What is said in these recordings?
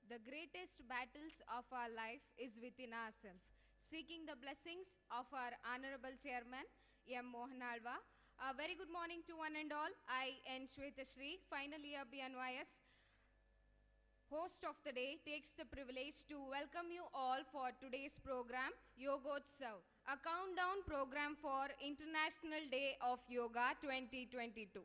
The greatest battles of our life is within ourselves. Seeking the blessings of our Honorable Chairman, M. Mohanalva. A very good morning to one and all. I, N. Shwetashri, final year BNYS, host of the day, takes the privilege to welcome you all for today's program, Yogotsav, a countdown program for International Day of Yoga 2022.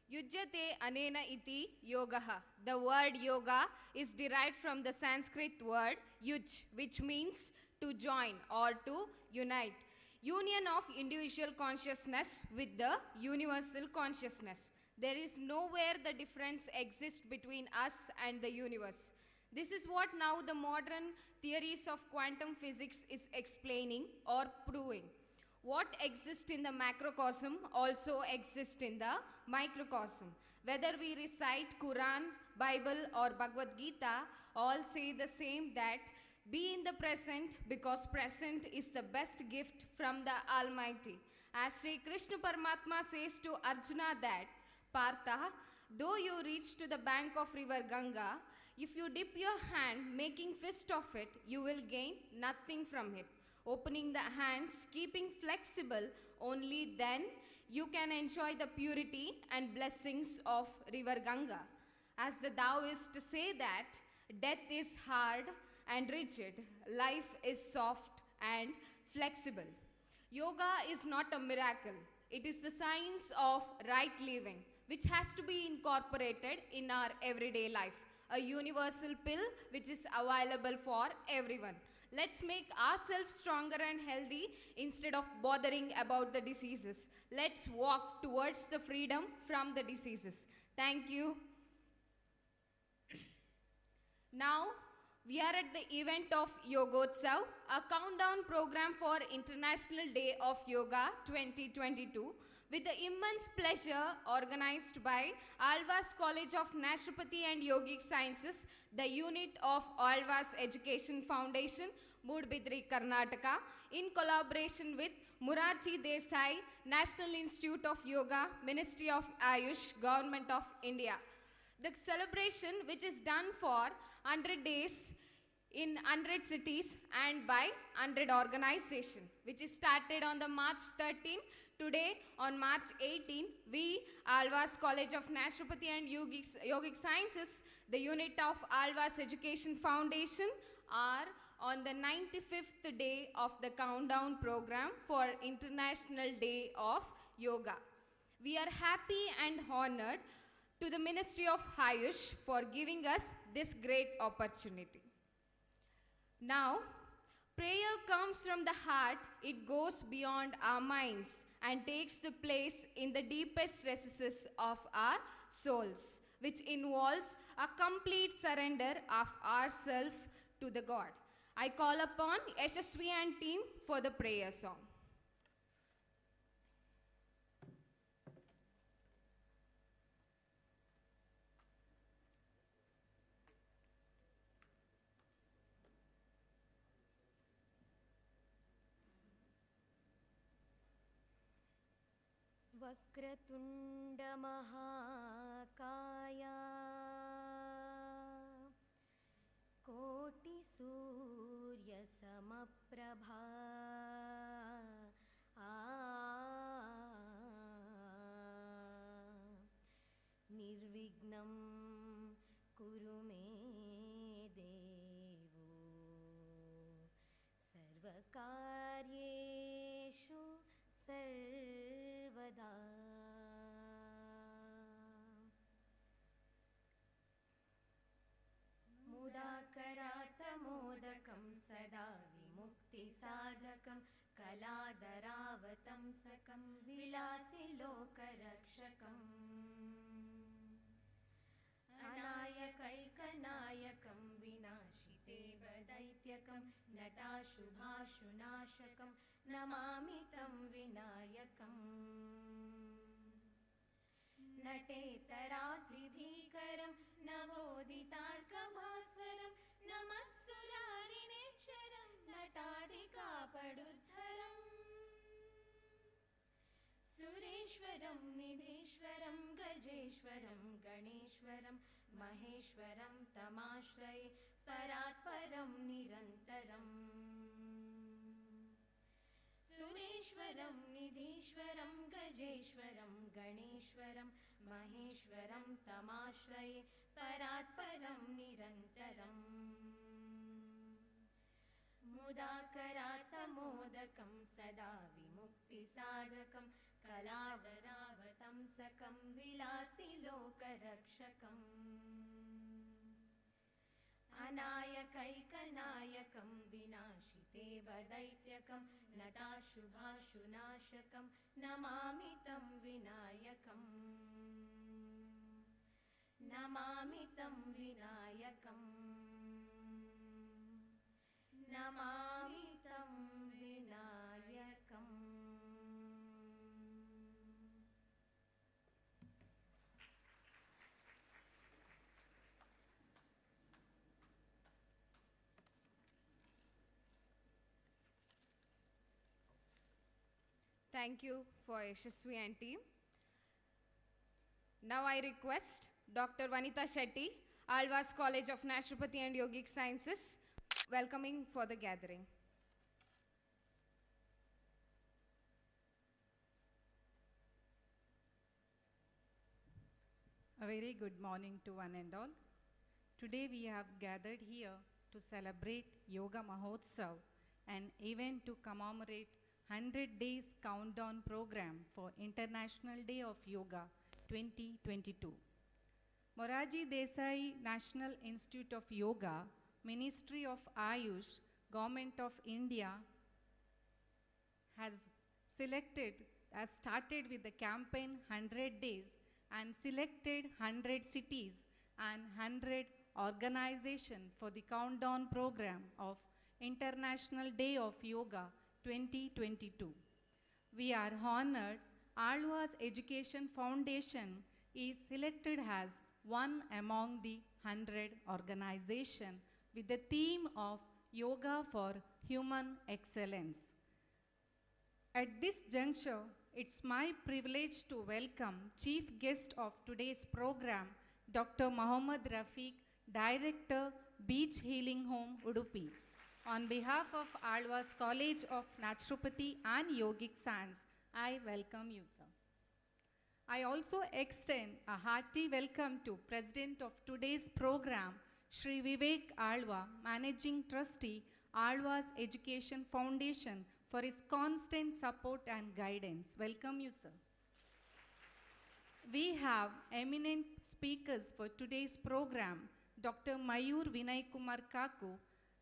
Yujyate anena iti yogaha. The word yoga is derived from the Sanskrit word yuj, which means to join or to unite. Union of individual consciousness with the universal consciousness. There is nowhere the difference exists between us and the universe. This is what now the modern theories of quantum physics is explaining or proving. What exists in the macrocosm also exists in the microcosm. Whether we recite Quran, Bible or Bhagavad Gita, all say the same, that be in the present, because present is the best gift from the Almighty. As Sri Krishna Paramatma says to Arjuna that, Partha, though you reach to the bank of river Ganga, if you dip your hand making fist of it, you will gain nothing from it. Opening the hands, keeping flexible, only then you can enjoy the purity and blessings of river Ganga. As the Taoists say that death is hard and rigid, life is soft and flexible. Yoga is not a miracle. It is the science of right living, which has to be incorporated in our everyday life. A universal pill which is available for everyone. Let's make ourselves stronger and healthy instead of bothering about the diseases. Let's walk towards the freedom from the diseases. Thank you. Now, we are at the event of Yogotsav, a countdown program for International Day of Yoga 2022, with the immense pleasure organized by Alva's College of Naturopathy and Yogic Sciences, the unit of Alva's Education Foundation, Mudbidri, Karnataka, in collaboration with Morarji Desai, National Institute of Yoga, Ministry of Ayush, Government of India. The celebration, which is done for 100 days in 100 cities and by 100 organizations, which is started on the March 13. Today, on March 18, we, Alva's College of Naturopathy and Yogic Sciences, the unit of Alva's Education Foundation, are on the 95th day of the countdown program for International Day of Yoga. We are happy and honored to the Ministry of Ayush for giving us this great opportunity. Now, prayer comes from the heart, it goes beyond our minds and takes the place in the deepest recesses of our souls, which involves a complete surrender of ourselves to the God. I call upon Yashasvi and team for the prayer song. वक्रतुण्ड महाकाया कोटिसूर्य समप्रभा निर्विघ्नं कुरु मे देवो सर्वकार्येषु सर्वदा मुदाकरातमोदकं सदा विमुक्तिसाधकं कलादरावतंसकं विलासिलोकरक्षकम् अनायकैकनायकं विनाशितेवदैत्यकं नटाशुभाशुनाशकं नमामि तं विनायकम् नटेतराद्रिभीकरं नवोदितार्कभास्वरं नमत्सुरारिनेक्षरं नटादिकापडुद्धरम् सुरेश सुरेश्वरं निधीश्वरं गजेश्वरं गणेश्वरं महेश्वरं तमाश्रये परात्परं निरन्तरम् सुरेश्वरं निधीश्वरं गजेश्वरं गणेश्वरं महेश्वरं तमाश्रये परात्परं निरन्तरम् मुदाकरातमोदकं सदा विमुक्तिसाधकं कलावरावतंसकं विलासिलोकरक्षकम् अनायकैकनायकं विनाशितेवदैत्यकं नटाशुभाशुनाशकं नमामि तं विनायकम् नमामि तं विनायकम् नमामि तं विनायकम् Thank you for Yashasvi and team. Now I request Dr. Vanita Shetty, Alvas College of Naturopathy and Yogic Sciences, welcoming for the gathering. A very good morning to one and all. Today we have gathered here to celebrate Yoga Mahotsav, an event to commemorate 100 days countdown program for International Day of Yoga 2022. Moraji Desai National Institute of Yoga, Ministry of Ayush, Government of India has started with the campaign 100 days and selected 100 cities and 100 organizations for the countdown program of International Day of Yoga 2022. We are honored Alva's Education Foundation is selected as one among the 100 organizations with the theme of Yoga for Human Excellence. At this juncture, it's my privilege to welcome Chief Guest of today's program, Dr. Mohammad Rafiq, Director, Beach Healing Home, Udupi. On behalf of Alva's College of Naturopathy and Yogic Science, I welcome you, sir. I also extend a hearty welcome to President of today's program, Shri Vivek Alva, Managing Trustee, Alva's Education Foundation, for his constant support and guidance. Welcome you, sir. We have eminent speakers for today's program, Dr. Mayur Vinay Kumar Kaku,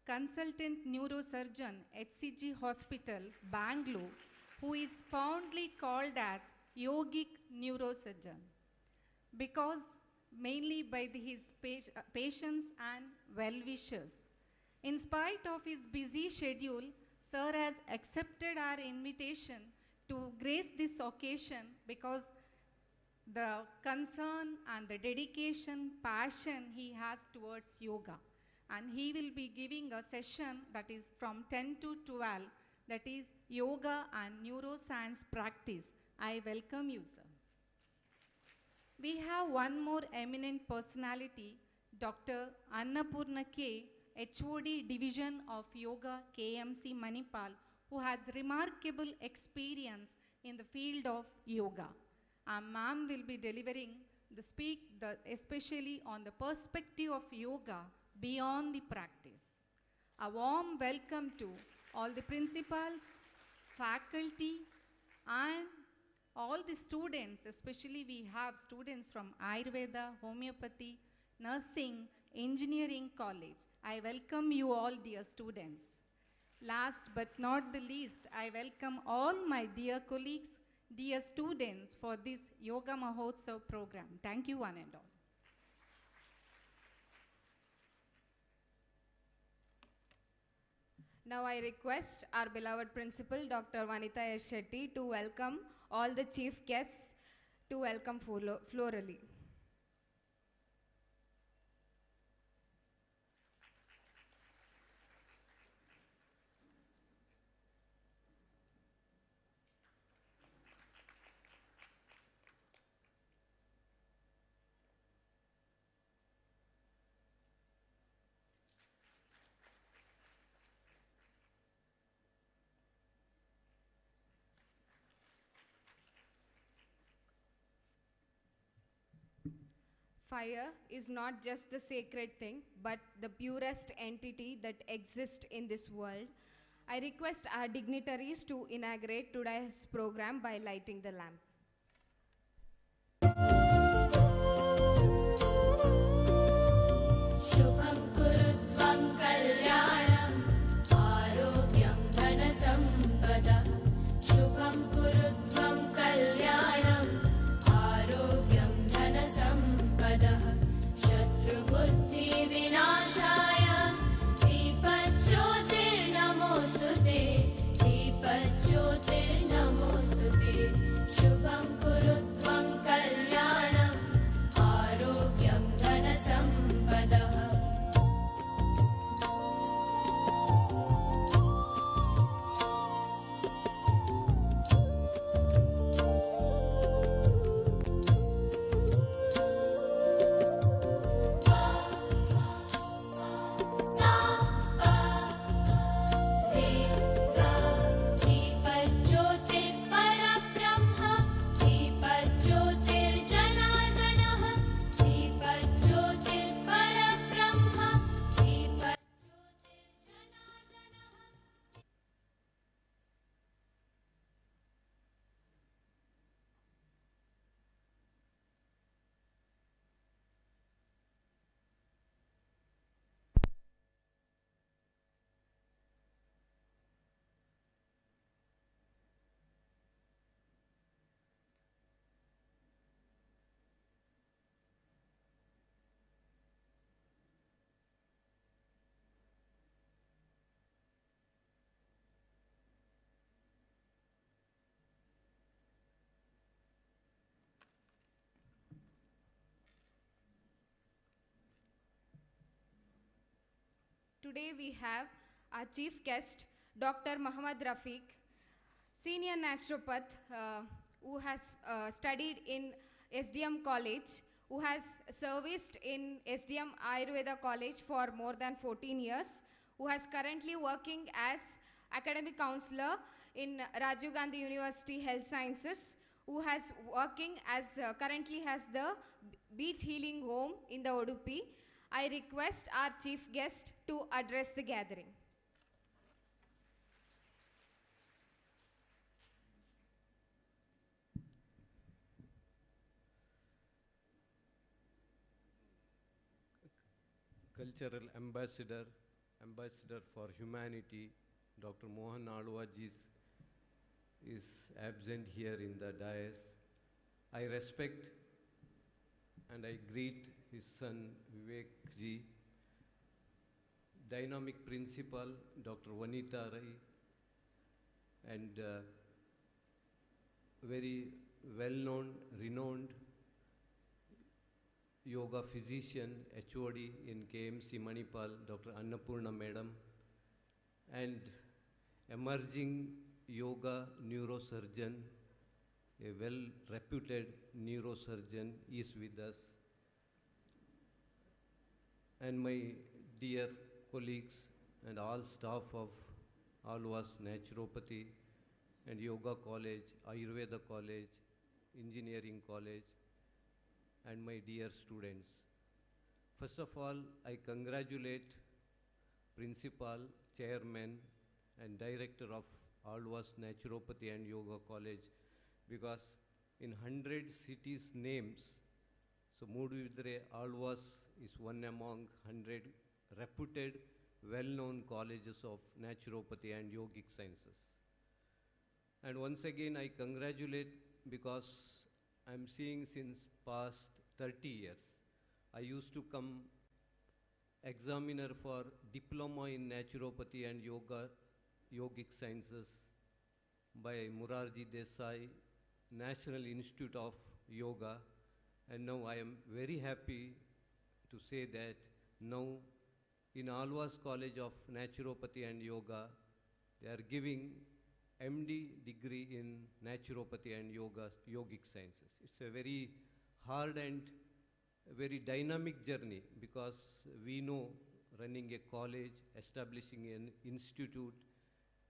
Consultant Neurosurgeon, HCG Hospital, Bangalore, who is fondly called as Yogic Neurosurgeon, because mainly by his patients and well-wishers. In spite of his busy schedule, Sir has accepted our invitation to grace this occasion because the concern and the dedication, passion he has towards yoga. And he will be giving a session that is from 10 to 12, that is Yoga and Neuroscience Practice. I welcome you, sir. We have one more eminent personality, Dr. Annapurna K., HOD Division of Yoga, KMC Manipal, who has remarkable experience in the field of yoga. Ma'am will be delivering especially on the perspective of yoga beyond the practice. A warm welcome to all the principals, faculty, and all the students, especially we have students from Ayurveda, Homeopathy, Nursing, Engineering College. I welcome you all, dear students. Last but not the least, I welcome all my dear colleagues, dear students for this Yoga Mahotsav program. Thank you one and all. Now I request our beloved principal, Dr. Vanita S. Shetty, to welcome all the chief guests to welcome florally. Fire is not just the sacred thing, but the purest entity that exists in this world. I request our dignitaries to inaugurate today's program by lighting the lamp. शुभं कुरुत्वं कल्याणम् आरोग्यं धनसम्पदः शुभं कुरुत्वं कल्याणम् आरोग्यं धनसम्पदः शत्रुबुद्धिविनाशाय दीपज्योतिर्नमोऽस्तु ते दीपज्योतिर्नमोऽस्तु ते शुभं कुरुत्वं कल्याणम् आरोग्यं धनसम्पदः दीपज्योतिर्परब्रह्म दीपज्योतिर्जनार्दनः दीपज्योतिर्परब्रह्म दीपज्योतिर्जनार्दनः Today we have our chief guest, Dr. Muhammad Rafiq, senior naturopath who has studied in SDM College, who has serviced in SDM Ayurveda College for more than 14 years, who is currently working as academic counselor in Rajiv Gandhi University Health Sciences, who has working as currently has the beach healing home in the Udupi. I request our chief guest to address the gathering. Cultural ambassador for humanity, Dr. Mohan Alwaji is absent here in the dais. I respect and I greet his son Vivek ji, dynamic principal Dr. Vanita Rai, and very well-known, renowned yoga physician, HOD in KMC Manipal, Dr. Annapurna Madam, and emerging yoga neurosurgeon, a well-reputed neurosurgeon is with us. And my dear colleagues and all staff of Alwas Naturopathy and Yoga College, Ayurveda College, Engineering College, and my dear students. First of all, I congratulate Principal, Chairman, and Director of Alwas Naturopathy and Yoga College, because in 100 cities names, so Mooduvidre Alwas is one among 100 reputed, well-known colleges of naturopathy and yogic sciences. And once again, I congratulate because I'm seeing since past 30 years, I used to come examiner for diploma in naturopathy and yogic sciences by Morarji Desai, National Institute of Yoga. And now I am very happy to say that now in Alwas College of Naturopathy and Yoga, they are giving MD degree in naturopathy and yogic sciences. It's a very hard and very dynamic journey, because we know running a college, establishing an institute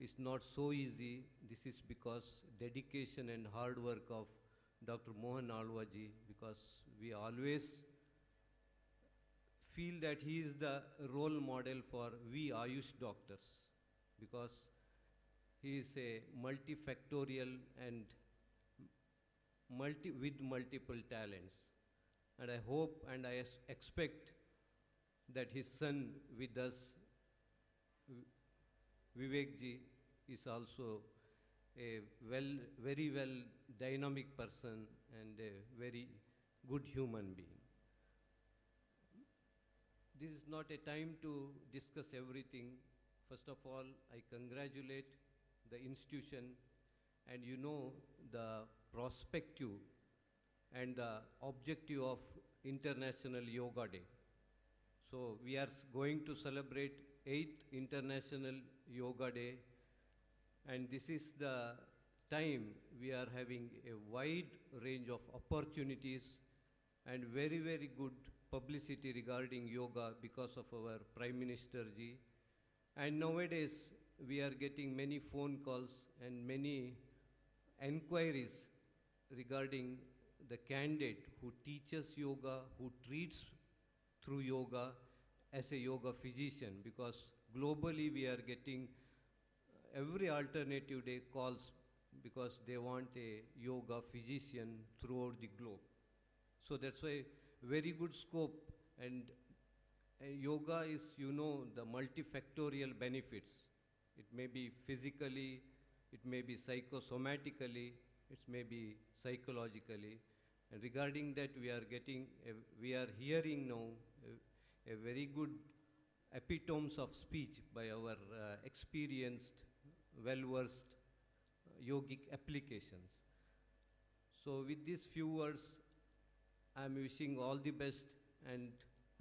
is not so easy. This is because dedication and hard work of Dr. Mohan Alwaji, because we always feel that he is the role model for we Ayush doctors, because he is a multifactorial and with multiple talents. And I hope and I expect that his son with us, Vivek ji, is also a very well dynamic person and a very good human being. This is not a time to discuss everything. First of all, I congratulate the institution and you know the prospective and the objective of International Yoga Day. So we are going to celebrate 8th International Yoga Day, and this is the time we are having a wide range of opportunities and very, very good publicity regarding yoga because of our Prime Minister ji. And nowadays, we are getting many phone calls and many enquiries regarding the candidate who teaches yoga, who treats through yoga as a yoga physician, because globally we are getting every alternative day calls because they want a yoga physician throughout the globe. So that's why very good scope, and yoga is, you know, the multifactorial benefits. It may be physically, it may be psychosomatically, it may be psychologically. And regarding that, we are hearing now a very good epitomes of speech by our experienced, well-versed yogic applications. So with these few words, I'm wishing all the best, and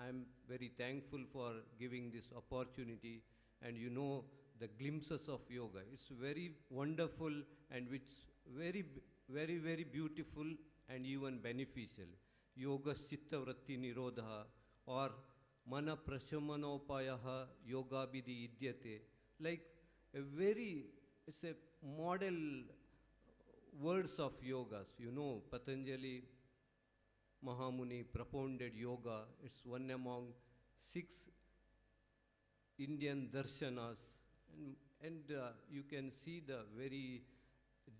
I'm very thankful for giving this opportunity. And you know, the glimpses of yoga, it's very wonderful and it's very beautiful and even beneficial. Yoga chitta vritti nirodha or mana prashamanopayaha yoga vidhi idyate. Like it's a model words of yogas. You know, Patanjali Mahamuni propounded yoga. It's one among 6 Indian darshanas, and you can see the very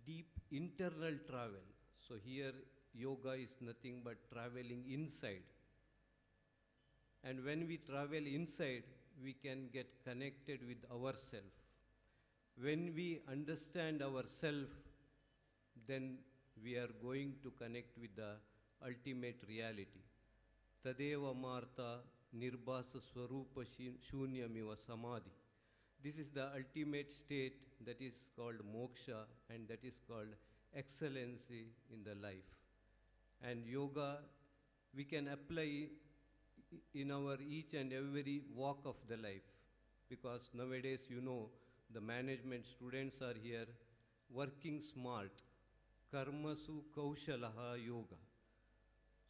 deep internal travel. So here yoga is nothing but traveling inside. And when we travel inside, we can get connected with ourselves. When we understand ourselves, then we are going to connect with the ultimate reality. Tadeva Martha Nirbhasa Swarupa Shunyamiva Samadhi. This is the ultimate state that is called moksha, and that is called excellency in the life. And yoga we can apply in our each and every walk of the life, because nowadays, you know, the management students are here working smart. Karmasu Kaushalaha Yoga.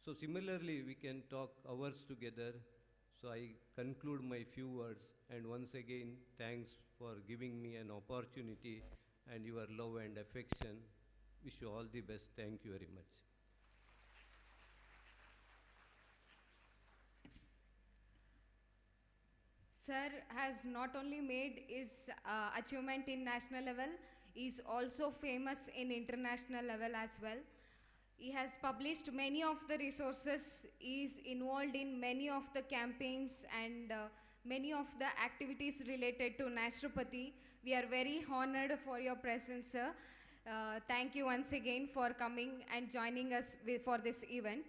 So similarly, we can talk hours together. So I conclude my few words, and once again, thanks for giving me an opportunity and your love and affection. Wish you all the best. Thank you very much. Sir has not only made his achievement in national level, he is also famous in international level as well. He has published many of the resources, he is involved in many of the campaigns and many of the activities related to naturopathy. We are very honored for your presence, sir. Thank you once again for coming and joining us for this event.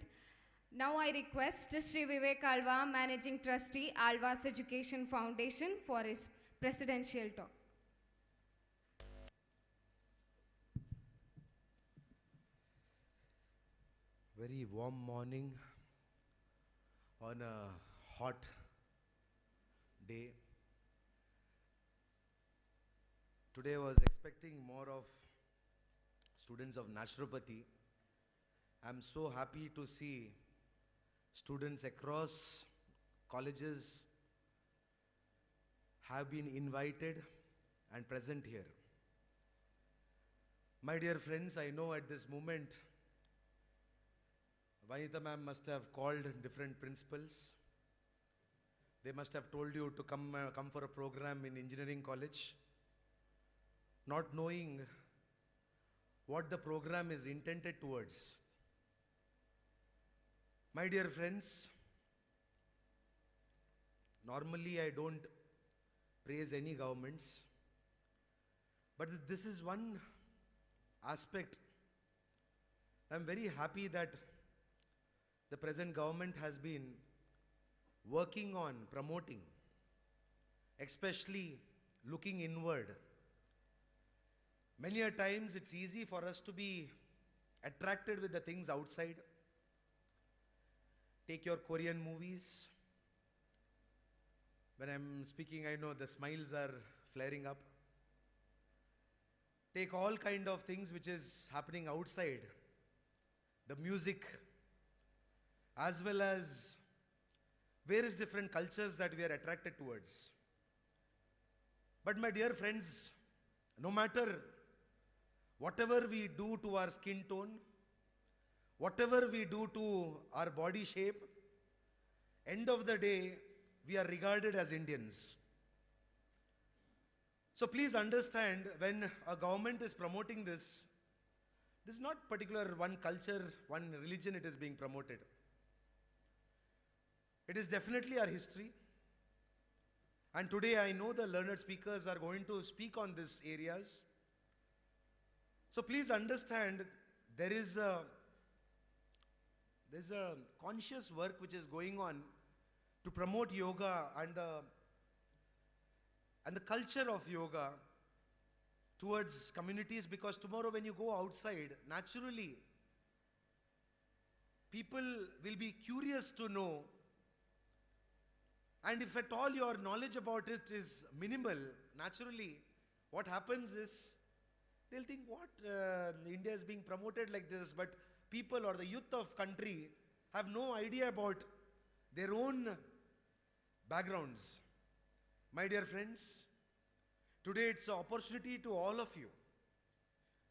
Now I request Sri Vivek Alva, Managing Trustee, Alva's Education Foundation, for his presidential talk. Very warm morning on a hot day. Today I was expecting more of students of naturopathy. I'm so happy to see students across colleges have been invited and present here. My dear friends, I know at this moment Vanita ma'am must have called different principals They must have told you to come for a program in engineering college, not knowing what the program is intended towards. My dear friends, normally I don't praise any governments, but this is one aspect I'm very happy that the present government has been working on promoting, especially looking inward. Many a times it's easy for us to be attracted with the things outside. Take your Korean movies. When I'm speaking, I know the smiles are flaring up. Take all kind of things which is happening outside. The music, as well as various different cultures that we are attracted towards. But my dear friends, no matter whatever we do to our skin tone, whatever we do to our body shape, end of the day, we are regarded as Indians. So please understand, when a government is promoting this is not particular one culture, one religion it is being promoted. It is definitely our history. And today I know the learned speakers are going to speak on these areas. So please understand, there is a conscious work which is going on to promote yoga and the culture of yoga towards communities, because tomorrow when you go outside, naturally people will be curious to know, and if at all your knowledge about it is minimal, naturally what happens is they'll think, what, India is being promoted like this, but people or the youth of country have no idea about their own backgrounds. My dear friends, today it's an opportunity to all of you,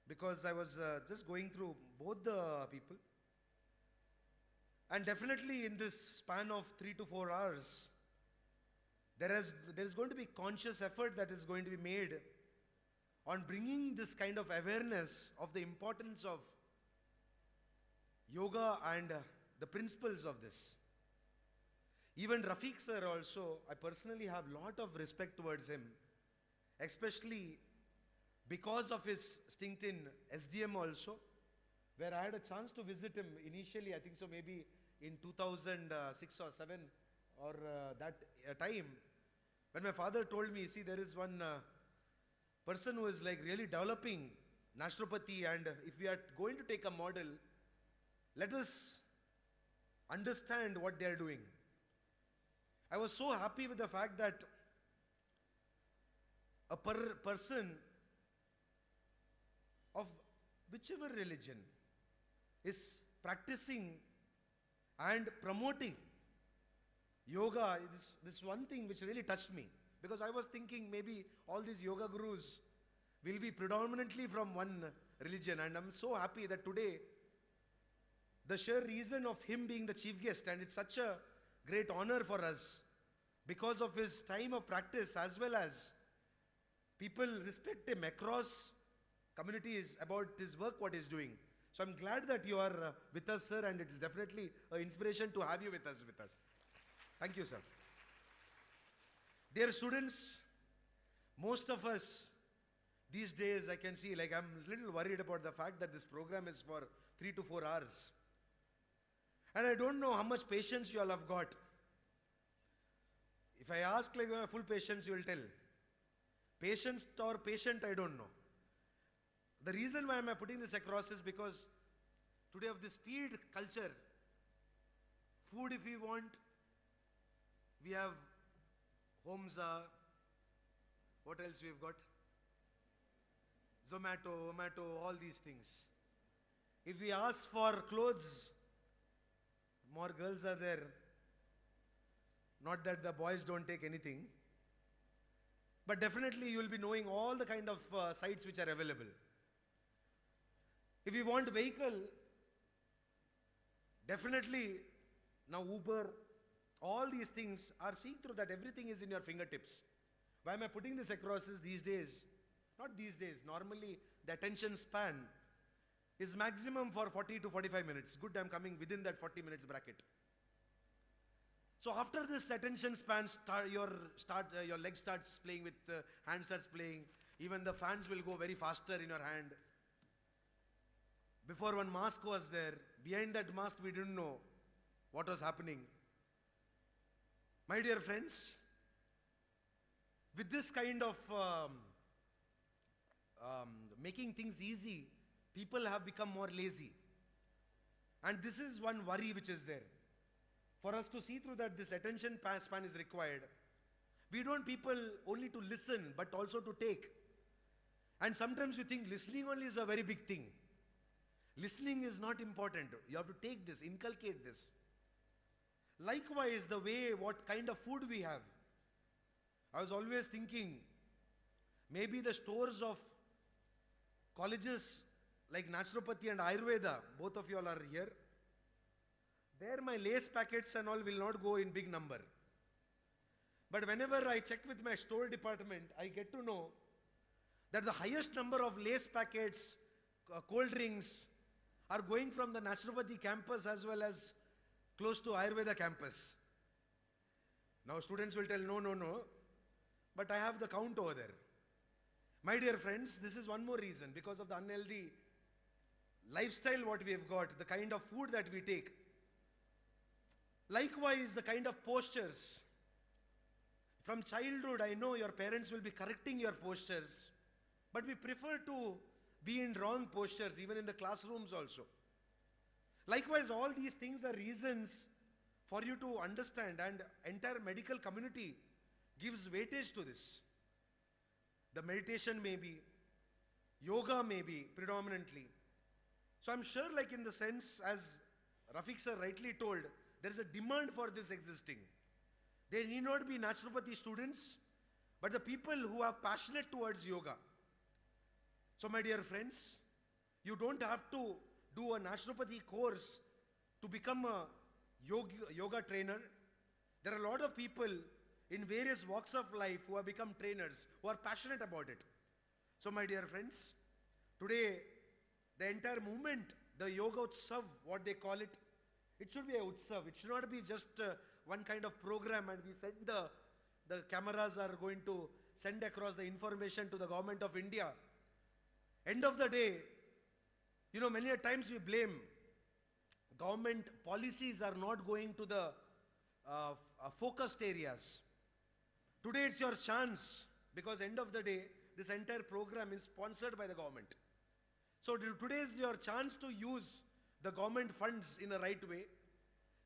because I was just going through both the people, and definitely in this span of 3 to 4 hours, there is going to be conscious effort that is going to be made on bringing this kind of awareness of the importance of yoga and the principles of this. Even Rafiq sir also, I personally have lot of respect towards him, especially because of his stint in SDM also, where I had a chance to visit him initially, I think so maybe in 2006 or 7 or that time, when my father told me, see, there is one person who is like really developing naturopathy, and if we are going to take a model, let us understand what they are doing. I was so happy with the fact that a person of whichever religion is practicing and promoting yoga, this one thing which really touched me, because I was thinking maybe all these yoga gurus will be predominantly from one religion, and I'm so happy that today the sheer reason of him being the chief guest, and it's such a great honor for us because of his time of practice, as well as people respect him across communities about his work, what he's doing. So I'm glad that you are with us, sir, and it's definitely an inspiration to have you with us. Thank you, sir. Dear students, most of us these days, I can see, like, I'm a little worried about the fact that this program is for 3 to 4 hours. And I don't know how much patience you all have got. If I ask like full patience, you will tell. Patience or patient, I don't know. The reason why am I putting this across is because today of the speed culture, food if we want, we have Homza, what else we've got? Zomato, all these things. If we ask for clothes, more girls are there. Not that the boys don't take anything, but definitely you will be knowing all the kind of sites which are available. If you want vehicle, definitely now Uber, All these things are seeing through that everything is in your fingertips. Why am I putting this across is these days, not these days, normally the attention span is maximum for 40 to 45 minutes. Good, I'm coming within that 40 minutes bracket. So after this attention span, your leg starts playing with, hand starts playing, even the fans will go very faster in your hand. Before one mask was there, behind that mask we didn't know what was happening. My dear friends, with this kind of making things easy, people have become more lazy. And this is one worry which is there. For us to see through that this attention span is required, we don't people only to listen but also to take. And sometimes you think listening only is a very big thing. Listening is not important. You have to take this, inculcate this. Likewise, the way, what kind of food we have. I was always thinking, maybe the stores of colleges like naturopathy and Ayurveda, both of you all are here. There my lace packets and all will not go in big number. But whenever I check with my store department, I get to know that the highest number of lace packets, cold drinks are going from the naturopathy campus as well as close to Ayurveda campus. Now students will tell, no, but I have the count over there. My dear friends, this is one more reason, because of the unhealthy lifestyle what we have got, the kind of food that we take. Likewise, the kind of postures. From childhood, I know your parents will be correcting your postures, but we prefer to be in wrong postures, even in the classrooms also. Likewise, all these things are reasons for you to understand, and entire medical community gives weightage to this. The meditation may be, yoga may be predominantly. So I'm sure, like in the sense, as Rafiq sir rightly told, there is a demand for this existing. They need not be naturopathy students, but the people who are passionate towards yoga. So my dear friends, you don't have to do a naturopathy course to become a yoga trainer. There are a lot of people in various walks of life who have become trainers, who are passionate about it. So my dear friends, today the entire movement, the Yogotsav, what they call it, it should be a utsav. It should not be just one kind of program and we send the cameras are going to send across the information to the government of India. End of the day, you know, many a times we blame government policies are not going to the focused areas. Today it's your chance, because end of the day, this entire program is sponsored by the government. So today is your chance to use the government funds in the right way.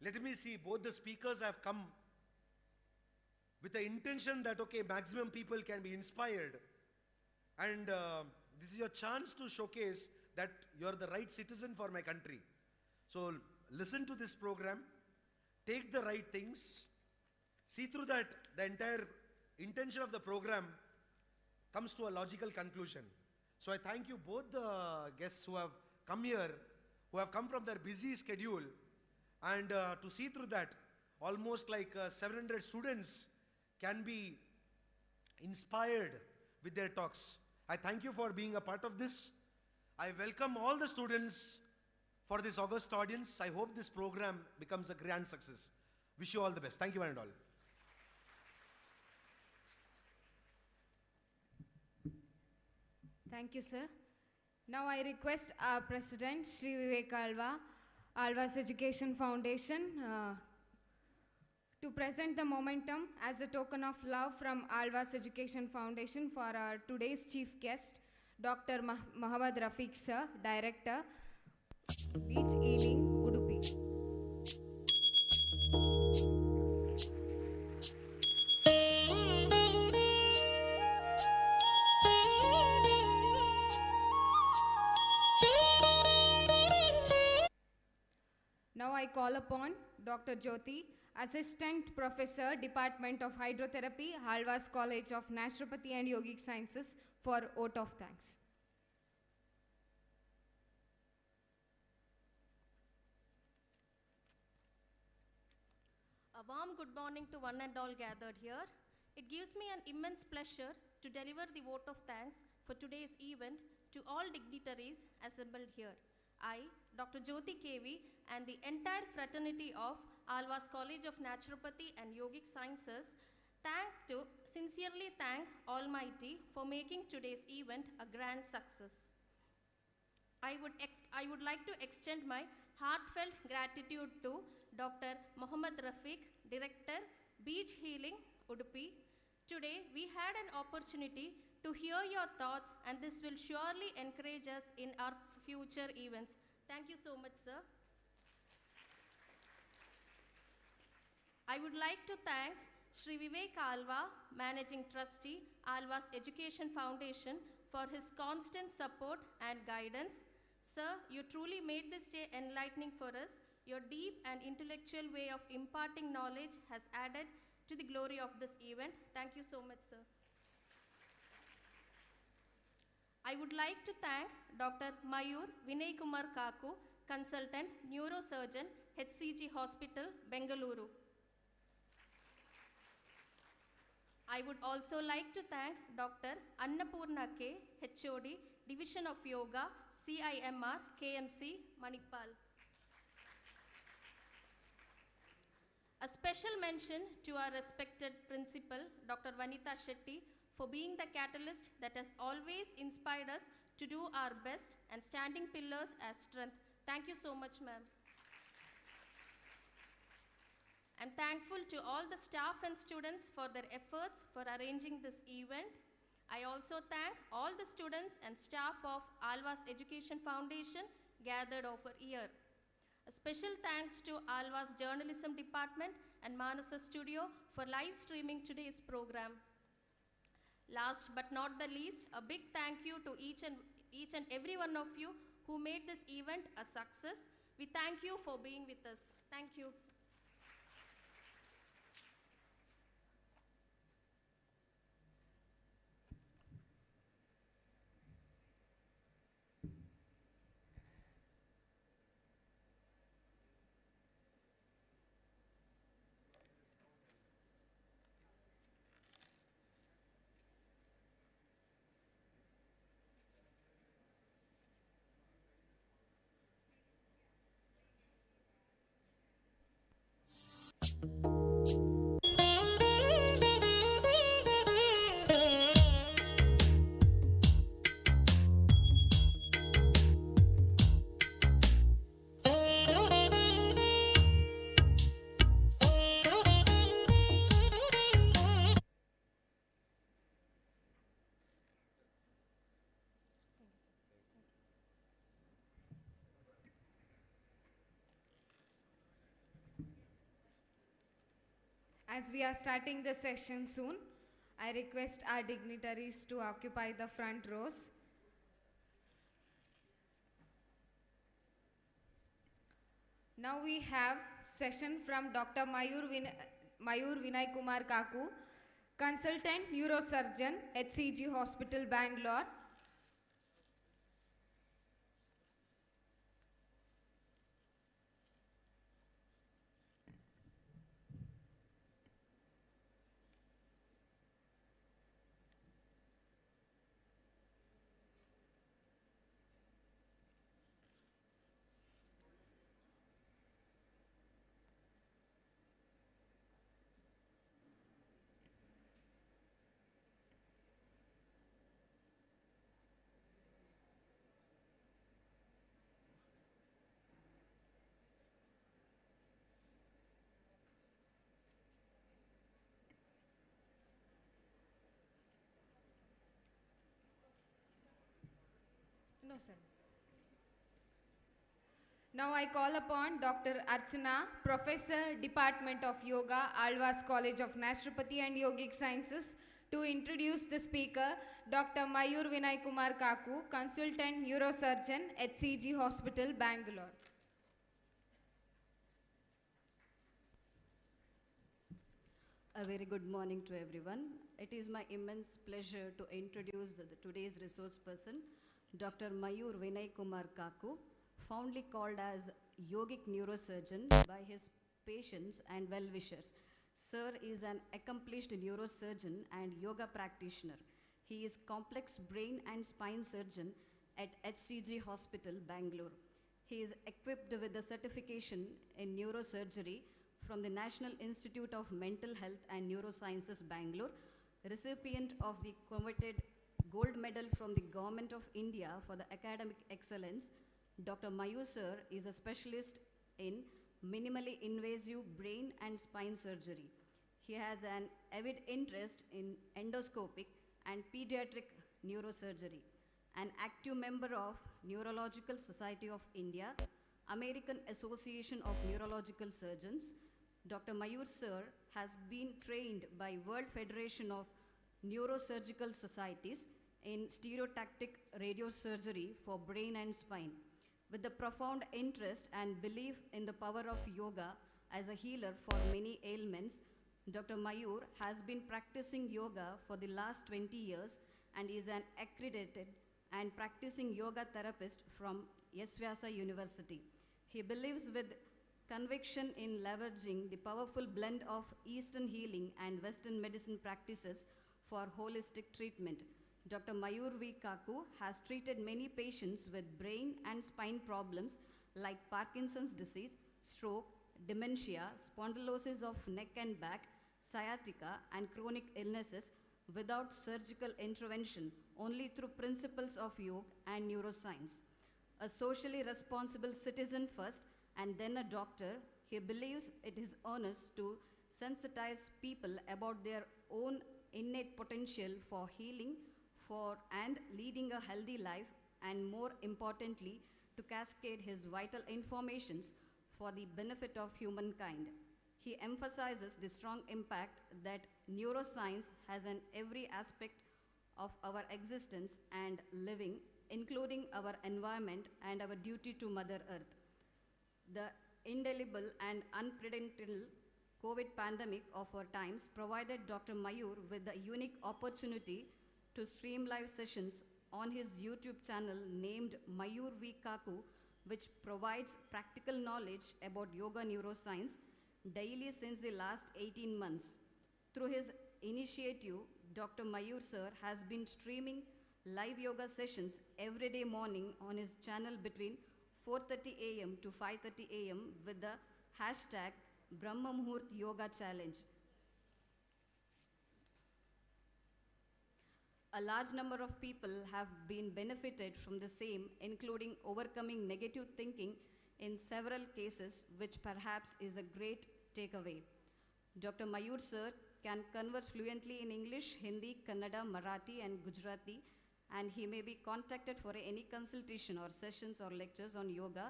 Let me see, both the speakers have come with the intention that, okay, maximum people can be inspired. And this is your chance to showcase that you're the right citizen for my country. So listen to this program, take the right things, see through that the entire intention of the program comes to a logical conclusion. So I thank you both the guests who have come here, who have come from their busy schedule, and to see through that almost like 700 students can be inspired with their talks. I thank you for being a part of this. I welcome all the students for this august audience. I hope this program becomes a grand success. Wish you all the best. Thank you one and all. Thank you, sir. Now I request our President, Shri Vivek Alva, Alva's Education Foundation, to present the momentum as a token of love from Alva's Education Foundation for our today's chief guest, Dr. Mohammad Rafiq sir, Director, Beach Ealing, Udupi. Now I call upon Dr. Jyoti, Assistant Professor, Department of Hydrotherapy, Halwa's College of Naturopathy and Yogic Sciences, for vote of thanks. A warm good morning to one and all gathered here. It gives me an immense pleasure to deliver the vote of thanks for today's event to all dignitaries assembled here. I, Dr. Jyoti KV, and the entire fraternity of Alva's College of Naturopathy and Yogic Sciences sincerely thank Almighty for making today's event a grand success. I would like to extend my heartfelt gratitude to Dr. Mohammad Rafiq, Director, Beach Healing, Udupi. Today, we had an opportunity to hear your thoughts, and this will surely encourage us in our future events. Thank you so much, sir. I would like to thank Sri Vivek Alva, Managing Trustee, Alva's Education Foundation, for his constant support and guidance. Sir, you truly made this day enlightening for us. Your deep and intellectual way of imparting knowledge has added to the glory of this event. Thank you so much, sir. I would like to thank Dr. Mayur Vinay Kumar Kaku, Consultant, Neurosurgeon, HCG Hospital, Bengaluru. I would also like to thank Dr. Annapurna K, HOD, Division of Yoga, CIMR, KMC, Manipal. A special mention to our respected principal, Dr. Vanita Shetty, for being the catalyst that has always inspired us to do our best and standing pillars as strength. Thank you so much, ma'am. I'm thankful to all the staff and students for their efforts for arranging this event. I also thank all the students and staff of Alva's Education Foundation gathered over here. A special thanks to Alva's Journalism Department and Manasa Studio for live streaming today's program. Last but not the least, a big thank you to each and every one of you who made this event a success. We thank you for being with us. Thank you. As we are starting the session soon, I request our dignitaries to occupy the front rows. Now we have session from Dr. Mayur Vinay Kumar Kaku, Consultant Neurosurgeon, HCG Hospital, Bangalore. No, sir. Now I call upon Dr. Archana, Professor, Department of Yoga, Alva's College of Naturopathy and Yogic Sciences, to introduce the speaker, Dr. Mayur Vinay Kumar Kaku, Consultant Neurosurgeon, HCG Hospital, Bangalore. A very good morning to everyone. It is my immense pleasure to introduce today's resource person, Dr. Mayur Vinay Kumar Kaku, fondly called as Yogic Neurosurgeon by his patients and well-wishers. Sir is an accomplished neurosurgeon and yoga practitioner. He is complex brain and spine surgeon at HCG Hospital, Bangalore. He is equipped with a certification in neurosurgery from the National Institute of Mental Health and Neurosciences, Bangalore, recipient of the coveted Gold Medal from the Government of India for the academic excellence. Dr. Mayur sir is a specialist in minimally invasive brain and spine surgery. He has an avid interest in endoscopic and pediatric neurosurgery, an active member of Neurological Society of India, American Association of Neurological Surgeons. Dr. Mayur sir has been trained by World Federation of Neurosurgical Societies in stereotactic radiosurgery for brain and spine. With the profound interest and belief in the power of yoga as a healer for many ailments, Dr. Mayur has been practicing yoga for the last 20 years and is an accredited and practicing yoga therapist from Yesvyasa University. He believes with conviction in leveraging the powerful blend of Eastern healing and Western medicine practices for holistic treatment. Dr. Mayur V. Kaku has treated many patients with brain and spine problems like Parkinson's disease, stroke, dementia, spondylosis of neck and back, sciatica, and chronic illnesses without surgical intervention, only through principles of yoga and neuroscience. A socially responsible citizen first and then a doctor, he believes it is honest to sensitize people about their own innate potential for healing and leading a healthy life, and more importantly, to cascade his vital informations for the benefit of humankind. He emphasizes the strong impact that neuroscience has on every aspect of our existence and living, including our environment and our duty to Mother Earth. The indelible and unpredictable COVID pandemic of our times provided Dr. Mayur with the unique opportunity to stream live sessions on his YouTube channel named Mayur V. Kaku, which provides practical knowledge about yoga neuroscience daily since the last 18 months. Through his initiative, Dr. Mayur sir has been streaming live yoga sessions every day morning on his channel between 4:30 a.m. to 5:30 a.m. with the hashtag Brahma Muhurt Yoga Challenge. A large number of people have been benefited from the same, including overcoming negative thinking in several cases, which perhaps is a great takeaway. Dr. Mayur sir can converse fluently in English, Hindi, Kannada, Marathi, and Gujarati, and he may be contacted for any consultation or sessions or lectures on yoga,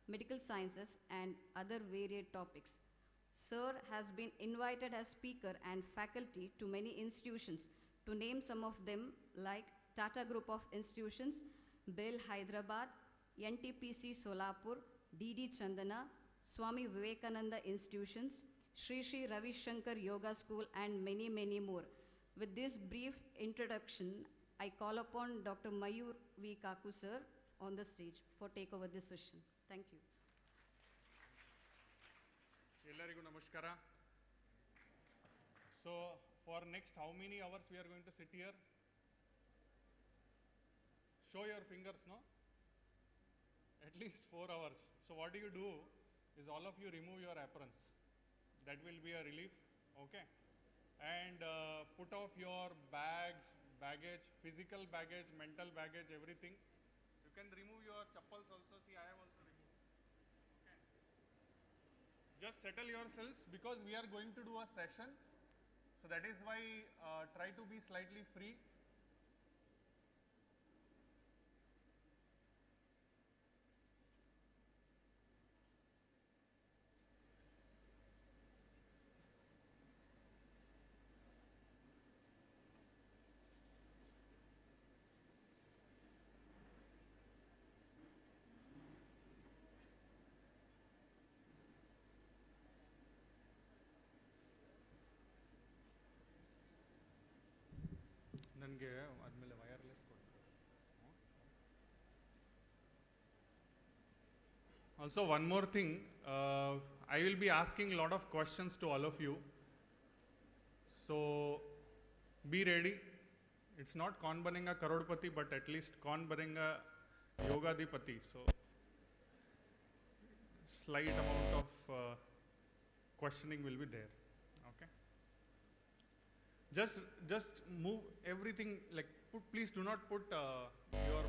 medical sciences, and other varied topics. Sir has been invited as speaker and faculty to many institutions, to name some of them like Tata Group of Institutions, BEL Hyderabad, NTPC Solapur, DD Chandana, Swami Vivekananda Institutions, Sri Sri Ravi Shankar Yoga School, and many, many more. With this brief introduction, I call upon Dr. Mayur V. Kaku sir on the stage for take over this session. Thank you. ಎಲ್ಲರಿಗೂ ನಮಸ್ಕಾರ. So for next how many hours we are going to sit here? Show your fingers, no? At least 4 hours. So what do is all of you remove your aprons. That will be a relief, okay? And put off your bags, baggage, physical baggage, mental baggage, everything. You can remove your chappals also. See, I have also removed. Okay. Just settle yourselves because we are going to do a session. So that is why try to be slightly free. ನನಗೆ ಆದಮೇಲೆ wireless ಕೊಡ್ತಾರೆ. Also, one more thing, I will be asking a lot of questions to all of you. So, be ready. It's not kaun banega karodpati, but at least kaun banega yogadipati. So, slight amount of questioning will be there. Okay. Just move everything, like please do not put your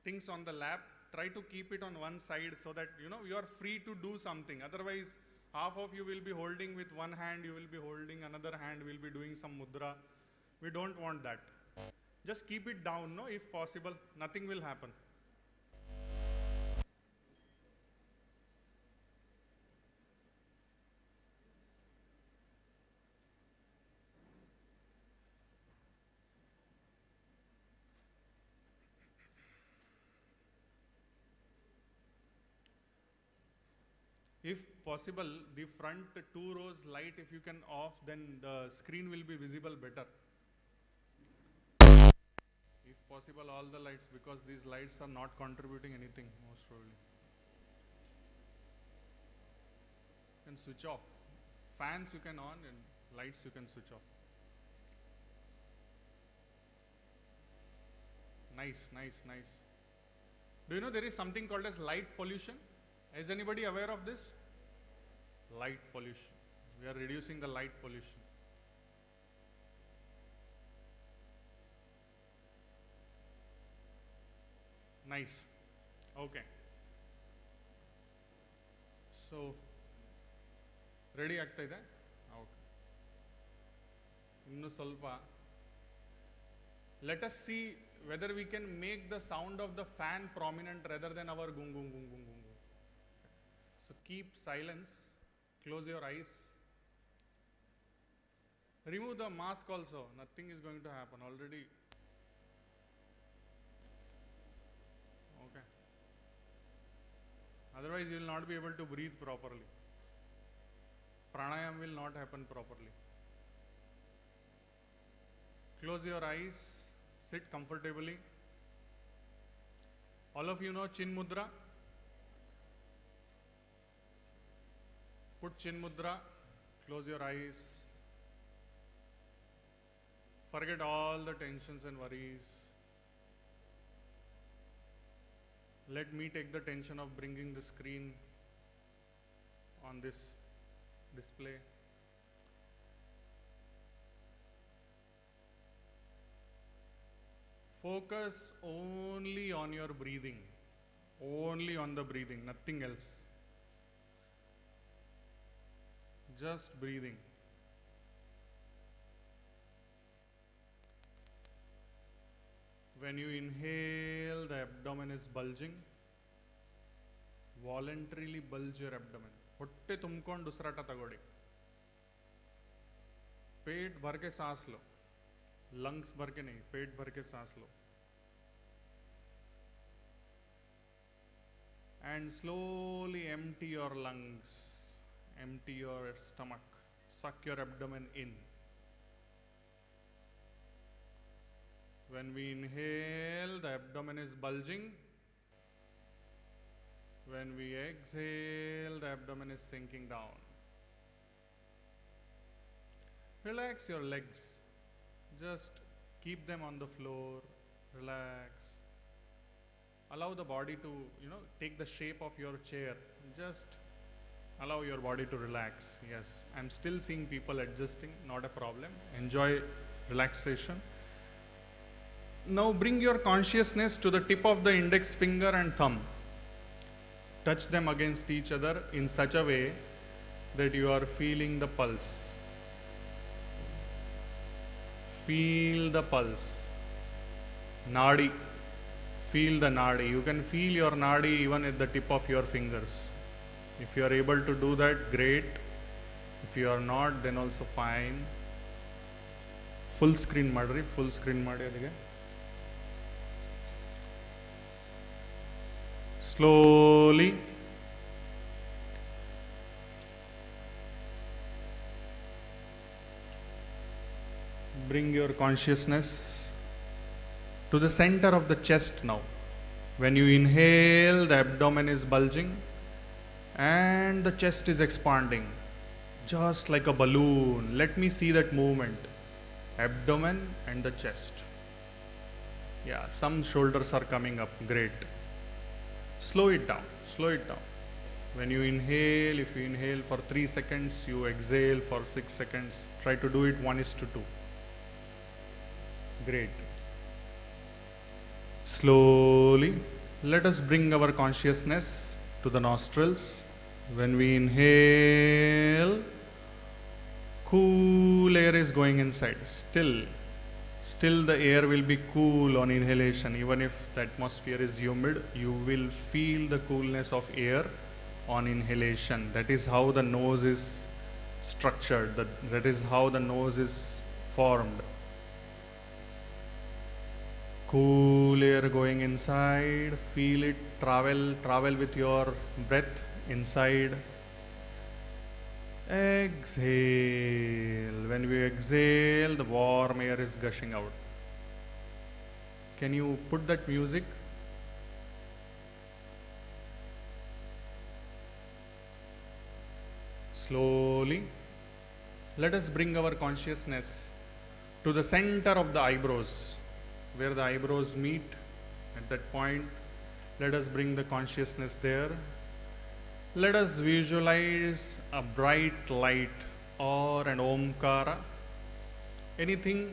things on the lap. Try to keep it on one side so that you are free to do something. Otherwise, half of you will be holding with one hand, you will be holding another hand, will be doing some mudra. We don't want that. Just keep it down, no, if possible. Nothing will happen. If possible, the front 2 rows light, if you can off, then the screen will be visible better. If possible, all the lights, because these lights are not contributing anything, most probably. You can switch off. Fans you can on and lights you can switch off. Nice, nice, nice. Do you know there is something called as light pollution? Is anybody aware of this? Light pollution. We are reducing the light pollution. Nice. Okay. So, ready ಆಗ್ತಾ ಇದೆ? Okay. ಇನ್ನು ಸ್ವಲ್ಪ. Let us see whether we can make the sound of the fan prominent rather than our gung gung gung gung gung. So keep silence, close your eyes. Remove the mask also, nothing is going to happen already. Okay. Otherwise you will not be able to breathe properly. Pranayam will not happen properly. Close your eyes, sit comfortably. All of you know Chin Mudra? Put Chin Mudra, close your eyes. Forget all the tensions and worries. Let me take the tension of bringing the screen on this display. Focus only on your breathing, only on the breathing, nothing else. Just breathing. When you inhale, the abdomen is bulging. Voluntarily bulge your abdomen. ಹೊಟ್ಟೆ ತುಂಬಿಕೊಂಡು ಉಸಿರಾಟ ತಗೊಳ್ಳಿ. पेट भर के सांस लो. Lungs भर के नहीं, पेट भर के सांस लो. And slowly empty your lungs, empty your stomach, suck your abdomen in. When we inhale, the abdomen is bulging. When we exhale, the abdomen is sinking down. Relax your legs. Just keep them on the floor. Relax. Allow the body to, take the shape of your chair. Just allow your body to relax. Yes, I'm still seeing people adjusting, not a problem. Enjoy relaxation. Now bring your consciousness to the tip of the index finger and thumb. Touch them against each other in such a way that you are feeling the pulse. Feel the pulse. Nadi. Feel the nadi. You can feel your nadi even at the tip of your fingers. If you are able to do that, great. If you are not, then also fine. Full screen madri, full screen ಮಾಡಿ ಅದಕ್ಕೆ. Slowly bring your consciousness to the center of the chest now. When you inhale, the abdomen is bulging. and the chest is expanding just like a balloon. Let me see that movement. Abdomen and the chest. Yeah, some shoulders are coming up. Great. Slow it down. Slow it down. When you inhale, if you inhale for 3 seconds, you exhale for 6 seconds. Try to do it 1:2. Great. Slowly, let us bring our consciousness to the nostrils. When we inhale, cool air is going inside. Still the air will be cool on inhalation. Even if the atmosphere is humid, you will feel the coolness of air on inhalation. That is how the nose is structured. That is how the nose is formed. Cool air going inside. Feel it travel with your breath inside. Exhale. When we exhale, the warm air is gushing out. Can you put that music? Slowly, let us bring our consciousness to the center of the eyebrows, where the eyebrows meet. At that point, let us bring the consciousness there. Let us visualize a bright light or an omkara. Anything,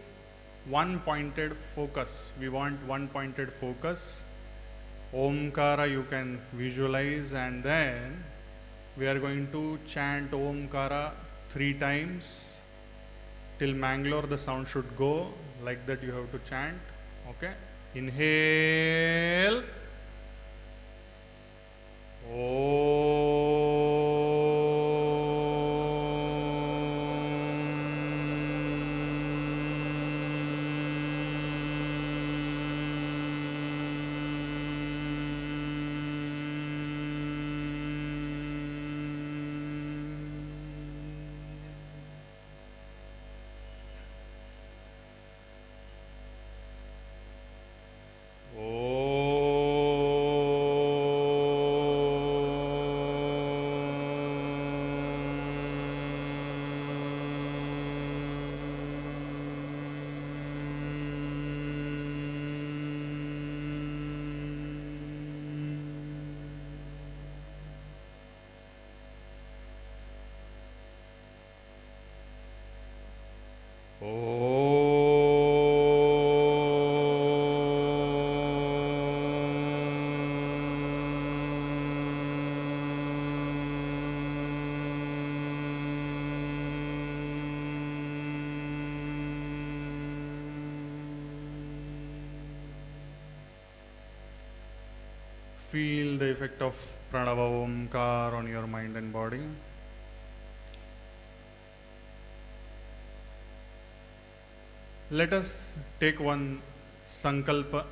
one pointed focus. We want one pointed focus. Omkara you can visualize, and then we are going to chant Omkara 3 times. Till Mangalore the sound should go. Like that you have to chant. Okay? Inhale. Feel the effect of Pranava Omkar on your mind and body. Let us take one Sankalpa.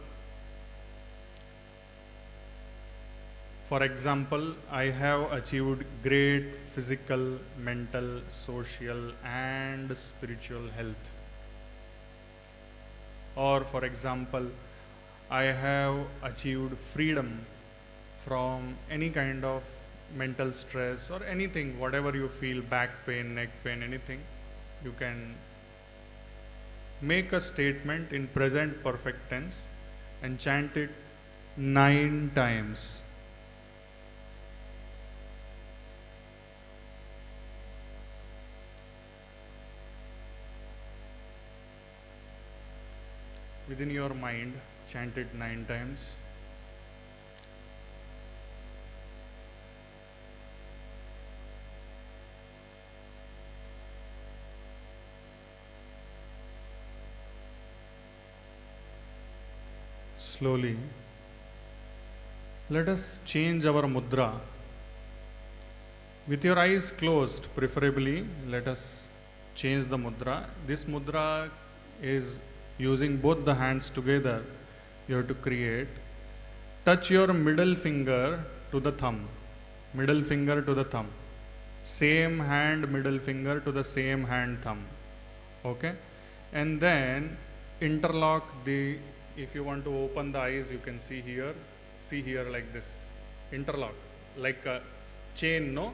For example, I have achieved great physical, mental, social, and spiritual health. Or for example, I have achieved freedom from any kind of mental stress or anything, whatever you feel, back pain, neck pain, anything. You can make a statement in present perfect tense and chant it 9 times. Within your mind, chant it 9 times. Slowly, let us change our mudra. With your eyes closed, preferably, let us change the mudra. This mudra is using both the hands together. You have to create. Touch your middle finger to the thumb. Middle finger to the thumb. Same hand, middle finger to the same hand, thumb. Okay? And then interlock the. If you want to open the eyes, you can see here like this. Interlock, like a chain, no?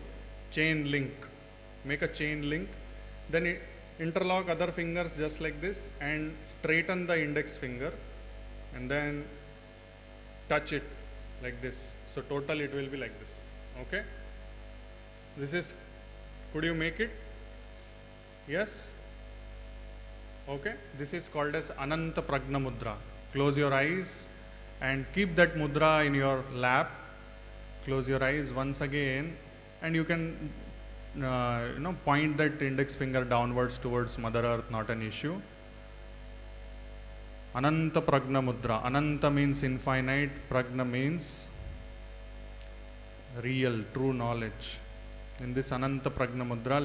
Chain link. Make a chain link. Then interlock other fingers just like this and straighten the index finger and then touch it like this. So total it will be like this. Okay? This is, could you make it? Yes? Okay? This is called as Ananta Pragna Mudra. Close your eyes and keep that mudra in your lap. Close your eyes once again and you can point that index finger downwards towards Mother Earth, not an issue. Ananta Pragna Mudra. Ananta means infinite, Pragna means real, true knowledge. In this Ananta Pragna Mudra,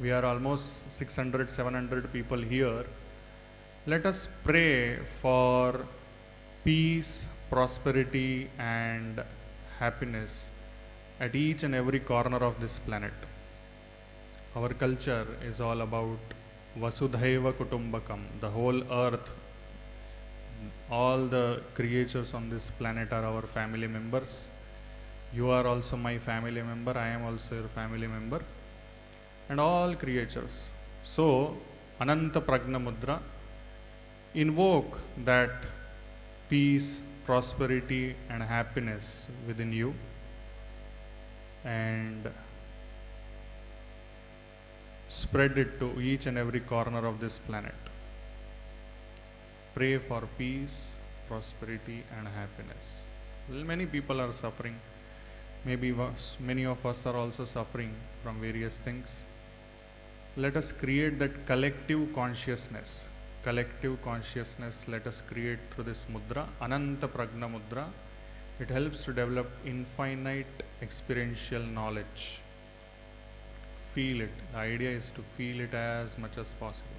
we are almost 600, 700 people here. Let us pray for peace, prosperity and happiness at each and every corner of this planet. Our culture is all about Vasudhaiva Kutumbakam, the whole earth. All the creatures on this planet are our family members. You are also my family member, I am also your family member. And all creatures. So, Ananta Pragna Mudra, invoke that peace, prosperity and happiness within you and spread it to each and every corner of this planet. Pray for peace, prosperity and happiness. Well, many people are suffering. Maybe many of us are also suffering from various things. Let us create that collective consciousness. Collective consciousness let us create through this mudra, Ananta Pragna Mudra. It helps to develop infinite experiential knowledge. Feel it. The idea is to feel it as much as possible.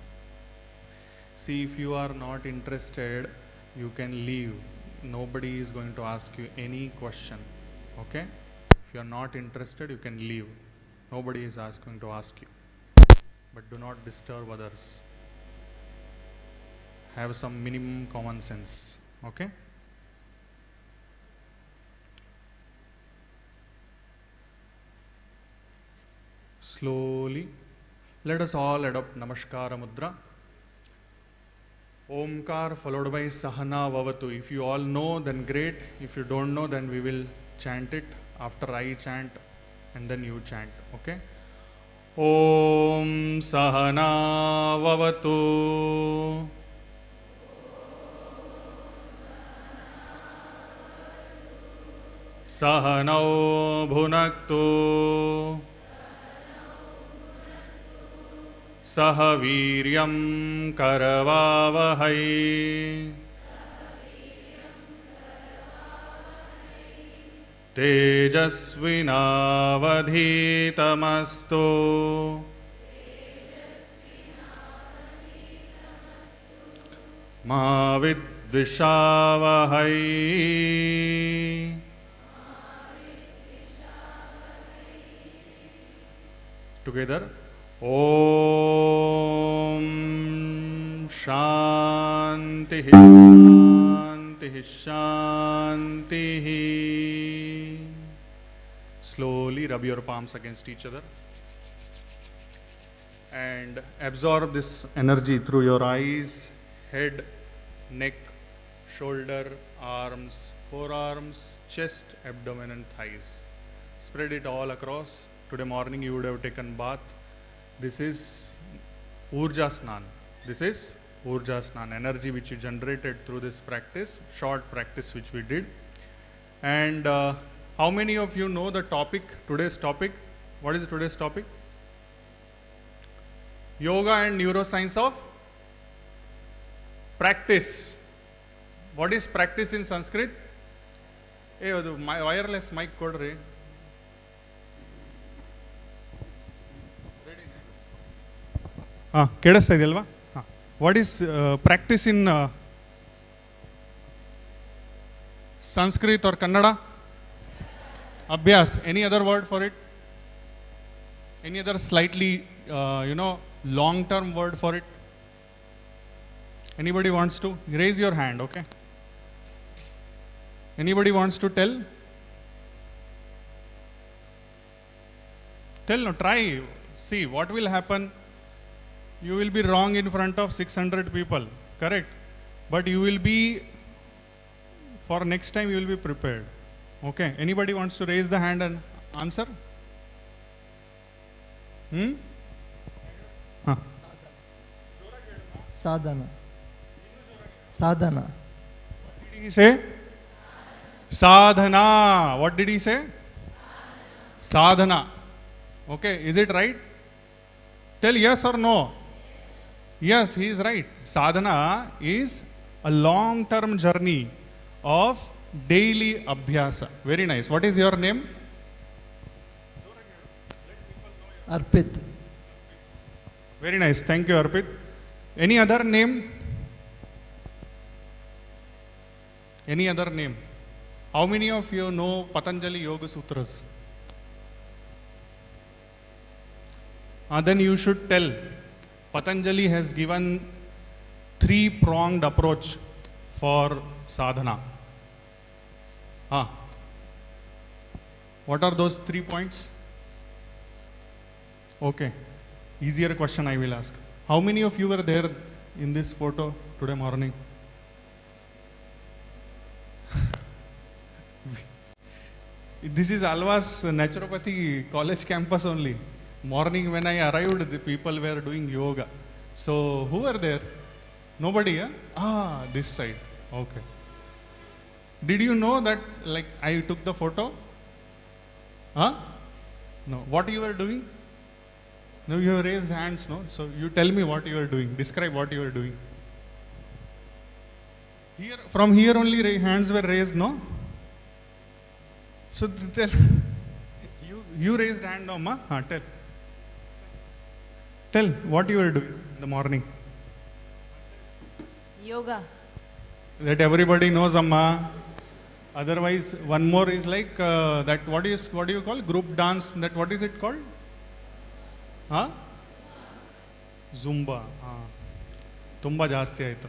See, if you are not interested, you can leave. Nobody is going to ask you any question. Okay? If you are not interested, you can leave. Nobody is going to ask you. But do not disturb others. Have some minimum common sense. Okay? Slowly, let us all adopt Namaskara Mudra. Omkar followed by Sahana Vavatu. If you all know, then great. If you don't know, then we will chant it after I chant and then you chant. Okay? Om Sahana Vavatu. Sahanau Bhunaktu. सह वीर्यं करवावहै तेजस्विनावधीतमस्तु मा विद्विषावहै together Om Shanti Shanti Shanti. Slowly rub your palms against each other and absorb this energy through your eyes, head, neck, shoulder, arms, forearms, chest, abdomen and thighs. Spread it all across. Today morning you would have taken bath. This is Urja Snan. This is Urja Snan, energy which you generated through this practice, short practice which we did. And how many of you know the topic, today's topic? What is today's topic? Yoga and neuroscience of practice. What is practice in Sanskrit? Hey, my wireless mic kodre. ಕೇಳಿಸ್ತಾ ಇದೆಯಲ್ವಾ? What is practice in Sanskrit or Kannada? Abhyas. Any other word for it? Any other slightly long term word for it? Anybody wants to raise your hand? Okay, anybody wants to tell? Tell no, try. See, what will happen? You will be wrong in front of 600 people, correct? But you will be, for next time you will be prepared. Okay, anybody wants to raise the hand and answer? Huh. Sadhana. Sadhana. What did he say? Sadhana. What did he say? Sadhana. Okay, is it right? Tell yes or no. Yes, he is right. Sadhana is a long-term journey of daily abhyasa. Very nice. What is your name? Arpit. Very nice. Thank you, Arpit. Any other name? Any other name? How many of you know Patanjali Yoga Sutras? Then you should tell. Patanjali has given 3-pronged approach for sadhana. What are those 3 points? Okay. Easier question I will ask. How many of you were there in this photo today morning? This is Alva's naturopathy college campus only. Morning when I arrived, the people were doing yoga. So who were there? Nobody, huh? This side. Okay. Did you know that like I took the photo? Huh? No. What you were doing? No, you have raised hands, no? So you tell me what you are doing. Describe what you are doing. Here, from here only hands were raised, no? So tell. You raised hand, no, ma? Tell. Tell what you were doing in the morning. Yoga. That everybody knows, amma. Otherwise, one more is like that. What do you call group dance? That what is it called? Huh? Zumba. Tumba jasti aito.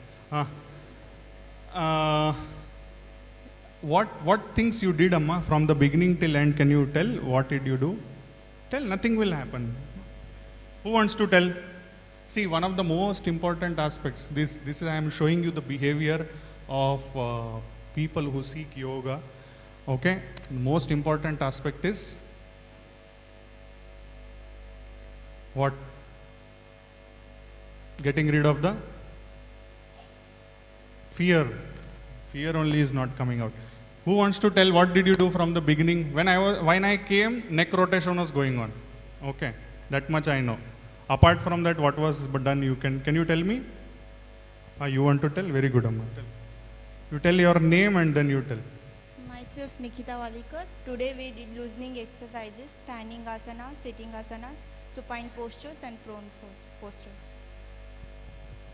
What things you did, amma, from the beginning till end? Can you tell? What did you do? Tell. Nothing will happen. Who wants to tell? See, one of the most important aspects. This is I am showing you the behavior of people who seek yoga. Okay. The most important aspect is what? Getting rid of the fear. Fear only is not coming out. Who wants to tell what did you do from the beginning? When I came, neck rotation was going on. Okay, that much I know. Apart from that, what was done? Can you tell me? You want to tell? Very good, Amma. Tell. You tell your name and then you tell. Myself Nikita Walikar. Today we did loosening exercises, standing asana, sitting asana, supine postures and prone postures.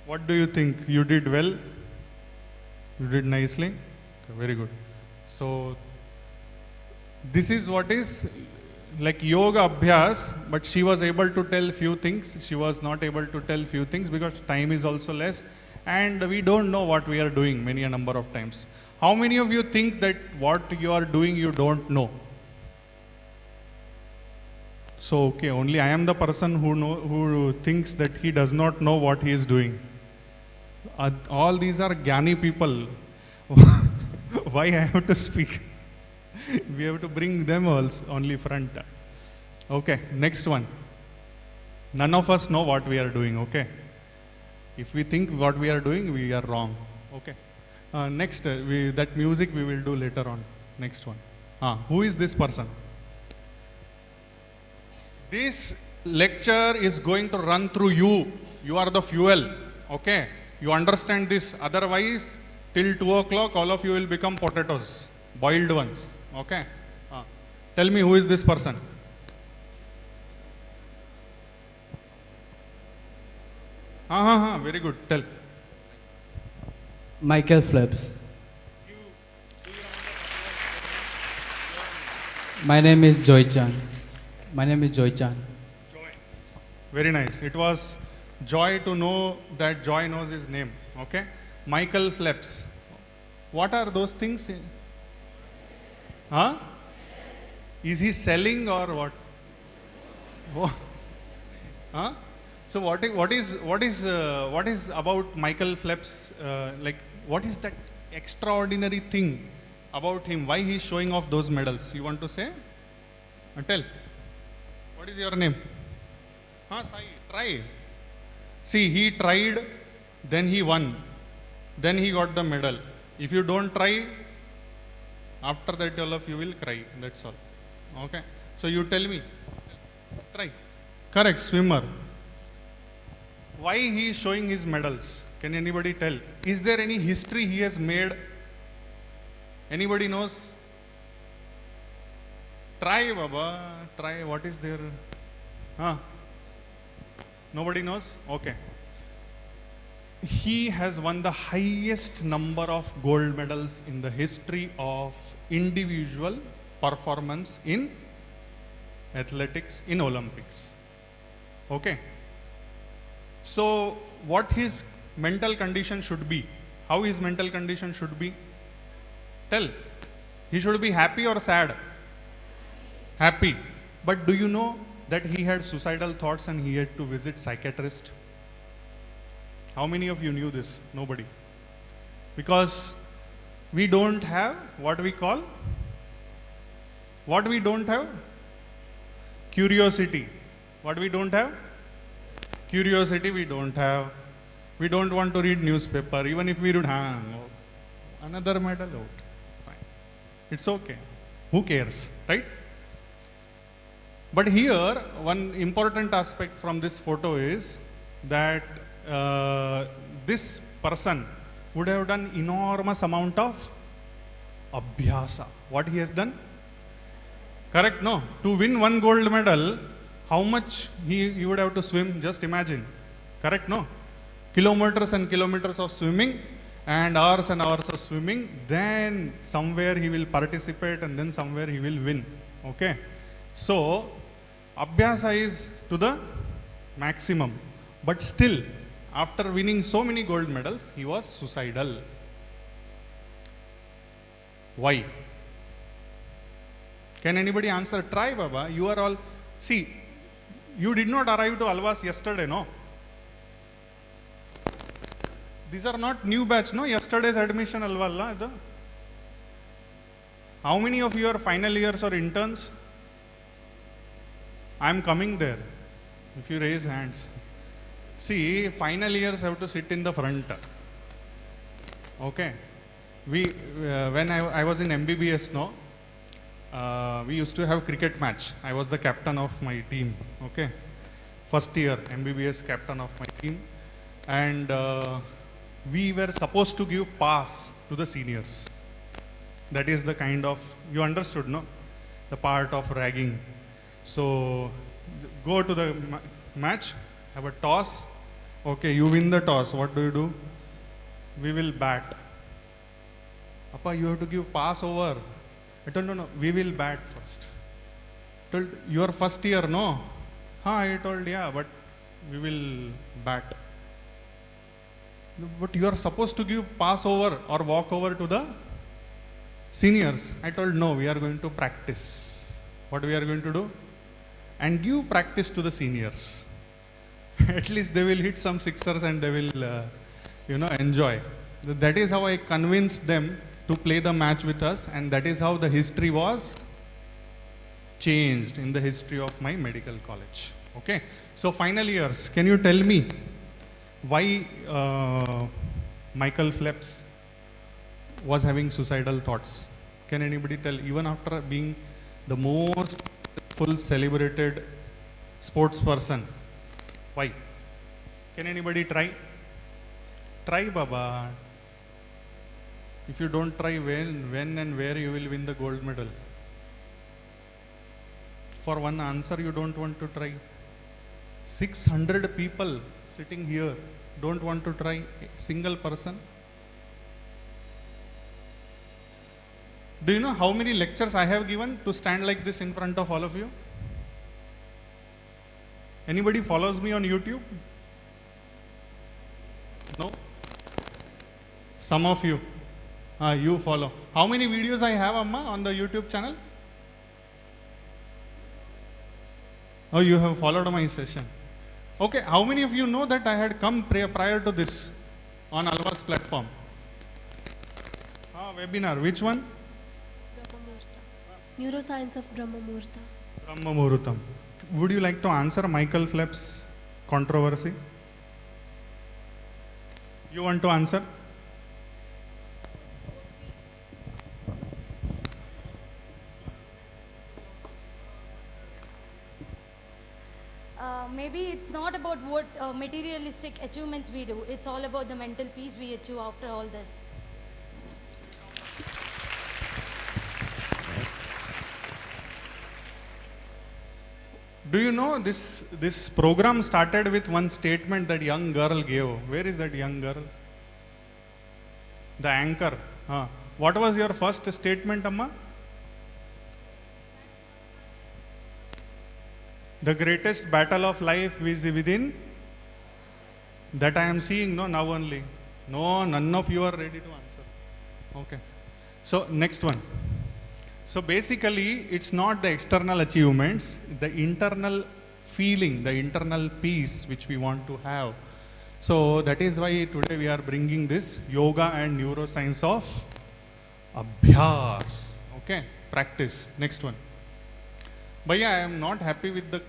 What do you think? You did well? You did nicely? Okay, very good. So, this is what is like yoga abhyas, but she was able to tell few things. She was not able to tell few things because time is also less and we don't know what we are doing many a number of times. How many of you think that what you are doing you don't know? So, okay, only I am the person who thinks that he does not know what he is doing. All these are Jnani people. Why I have to speak? We have to bring them also only front. Okay, next one. None of us know what we are doing, okay? If we think what we are doing, we are wrong. Okay. Next, that music we will do later on. Next one. Who is this person? This lecture is going to run through you. You are the fuel, okay? You understand this. Otherwise, till 2 o'clock, all of you will become potatoes, boiled ones, okay? Tell me, who is this person? Very good. Tell. Michael Phelps. My name is Joy Chan. Very nice. It was joy to know that Joy knows his name. Okay. Michael Phelps. What are those things? Huh? Is he selling or what? Oh. Huh? So what is about Michael Phelps, like what is that extraordinary thing about him? Why he is showing off those medals? You want to say? Tell. What is your name? Huh, Sai, try. See, he tried, then he won, then he got the medal. If you don't try, after that all of you will cry. That's all. Okay. So you tell me. Try. Correct, swimmer. Why he is showing his medals? Can anybody tell? Is there any history he has made? Anybody knows? Try, Baba. Try. What is there? Huh? Nobody knows? Okay. He has won the highest number of gold medals in the history of individual performance in athletics in Olympics. Okay. So, what his mental condition should be? How his mental condition should be? Tell. He should be happy or sad? Happy. But do you know that he had suicidal thoughts and he had to visit psychiatrist? How many of you knew this? Nobody. Because we don't have what we call, what we don't have? Curiosity. What we don't have? Curiosity we don't have. We don't want to read newspaper. Even if we read, another medal out. Fine. It's okay. Who cares, right? But here, one important aspect from this photo is that this person would have done enormous amount of abhyasa. What he has done? Correct, no? To win one gold medal, how much he would have to swim? Just imagine. Correct, no? Kilometers and kilometers of swimming and hours of swimming. Then somewhere he will participate and then somewhere he will win. Okay? So, abhyasa is to the maximum. But still, after winning so many gold medals, he was suicidal. Why? Can anybody answer? Try, Baba. You are all, see, you did not arrive to Alvas yesterday, no? These are not new batch, no? Yesterday's admission Alwala. How many of you are final years or interns? I am coming there. If you raise hands. See, final years have to sit in the front. Okay. When I was in MBBS, no? We used to have cricket match. I was the captain of my team. Okay. First year, MBBS captain of my team. And we were supposed to give pass to the seniors. That is the kind of, you understood, no? The part of ragging. So, go to the match, have a toss. Okay, you win the toss. What do? We will bat. Appa, you have to give pass over. I told, no, we will bat first. I told, you are first year, no? I told, yeah, but we will bat. But you are supposed to give pass over or walk over to the seniors. I told, no, we are going to practice. What we are going to do? And give practice to the seniors. At least they will hit some sixers and they will, enjoy. That is how I convinced them to play the match with us, and that is how the history was changed in the history of my medical college. Okay. So final years, can you tell me why Michael Phelps was having suicidal thoughts? Can anybody tell? Even after being the most full celebrated sports person, why? Can anybody try? Try, Baba. If you don't try, when and where you will win the gold medal? For one answer, you don't want to try. 600 people sitting here don't want to try. A single person. Do you know how many lectures I have given to stand like this in front of all of you? Anybody follows me on YouTube? No? Some of you. You follow. How many videos I have, Amma, on the YouTube channel? Oh, you have followed my session. Okay, how many of you know that I had come prior to this on Alva's platform? Webinar, which one? Neuroscience of Brahma Muhurta. Brahma Muhurtam. Would you like to answer Michael Phelps' controversy? You want to answer? Maybe it's not about what materialistic achievements we do. It's all about the mental peace we achieve after all this. Do you know this program started with one statement that young girl gave? Where is that young girl? The anchor. What was your first statement, Amma? The greatest battle of life is within. That I am seeing, no, now only. No, none of you are ready to answer. Okay. So, next one. So, basically, it's not the external achievements, the internal feeling, the internal peace which we want to have. So, that is why today we are bringing this yoga and neuroscience of abhyas. Okay, practice. Next one. But yeah, I am not happy with the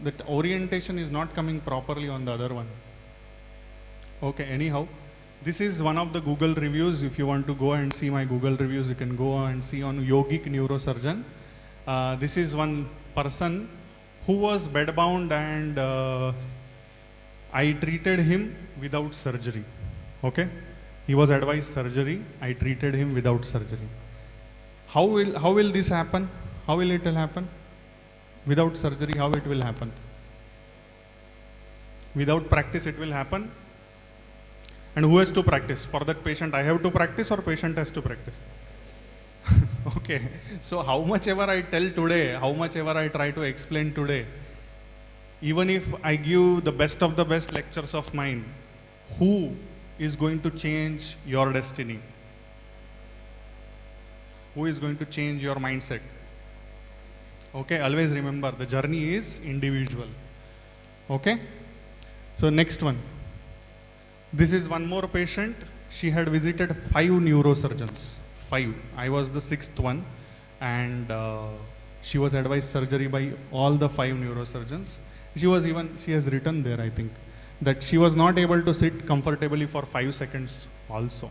that orientation is not coming properly on the other one. Okay, anyhow, this is one of the Google reviews. If you want to go and see my Google reviews, you can go and see on yogic neurosurgeon. This is one person who was bedbound and I treated him without surgery. Okay, he was advised surgery. I treated him without surgery. How will this happen? How will it happen? Without surgery, how it will happen? Without practice, it will happen. And who has to practice? For that patient, I have to practice or patient has to practice? Okay. So how much ever I tell today, how much ever I try to explain today, even if I give the best of the best lectures of mine, who is going to change your destiny? Who is going to change your mindset? Okay, always remember the journey is individual. Okay, so next one. This is one more patient. She had visited 5 neurosurgeons. 5. I was the 6th one, and she was advised surgery by all the 5 neurosurgeons. She has written there, I think, that she was not able to sit comfortably for 5 seconds also.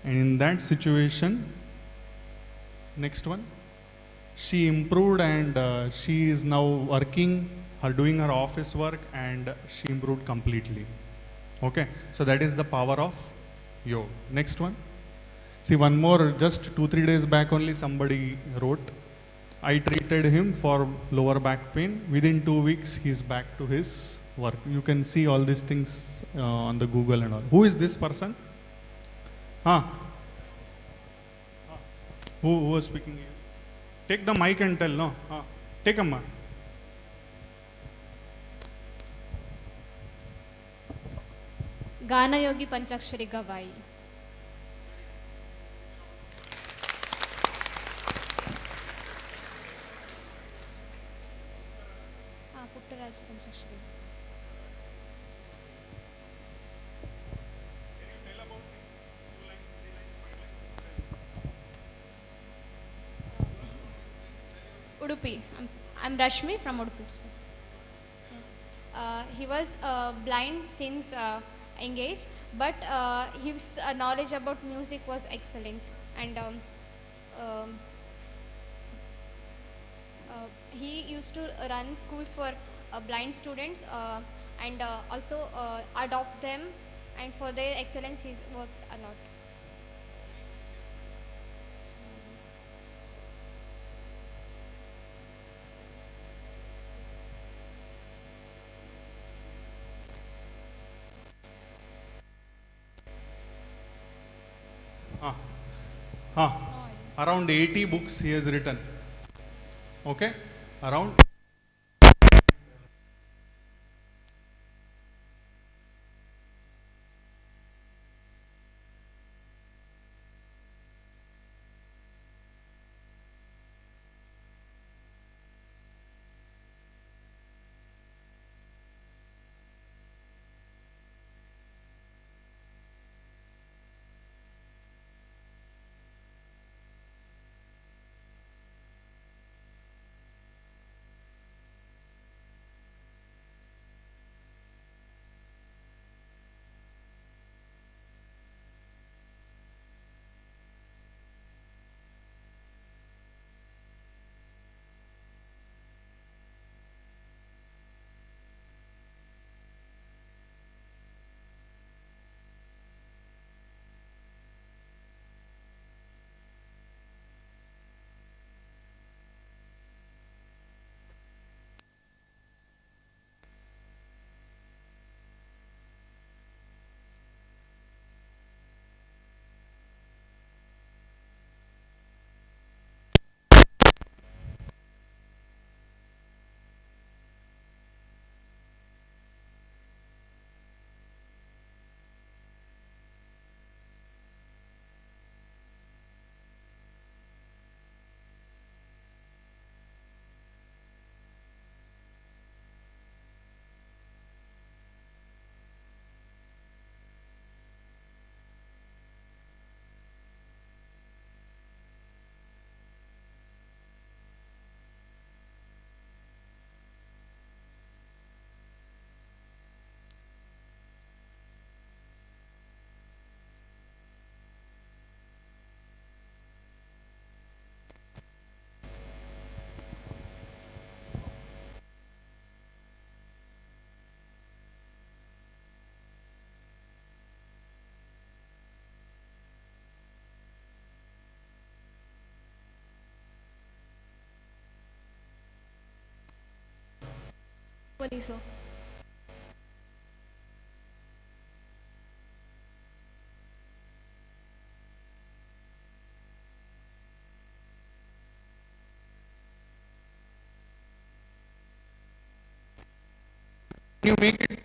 And in that situation, next one, she improved and she is now working, doing her office work, and she improved completely. Okay, so that is the power of yoga. Next one. See, one more, just 2-3 days back only somebody wrote, I treated him for lower back pain. Within 2 weeks, he's back to his work. You can see all these things on the Google and all. Who is this person? Who was speaking here? Take the mic and tell, no? Take Amma. Gana Yogi Panchakshari Gavai. Puttaraj Panchakshari. Udupi. I'm Rashmi from Udupi. He was blind since engaged, but his knowledge about music was excellent, and he used to run schools for blind students and also adopt them, and for their excellence he's worked a lot. Around 80 books he has written. Okay, around. equally so. Can you make it?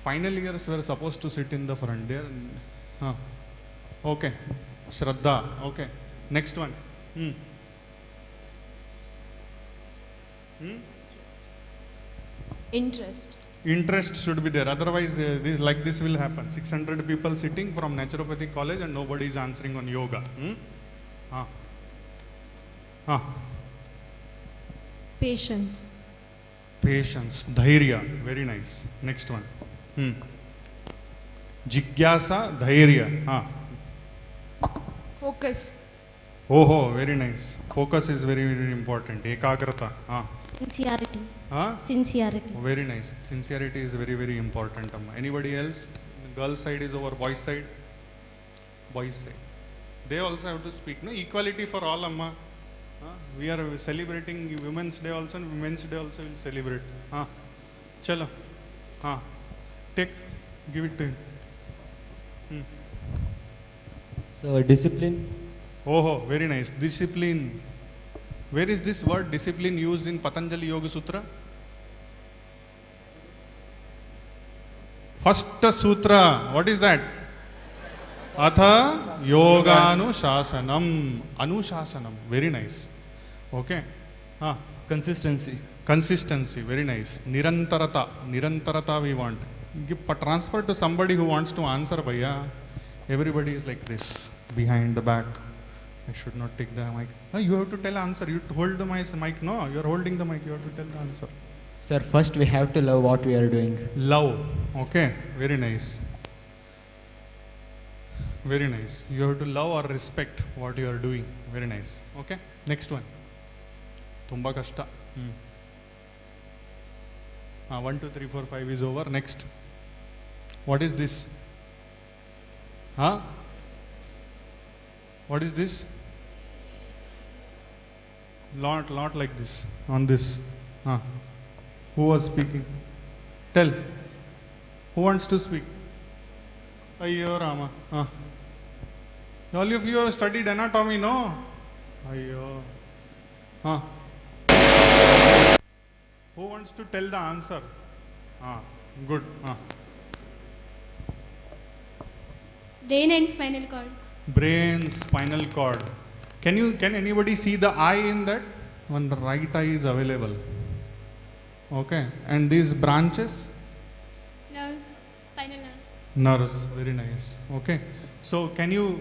Final years were supposed to sit in the front there. Okay. Shraddha. Okay. Next one. Interest. Interest should be there. Otherwise, this will happen. 600 people sitting from naturopathic college and nobody is answering on yoga. Patience. Patience. Dhairya. Very nice. Next one. Jigyasa. Dhairya. Focus. Oh, very nice. Focus is very, very important. Ekagrata. Sincerity. Huh? Sincerity. Very nice. Sincerity is very, very important. Anybody else? Girls side is over boys side? Boys side. They also have to speak. No, equality for all, Amma. We are celebrating Women's Day also, and Women's Day also will celebrate. Chalo. Take. Give it to him. So discipline. Oh, very nice. Discipline. Where is this word discipline used in Patanjali Yoga Sutra? First sutra. What is that? Atha Yoganuशासनम. Anushasanam. Very nice. Okay. Consistency. Consistency. Very nice. Nirantarata. Nirantarata we want. Transfer to somebody who wants to answer, bhaiya. Everybody is like this. Behind the back. I should not take the mic. You have to tell answer. You hold the mic. No, you are holding the mic. You have to tell the answer. Sir, first we have to love what we are doing. Love. Okay. Very nice. Very nice. You have to love or respect what you are doing. Very nice. Okay. Next one. Tumba kashta. 1, 2, 3, 4, 5 is over. Next. What is this? What is this? Lot like this. On this. Who was speaking? Tell. Who wants to speak? Ayyo Rama. All of you have studied anatomy, no? Ayyo. Who wants to tell the answer? Good. Brain and spinal cord. Brain, spinal cord. Can anybody see the eye in that? When the right eye is available. Okay. And these branches? Nerves. Spinal nerves. Nerves. Very nice. Okay. So can you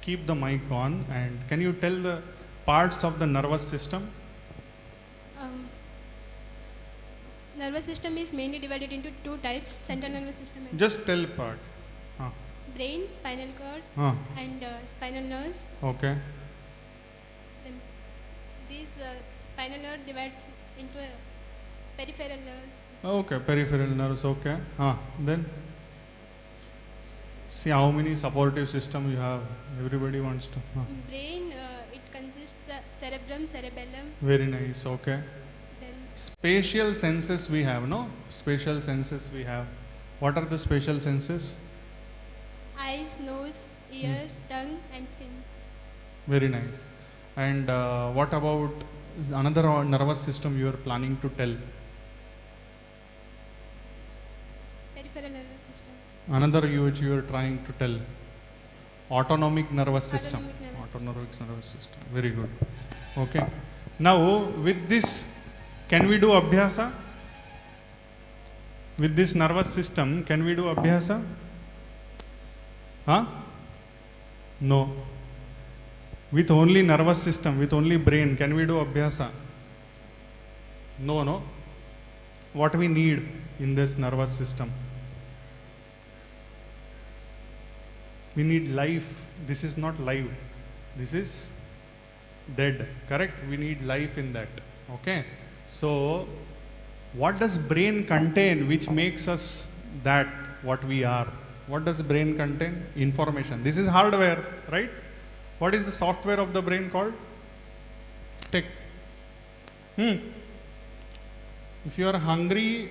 keep the mic on and can you tell the parts of the nervous system? Nervous system is mainly divided into two types: central nervous system and Just tell part. brain, spinal cord, and spinal nerves. Okay. Then these spinal nerve divides into peripheral nerves. Okay, peripheral nerves, okay. Then see how many supportive system you have. Everybody wants to. Brain, it consists the cerebrum, cerebellum, Very nice, okay. then Spatial senses we have, no? Spatial senses we have. What are the spatial senses? eyes, nose, ears, tongue, and skin. Very nice. And what about another nervous system you are planning to tell? Peripheral nervous system. Another which you are trying to tell? Autonomic nervous system. Autonomic nervous Autonomic nervous system. Very good. Okay. Now, with this, can we do abhyasa? With this nervous system, can we do abhyasa? Huh? No. With only nervous system, with only brain, can we do abhyasa? No, no. What we need in this nervous system? We need life. This is not live. This is dead. Correct? We need life in that. Okay? So, what does brain contain which makes us that what we are? What does brain contain? Information. This is hardware, right? What is the software of the brain called? Tech. If you are hungry,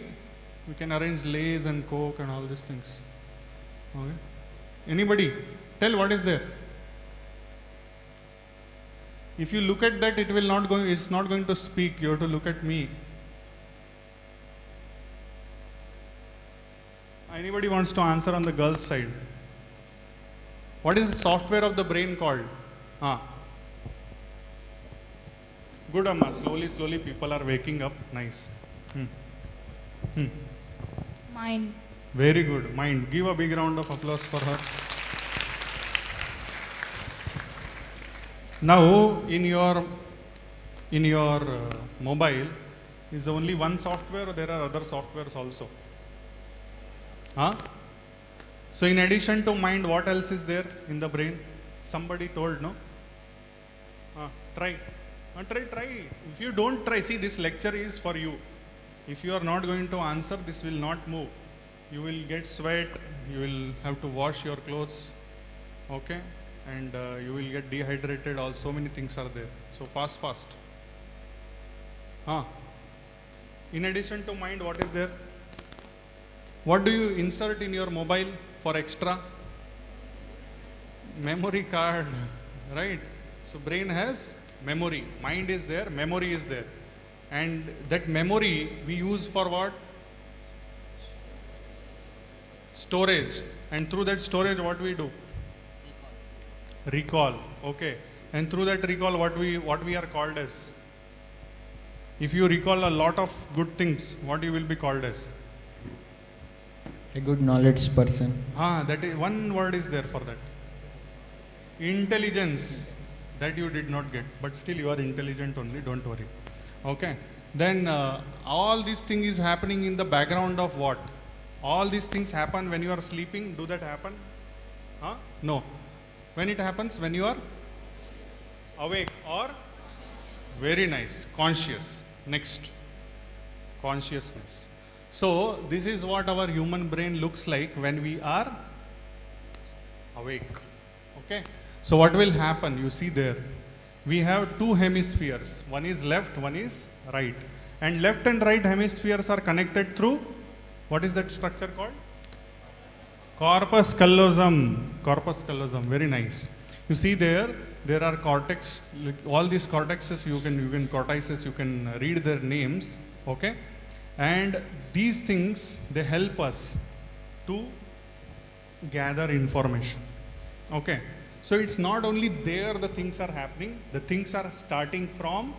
we can arrange Lays and Coke and all these things. Okay? Anybody? Tell what is there. If you look at that, it's not going to speak. You have to look at me. Anybody wants to answer on the girls' side? What is the software of the brain called? Good, Amma. Slowly, people are waking up. Nice. Mind. Very good. Mind. Give a big round of applause for her. Now, in your mobile, is only one software or there are other softwares also? So, in addition to mind, what else is there in the brain? Somebody told, no? Try. Try. If you don't try, see, this lecture is for you. If you are not going to answer, this will not move. You will get sweat, you will have to wash your clothes, okay? And you will get dehydrated, so many things are there. So fast. In addition to mind, what is there? What do you insert in your mobile for extra? Memory card, right? So brain has memory, mind is there, memory is there. And that memory we use for what? Storage. And through that storage, what we do? Recall. Okay. And through that recall, what we are called as? If you recall a lot of good things, what you will be called as? A good knowledge person. That is one word is there for that. Intelligence. That you did not get, but still you are intelligent only. Don't worry. Okay. Then all these things is happening in the background of what? All these things happen when you are sleeping. Do that happen? No. When it happens? When you are awake or very nice, conscious. Next, consciousness. So this is what our human brain looks like when we are awake. Okay. So what will happen? You see there, we have two hemispheres. One is left, one is right. And left and right hemispheres are connected through, what is that structure called? Corpus callosum. Corpus callosum, very nice. You see there are cortex, all these cortexes, you can cortices, you can read their names, okay? And these things, they help us to gather information, okay? So it's not only there the things are happening, the things are starting from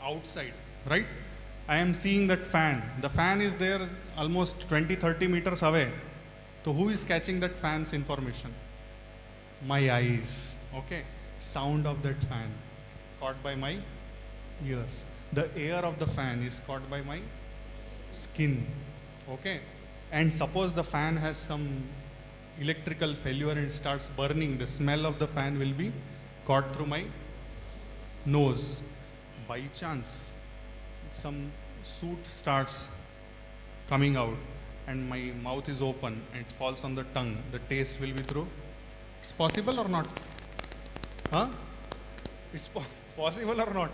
outside, right? I am seeing that fan. The fan is there almost 20-30 meters away. So who is catching that fan's information? My eyes, okay? Sound of that fan caught by my ears. The air of the fan is caught by my skin, okay? And suppose the fan has some electrical failure and starts burning, the smell of the fan will be caught through my nose. By chance, some soot starts coming out and my mouth is open and it falls on the tongue, the taste will be through. It's possible or not? It's possible or not?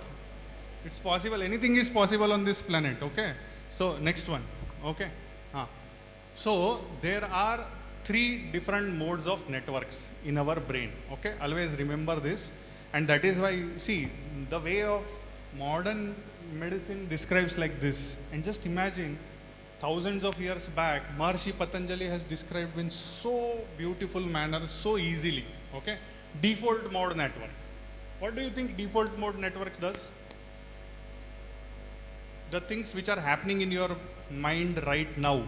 It's possible. Anything is possible on this planet. Okay. So next one. Okay. So there are 3 different modes of networks in our brain. Okay. Always remember this, and that is why see the way of modern medicine describes like this. And just imagine, thousands of years back, Maharishi Patanjali has described in so beautiful manner, so easily. Okay. Default mode network. What do you think default mode network does? The things which are happening in your mind right now,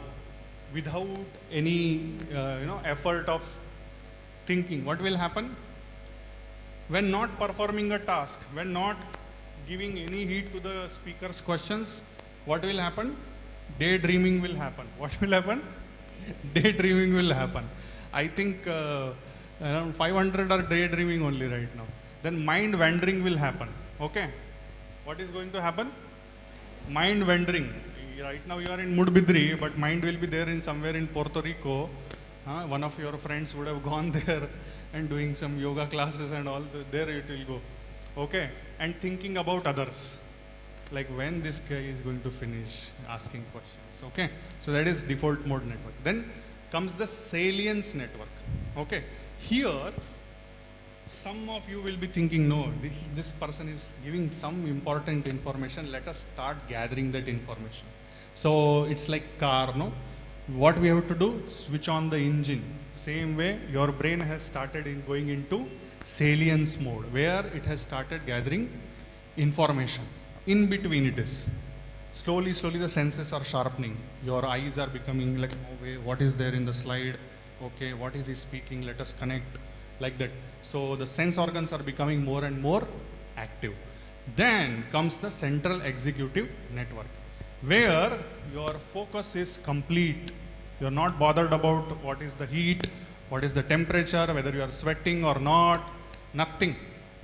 without any effort of thinking, what will happen? When not performing a task, when not giving any heed to the speaker's questions, what will happen? Daydreaming will happen. What will happen? Daydreaming will happen. I think around 500 are daydreaming only right now. Then mind wandering will happen. Okay? What is going to happen? Mind wandering. Right now you are in Mudbidri, but mind will be there in somewhere in Puerto Rico. One of your friends would have gone there and doing some yoga classes and all. So there it will go. Okay? And thinking about others. Like when this guy is going to finish asking questions. Okay? So that is default mode network. Then comes the salience network. Okay? Here, some of you will be thinking, no, this person is giving some important information. Let us start gathering that information. So it's like car, no? What we have to do? Switch on the engine. Same way, your brain has started going into salience mode, where it has started gathering information. In between it is. Slowly, slowly the senses are sharpening. Your eyes are becoming like, okay, what is there in the slide? Okay, what is he speaking? Let us connect. Like that. So the sense organs are becoming more and more active. Then comes the central executive network, where your focus is complete. You are not bothered about what is the heat, what is the temperature, whether you are sweating or not, nothing.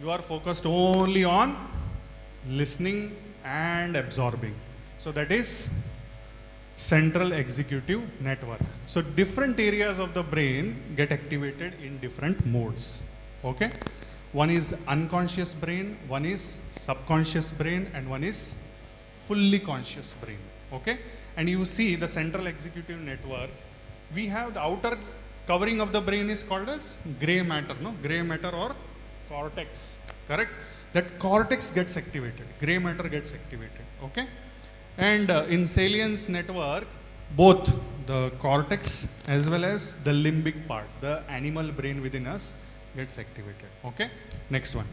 You are focused only on listening and absorbing. So that is central executive network. So different areas of the brain get activated in different modes. Okay? One is unconscious brain, one is subconscious brain, and one is fully conscious brain. Okay? And you see the central executive network, we have the outer covering of the brain is called as gray matter, no? Gray matter or cortex. Correct? That cortex gets activated, gray matter gets activated. Okay? And in salience network, both the cortex as well as the limbic part, the animal brain within us, gets activated. Okay? Next one.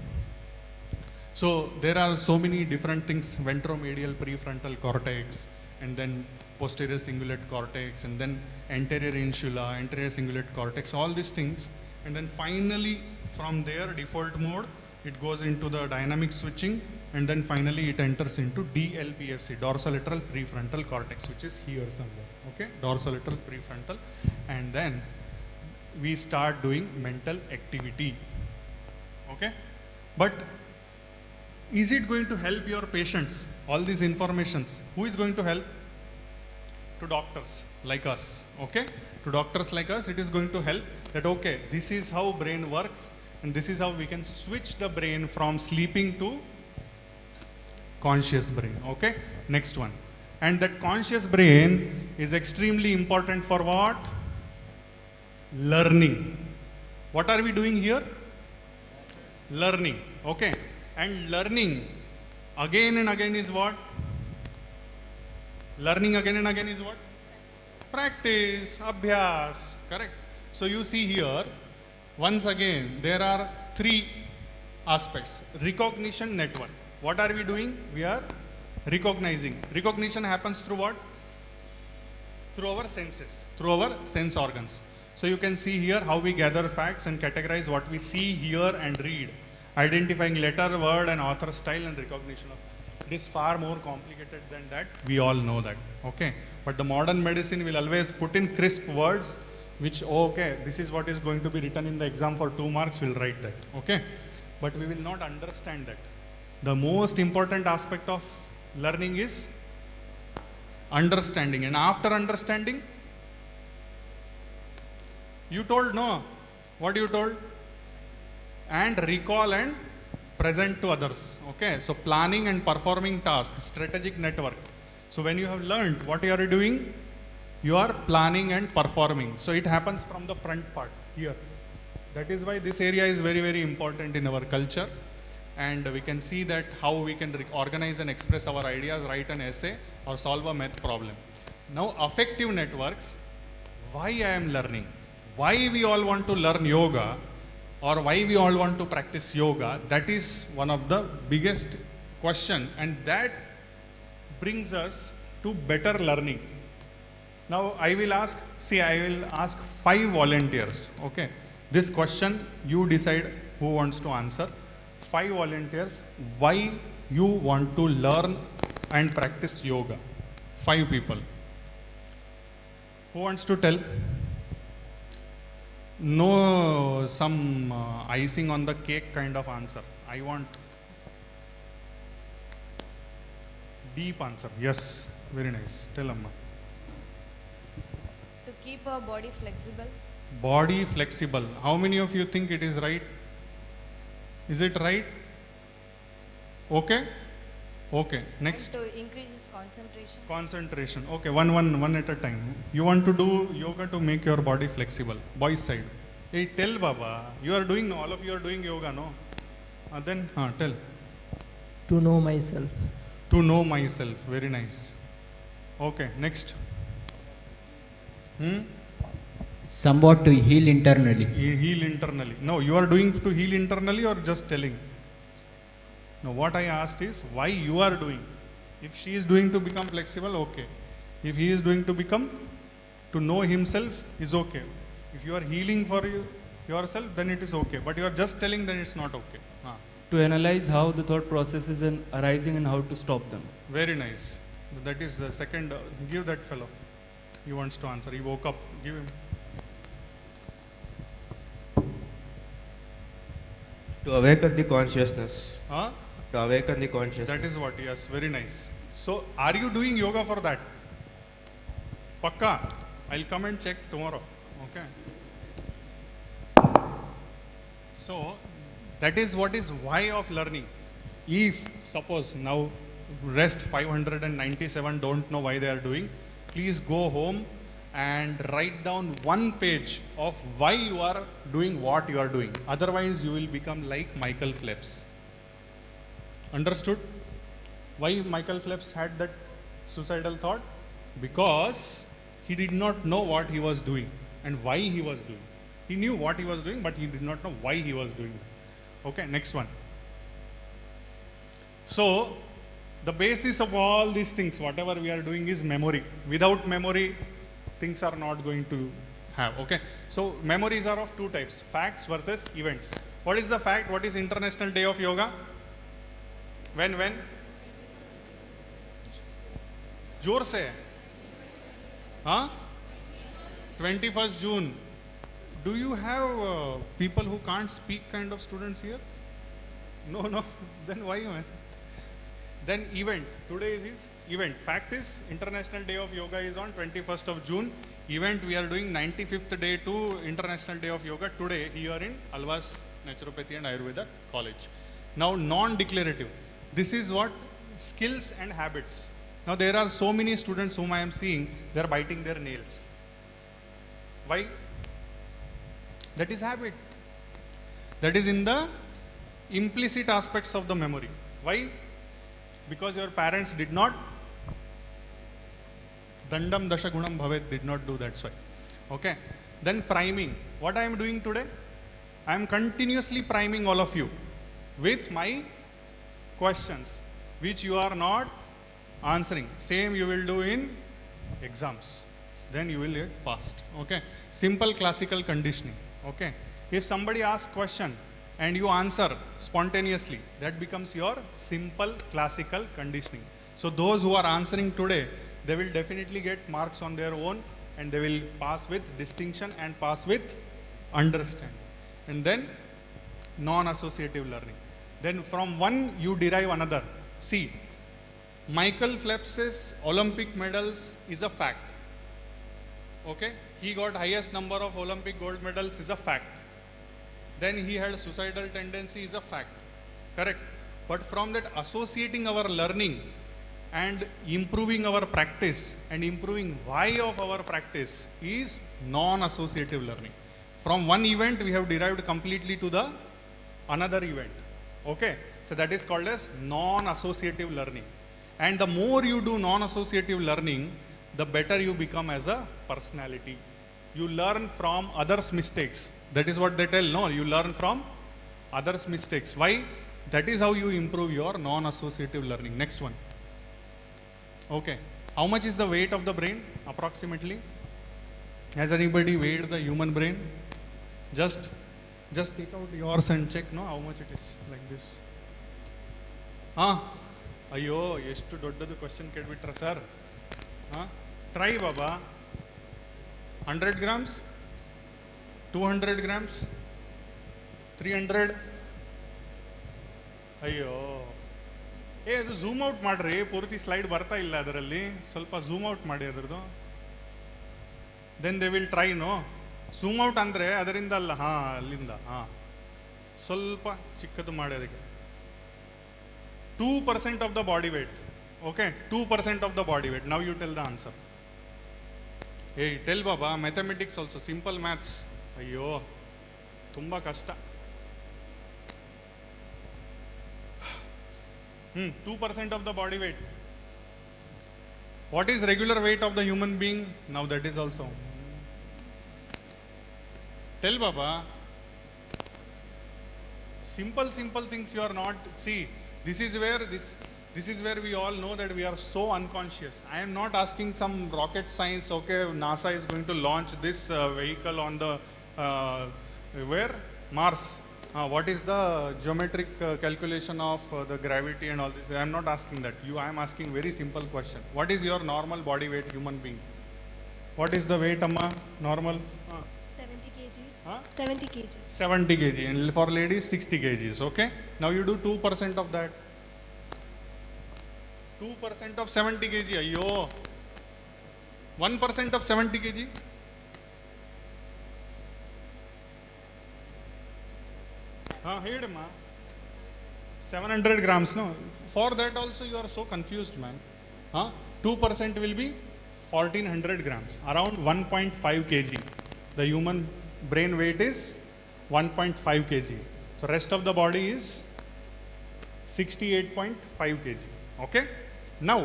So there are so many different things: ventromedial prefrontal cortex, and then posterior cingulate cortex, and then anterior insula, anterior cingulate cortex, all these things. And then finally from there, default mode, it goes into the dynamic switching, and then finally it enters into DLPFC, dorsolateral prefrontal cortex, which is here somewhere. Okay? Dorsolateral prefrontal. And then we start doing mental activity. Okay? But is it going to help your patients? All these informations, who is going to help? To doctors like us. Okay? To doctors like us, it is going to help that, okay, this is how brain works, and this is how we can switch the brain from sleeping to conscious brain. Okay? Next one. And that conscious brain is extremely important for what? Learning. What are we doing here? Learning. Okay? And learning again and again is what? Learning again and again is what? Practice, abhyas. Correct? So you see here, once again, there are 3 aspects. Recognition network. What are we doing? We are recognizing. Recognition happens through what? Through our senses, through our sense organs. So you can see here how we gather facts and categorize what we see, hear, and read. Identifying letter, word, and author style and recognition of. It is far more complicated than that. We all know that. Okay? But the modern medicine will always put in crisp words, which, okay, this is what is going to be written in the exam for 2 marks, we'll write that. Okay? But we will not understand that. The most important aspect of learning is understanding. And after understanding, you told no. What you told? And recall and present to others. Okay, so planning and performing tasks, strategic network. So when you have learned what you are doing, you are planning and performing. So it happens from the front part here. That is why this area is very, very important in our culture. And we can see that how we can organize and express our ideas, write an essay, or solve a math problem. Now, affective networks, why I am learning? Why we all want to learn yoga, or why we all want to practice yoga? That is one of the biggest question, and that brings us to better learning. Now, I will ask 5 volunteers, okay? This question, you decide who wants to answer. 5 volunteers, why you want to learn and practice yoga? 5 people. Who wants to tell? No, some icing on the cake kind of answer. I want deep answer. Yes, very nice. Tell Amma. To keep our body flexible. Body flexible. How many of you think it is right? Is it right? Okay? Okay. Next. And to increase his concentration. Concentration. Okay, one at a time. You want to do yoga to make your body flexible. Boys side. Hey, tell Baba. You are doing, all of you are doing yoga, no? Then, tell. To know myself. To know myself. Very nice. Okay, next. Somewhat to heal internally. Heal internally. No, you are doing to heal internally or just telling? No, what I asked is why you are doing. If she is doing to become flexible, okay. If he is doing to become, to know himself, is okay. If you are healing for yourself, then it is okay. But you are just telling, then it's not okay. To analyze how the thought processes are arising and how to stop them. Very nice. That is the second. Give that fellow. He wants to answer. He woke up. Give him. To awaken the consciousness. Huh? To awaken the consciousness. That is what, yes, very nice. So, are you doing yoga for that? Pakka. I'll come and check tomorrow. Okay. So, that is what is why of learning. If, suppose now, rest 597 don't know why they are doing, please go home and write down one page of why you are doing what you are doing. Otherwise, you will become like Michael Phelps. Understood? Why Michael Phelps had that suicidal thought? Because he did not know what he was doing and why he was doing. He knew what he was doing, but he did not know why he was doing it. Okay, next one. So, the basis of all these things, whatever we are doing, is memory. Without memory, things are not going to have. Okay, so memories are of 2 types: facts versus events. What is the fact? What is International Day of Yoga? When? जोर से हाँ 21st June. Do you have people who can't speak kind of students here? No. Then why, man? Then event. Today is event. Fact is International Day of Yoga is on 21st of June. Event, we are doing 95th day to International Day of Yoga today here in Alvas Naturopathy and Ayurveda College. Now, non-declarative. This is what? Skills and habits. Now, there are so many students whom I am seeing, they are biting their nails. Why? That is habit. That is in the implicit aspects of the memory. Why? Because your parents did not, Dandam Dashagunam Bhavet did not do that. Why. Okay. Then priming. What I am doing today? I am continuously priming all of you with my questions, which you are not answering. Same you will do in exams. Then you will get passed. Okay. Simple classical conditioning. Okay. If somebody asks question and you answer spontaneously, that becomes your simple classical conditioning. So those who are answering today, they will definitely get marks on their own, and they will pass with distinction and pass with understanding. And then non-associative learning. Then from one you derive another. See, Michael Phelps's Olympic medals is a fact. Okay, he got highest number of Olympic gold medals is a fact. Then he had suicidal tendency is a fact. correct? But from that associating our learning and improving our practice and improving why of our practice is non-associative learning. From one event we have derived completely to the another event. Okay, so that is called as non-associative learning. And the more you do non-associative learning, the better you become as a personality. You learn from others' mistakes. That is what they tell, no? You learn from others' mistakes. Why? That is how you improve your non-associative learning. Next one. Okay. How much is the weight of the brain approximately? Has anybody weighed the human brain? Just take out yours and check, no, how much it is, like this. ಅಯ್ಯೋ ಎಷ್ಟು ದೊಡ್ಡದು question ಕೇಳ್ಬಿಟ್ರ sir. Try ಬಾಬಾ. 100 grams, 200 grams, 300. ಅಯ್ಯೋ ಅದು zoom out ಮಾಡ್ರಿ, ಪೂರ್ತಿ slide ಬರ್ತಾ ಇಲ್ಲ ಅದರಲ್ಲಿ, ಸ್ವಲ್ಪ ಝೂಮ್ ಔಟ್ ಮಾಡಿ ಅದರದ್ದು. Then they will try, no zoom out ಅಂದರೆ ಅದರಿಂದ ಅಲ್ಲ, ಅಲ್ಲಿಂದ ಸ್ವಲ್ಪ ಚಿಕ್ಕದು ಮಾಡಿ ಅದಕ್ಕೆ. 2% of the body weight. Okay, 2% of the body weight. Now you tell the answer. Hey, tell Baba, mathematics also, simple maths. Ayyo, tumba kashta. 2% of the body weight. What is regular weight of the human being? Now that is also. Tell Baba. Simple things you are not, see. This is where we all know that we are so unconscious. I am not asking some rocket science, okay, NASA is going to launch this vehicle on the, where? Mars. What is the geometric calculation of the gravity and all this? I am not asking that. I am asking very simple question. What is your normal body weight, human being? What is the weight, Amma, normal? 70 kgs. 70 kg. 70 kg. And for ladies, 60 kgs. Okay. Now you do 2% of that. 2% of 70 kg. Ayyo. 1% of 70 kg. Here, ma. 700 grams. No. For that also you are so confused, man. 2% will be 1400 grams. Around 1.5 kg. The human brain weight is 1.5 kg. So rest of the body is 68.5 kg. Okay. Now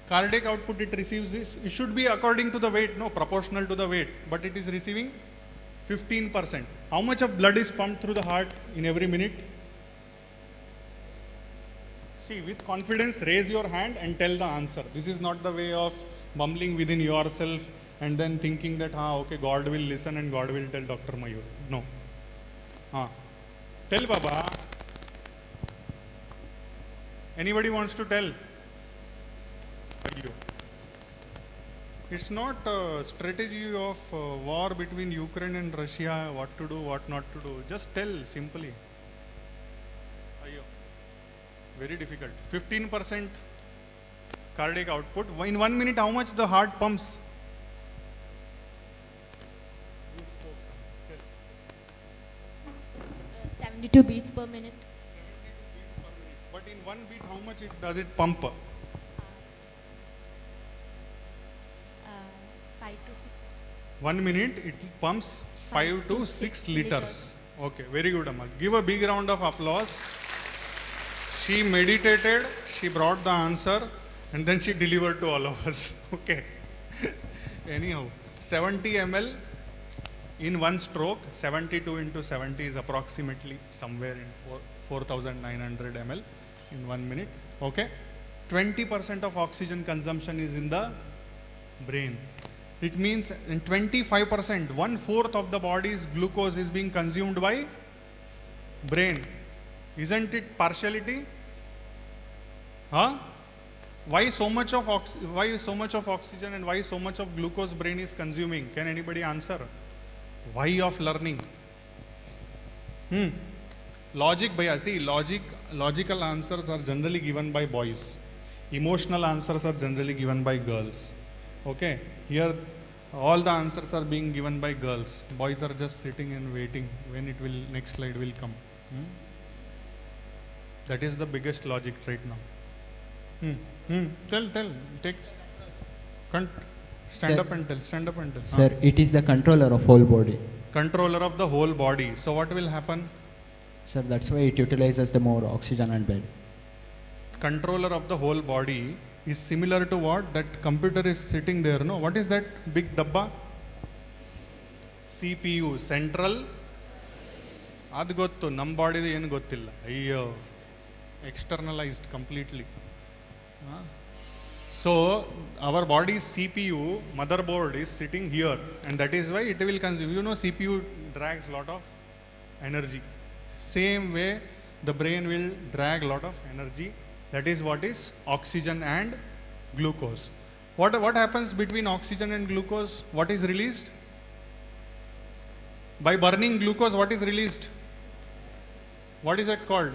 cardiac output, it receives this. It should be according to the weight, no, proportional to the weight, but it is receiving 15%. How much of blood is pumped through the heart in every minute? See, with confidence, raise your hand and tell the answer. This is not the way of mumbling within yourself and then thinking that, okay, God will listen and God will tell Dr. Mayur. No. Tell Baba. Anybody wants to tell? It's not a strategy of war between Ukraine and Russia, what to do, what not to do. Just tell simply. Very difficult. 15% cardiac output. In 1 minute, how much the heart pumps? 72 beats per minute. 72 beats per minute. But in 1 beat, how much does it pump? 5 to 6. 1 minute, it pumps 5 to 6 liters. Okay, very good, Amma. Give a big round of applause. She meditated, she brought the answer, and then she delivered to all of us. Okay. Anyhow, 70 ml in one stroke. 72 into 70 is approximately somewhere in 4,900 ml in 1 minute. Okay. 20% of oxygen consumption is in the brain. It means in 25%, 1/4 of the body's glucose is being consumed by brain. Isn't it partiality? Why so much of oxygen and why so much of glucose brain is consuming? Can anybody answer? Why of learning? Logic, bhaiya. See, logical answers are generally given by boys. Emotional answers are generally given by girls. Okay. Here, all the answers are being given by girls. Boys are just sitting and waiting when it will, next slide will come. That is the biggest logic right now. Tell, take, stand Sir. up and tell, stand up and tell. Sir, it is the controller of whole body. Controller of the whole body. So what will happen? Sir, that's why it utilizes the more oxygen and blood. Controller of the whole body is similar to what? That computer is sitting there, no? What is that big dabba? CPU, central. ಅದು ಗೊತ್ತು, ನಮ್ಮ ಬಾಡಿದು ಏನು ಗೊತ್ತಿಲ್ಲ. ಅಯ್ಯೋ, externalized completely. So our body's CPU, motherboard is sitting here, and that is why it will consume. You know, CPU drags lot of energy. Same way, the brain will drag lot of energy. That is what is oxygen and glucose. What happens between oxygen and glucose? What is released? By burning glucose, what is released? What is that called?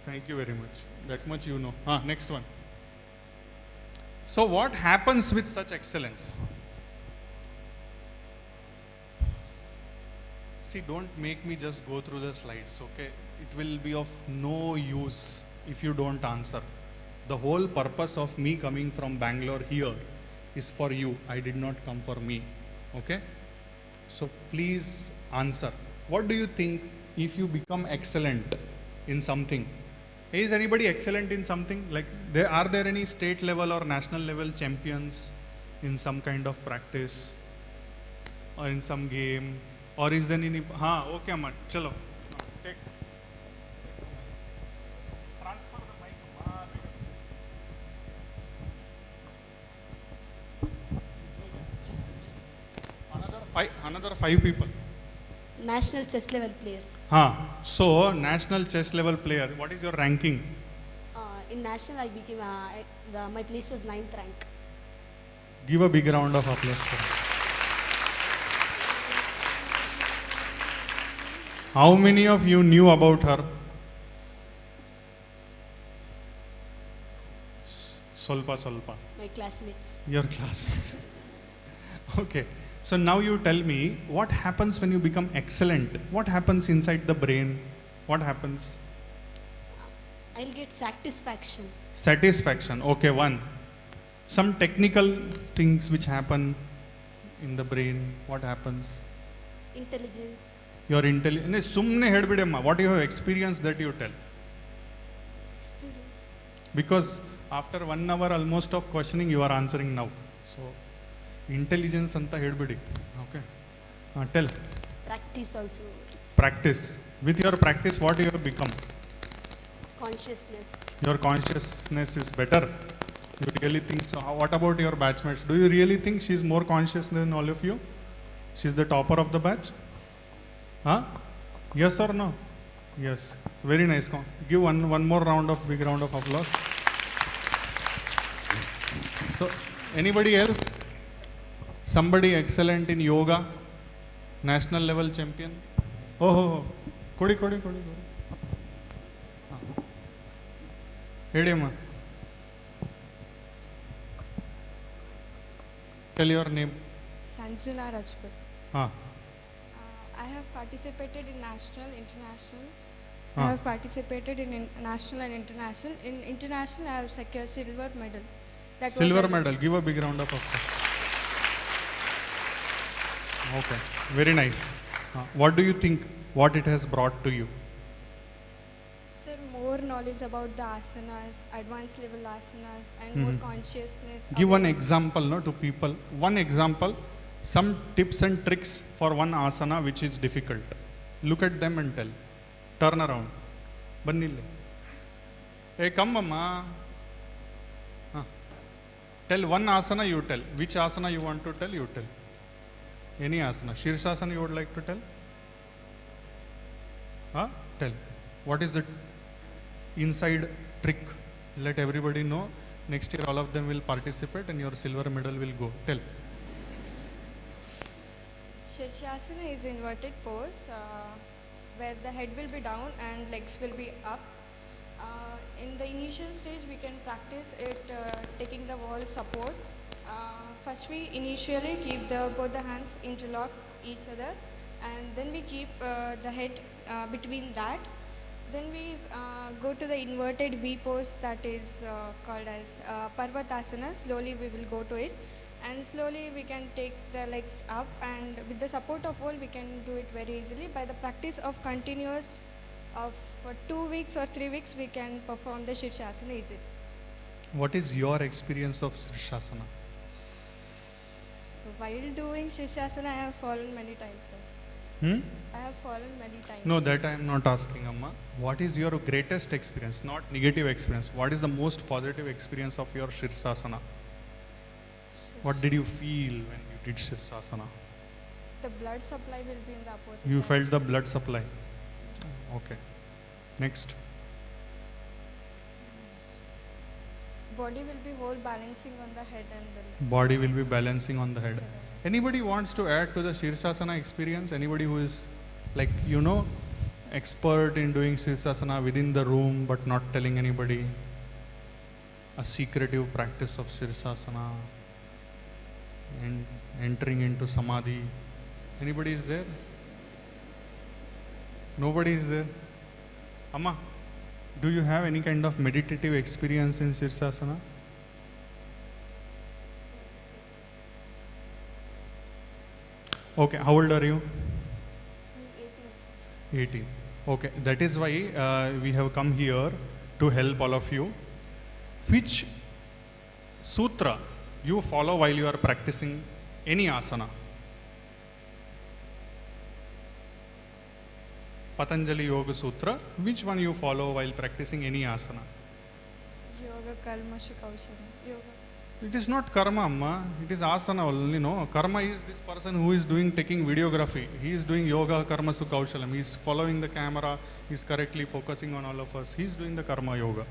Thank you very much. That much you know. Next one. So what happens with such excellence? See, don't make me just go through the slides, okay? It will be of no use if you don't answer. The whole purpose of me coming from Bangalore here is for you. I did not come for me, okay? So please answer. What do you think if you become excellent in something? Is anybody excellent in something? Like, are there any state level or national level champions in some kind of practice or in some game? Or is there any? Okay, amma, chalo. Take. Transfer the mic. Another five people. National chess level players. So national chess level player. What is your ranking? In national, I became my place was 9th rank. Give a big round of applause for him. How many of you knew about her? Solpa. My classmates. Your classmates. Okay. So now you tell me, what happens when you become excellent? What happens inside the brain? What happens? I'll get satisfaction. Satisfaction. Okay, one. Some technical things which happen in the brain. What happens? Intelligence. Your intelligence. Sumne hedbidemma. What you have experienced that you tell. Experience. Because after 1 hour almost of questioning, you are answering now. So intelligence anta hedbidi. Okay. Tell. Practice also. Practice. With your practice, what you have become? Consciousness. Your consciousness is better. You really think so? What about your batchmates? Do you really think she's more conscious than all of you? She's the topper of the batch? Yes or no? Yes. Very nice. Give one more big round of applause. So, anybody else? Somebody excellent in yoga? National level champion? Oh. Kodi. Hedema. Tell your name. Sanjana Rajput. I have participated in national, international. I have participated in national and international. In international, I have secured silver medal. Silver medal. Give a big round of applause. Okay. Very nice. What do you think? What it has brought to you? Sir, more knowledge about the asanas, advanced level asanas, and more consciousness. Give one example to people. One example. Some tips and tricks for one asana which is difficult. Look at them and tell. Turn around. Bannille. Hey, come mama. Tell one asana, you tell. Which asana you want to tell, you tell. Any asana. Shirshasana you would like to tell? Tell. What is the inside trick? Let everybody know. Next year all of them will participate and your silver medal will go. Tell. Shirshasana is inverted pose where the head will be down and legs will be up. In the initial stage, we can practice it taking the wall support. First, we initially keep both the hands interlock each other, and then we keep the head between that. Then we go to the inverted V pose, that is called as Parvatasana. Slowly we will go to it, and slowly we can take the legs up, and with the support of wall we can do it very easily. By the practice of continuous of for 2 weeks or 3 weeks, we can perform the Shirshasana easily. What is your experience of Shirshasana? So while doing Shirshasana, I have fallen many times, sir. I have fallen many times. No, that I am not asking, Amma. What is your greatest experience, not negative experience? What is the most positive experience of your Shirsasana? What did you feel when you did Shirsasana? The blood supply will be in the opposite You felt the direction. blood supply. Okay. Next. Body will be whole balancing on the head and the Body will be balancing on the head. Anybody wants to add to the Shirsasana experience? Anybody who is like, expert in doing Shirsasana within the room but not telling anybody? A secretive practice of Shirsasana and entering into Samadhi. Anybody is there? Nobody is there? Amma, do you have any kind of meditative experience in Shirsasana? Okay, how old are you? 18. Okay, that is why we have come here to help all of you. Which sutra you follow while you are practicing any asana? Patanjali Yoga Sutra, which one you follow while practicing any asana? Yoga Karma Shukausana. Yoga. It is not karma, Amma. It is asana only, no. Karma is this person who is taking videography. He is doing yoga, karma, sukhaushalam. He is following the camera. He is correctly focusing on all of us. He is doing the karma yoga.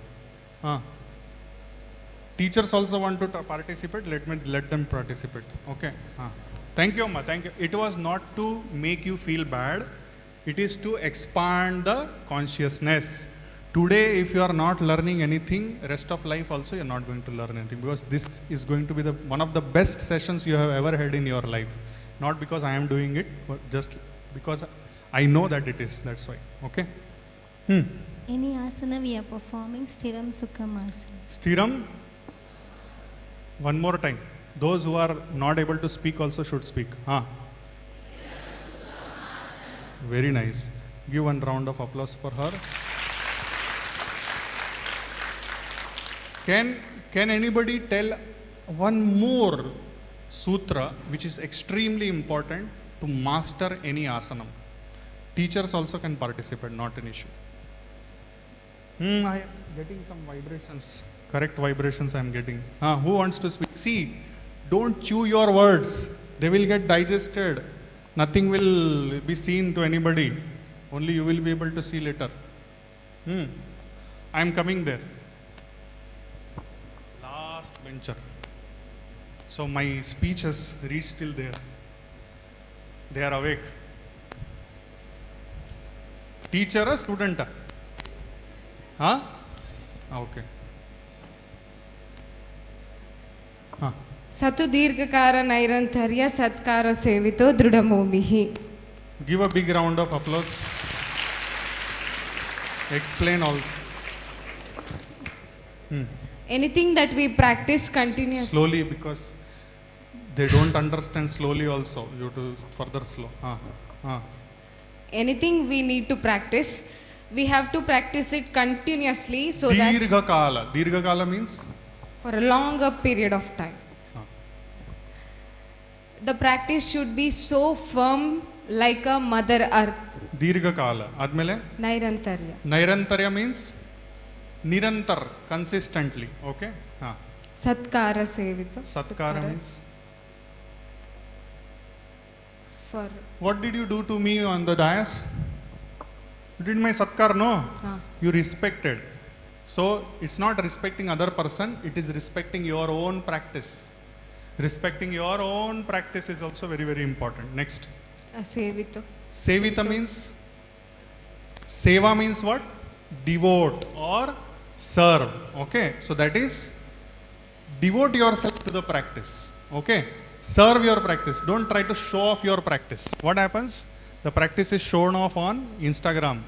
Teachers also want to participate. Let them participate. Okay. Thank you, Amma. Thank you. It was not to make you feel bad. It is to expand the consciousness. Today, if you are not learning anything, rest of life also you are not going to learn anything, because this is going to be one of the best sessions you have ever had in your life. Not because I am doing it, but just because I know that it is. That's why. Okay? Any asana we are performing, Sthiram Sukham asana. Sthiram. One more time. Those who are not able to speak also should speak. Very nice. Give one round of applause for her. Can anybody tell one more sutra which is extremely important to master any asanam? Teachers also can participate, not an issue. I am getting some vibrations. Correct vibrations I am getting. Who wants to speak? See, don't chew your words. They will get digested. Nothing will be seen to anybody. Only you will be able to see later. I am coming there. Last venture. So my speech has reached till there. They are awake. Teacher or student? Okay. Satu Dirghakara Nairantarya Satkara Sevito Drudamomihi. Give a big round of applause. Explain also. Anything that we practice continuously. Slowly, because they don't understand slowly also. You have to further slow. Anything we need to practice, we have to practice it continuously so that Dirghakala. Dirghakala means? For a longer period of time. The practice should be so firm like a mother earth. Dirghakala. Admele? Nairantarya. Nairantarya means nirantar, consistently. Okay? Satkara Sevito. Satkara means? For what did you do to me on the dais? You did my satkar, no? You respected. So it's not respecting other person, it is respecting your own practice. Respecting your own practice is also very, very important. Next. Sevito. Sevita means? Seva means what? Devote or serve. Okay. So that is devote yourself to the practice. Okay. Serve your practice. Don't try to show off your practice. What happens? The practice is shown off on Instagram.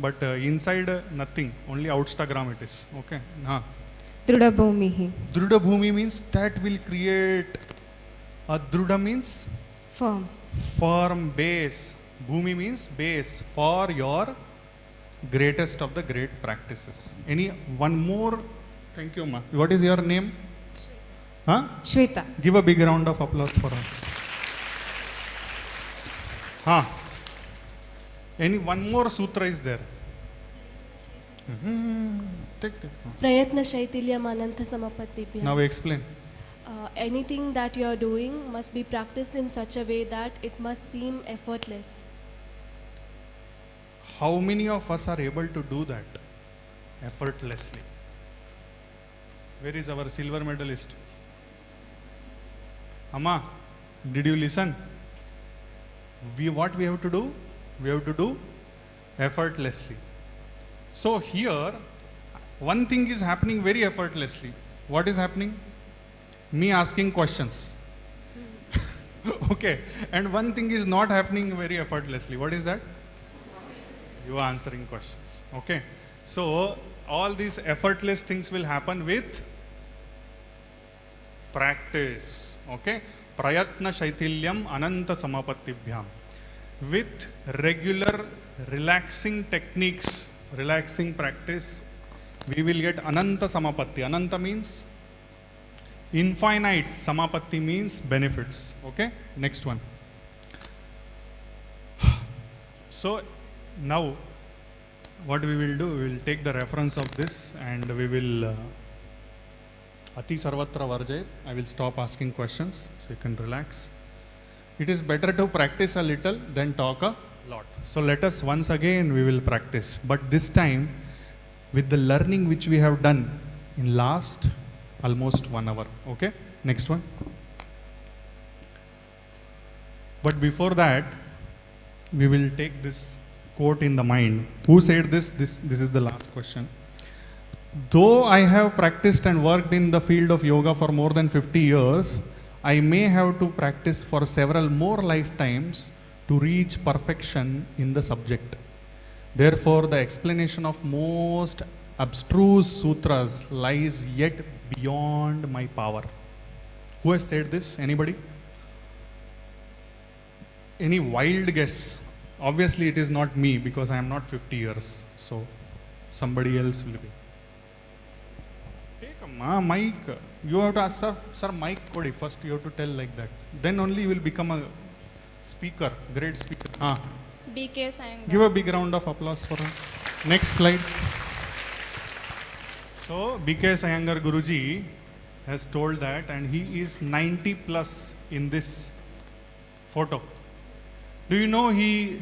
but inside nothing, only outstagram it is. Okay. Drudabhumihi. Drudabhumi means that will create. Druda means Firm. firm base. Bhumi means base for your greatest of the great practices. Any one more? Thank you, ma. What is your name? Huh? Shweta. Give a big round of applause for her. Huh? Any one more sutra is there? Take. Prayatna Shaitilyam Ananta Samapatibhyam. Now explain. Anything that you are doing must be practiced in such a way that it must seem effortless. How many of us are able to do that effortlessly? Where is our silver medalist? Amma, did you listen? What we have to do? We have to do effortlessly. So here, one thing is happening very effortlessly. What is happening? Me asking questions. Okay. And one thing is not happening very effortlessly. What is that? You are answering questions. Okay. So all these effortless things will happen with practice. Okay. Prayatna Shaitilyam Ananta Samapatibhyam. With regular relaxing techniques, relaxing practice, we will get Ananta Samapatti. Ananta means infinite. Samapatti means benefits. Okay. Next one. So now what we will do, we will take the reference of this and we will Ati Sarvatra Varjayat. I will stop asking questions so you can relax. It is better to practice a little than talk a lot. So let us once again we will practice, but this time with the learning which we have done in last almost 1 hour. Okay. Next one. But before that, we will take this quote in the mind. Who said this? This is the last question. Though I have practiced and worked in the field of yoga for more than 50 years, I may have to practice for several more lifetimes to reach perfection in the subject. Therefore, the explanation of most abstruse sutras lies yet beyond my power. Who has said this? Anybody? Any wild guess? Obviously, it is not me because I am not 50 years. So, somebody else will be. Take a mic. You have to ask, sir, mic Kodi. First, you have to tell like that. Then only you will become a speaker, great speaker. BK Sayangar. Give a big round of applause for her. Next slide. So, BK Sayangar Guruji has told that, and he is 90 plus in this photo. Do you know he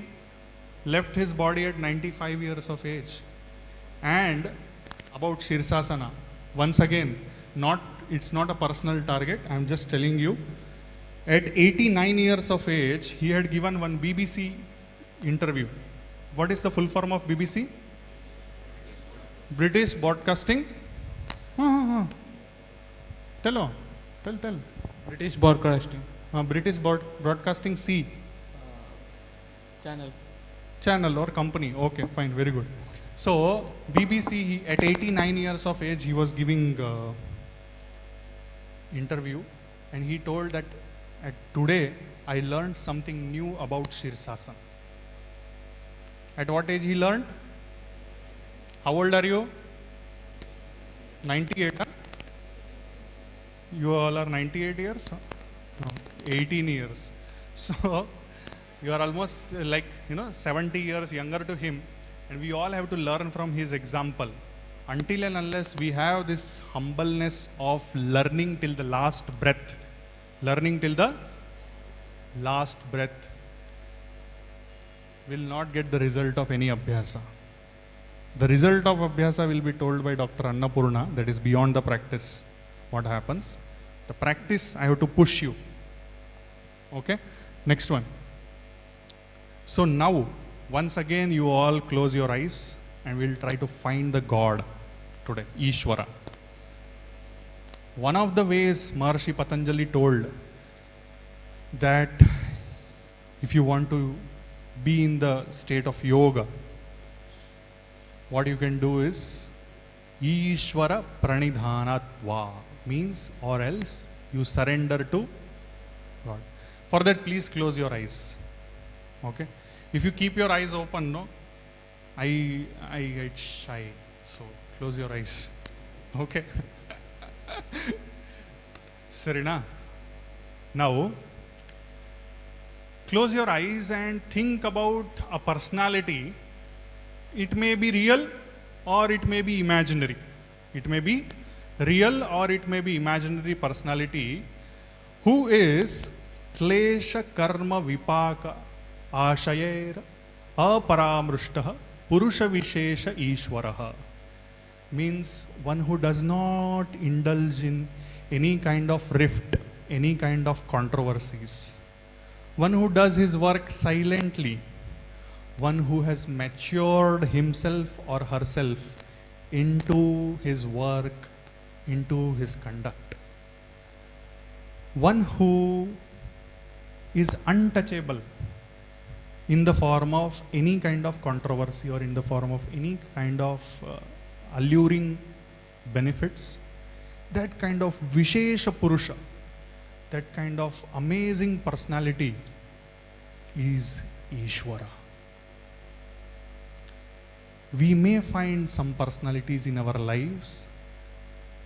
left his body at 95 years of age? And about Shirsasana, once again, it's not a personal target, I am just telling you. At 89 years of age, he had given one BBC interview. What is the full form of BBC? British Broadcasting. Tell. British Broadcasting. British Broadcasting C. Channel or company. Okay, fine, very good. So BBC, at 89 years of age, he was giving interview, and he told that today I learned something new about Shirsasana. At what age he learned? How old are you? 98. Huh? You all are 98 years? Huh? No, 18 years. So you are almost 70 years younger to him, and we all have to learn from his example. Until and unless we have this humbleness of learning till the last breath, will not get the result of any abhyasa. The result of abhyasa will be told by Dr. Annapurna, that is beyond the practice. What happens? The practice, I have to push you. Okay? Next one. So now, once again, you all close your eyes and we'll try to find the God today, Ishvara. One of the ways Maharishi Patanjali told that if you want to be in the state of yoga, what you can do is Ishvara Pranidhanatva, means or else you surrender to God. For that, please close your eyes. Okay? If you keep your eyes open, no, I get shy. So close your eyes. Okay? Serena. Now, close your eyes and think about a personality. It may be real or it may be imaginary. It may be real or it may be imaginary personality who is klesha karma vipaka ashayer aparamrushtah purusha vishesha ishwaraha, means one who does not indulge in any kind of rift, any kind of controversies, one who does his work silently, one who has matured himself or herself into his work, into his conduct, one who is untouchable in the form of any kind of controversy or in the form of any kind of alluring benefits, that kind of Vishesha Purusha, that kind of amazing personality is Ishvara. We may find some personalities in our lives,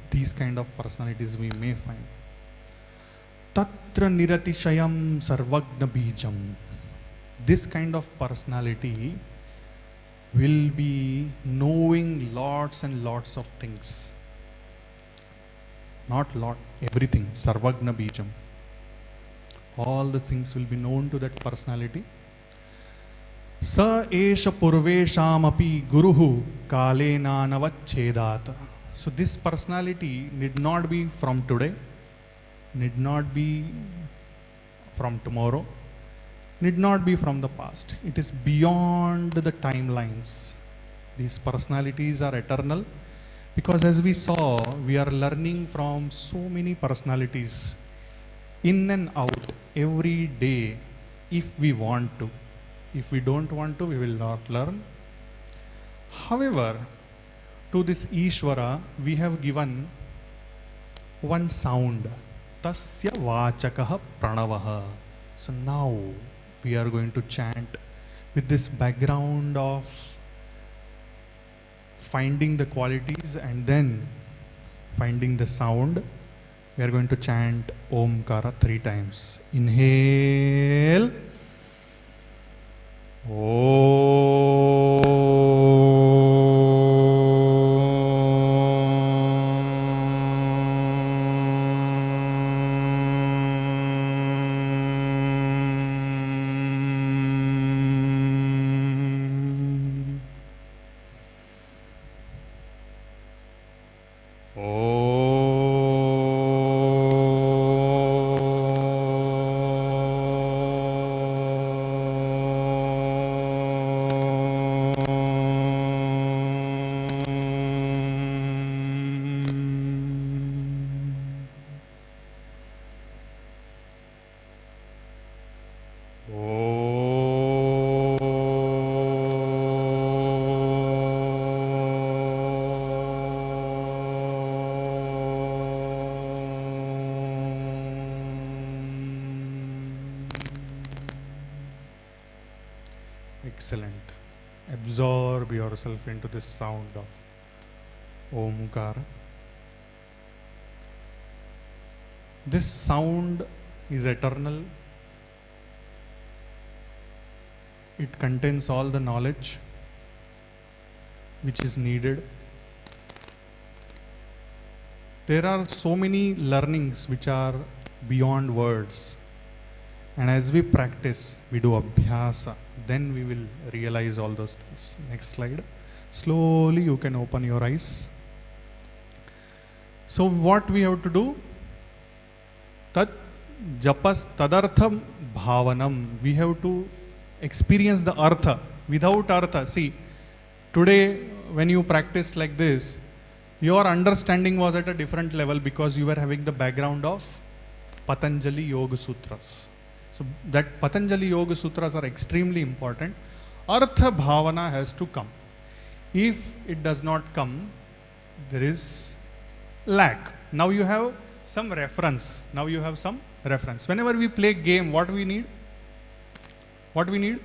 these kind of personalities we may find. Tatra Niratishayam Sarvagna Bijam. This kind of personality will be knowing lots and lots of things. Not lot, everything. Sarvagna Bijam. All the things will be known to that personality. Sa esha purveshamapi guruhu kalena navachedata. So this personality need not be from today, need not be from tomorrow, need not be from the past. It is beyond the timelines. These personalities are eternal, because as we saw, we are learning from so many personalities in and out every day if we want to. If we don't want to, we will not learn. However, to this Ishvara, we have given one sound. Tasya vachakaha pranavaha. So now we are going to chant with this background of finding the qualities and then finding the sound. We are going to chant Omkara 3 times. Inhale. Excellent. Absorb yourself into this sound of Omkara. This sound is eternal. It contains all the knowledge which is needed. There are so many learnings which are beyond words. And as we practice, we do abhyasa, then we will realize all those things. Next slide. Slowly you can open your eyes. So what we have to do? Tat japas tadartham bhavanam. We have to experience the artha. Without artha, see, today when you practice like this, your understanding was at a different level because you were having the background of Patanjali Yoga Sutras. So that Patanjali Yoga Sutras are extremely important. Artha Bhavana has to come. If it does not come, there is lack. Now you have some reference. Now you have some reference. Whenever we play game, what we need? What we need?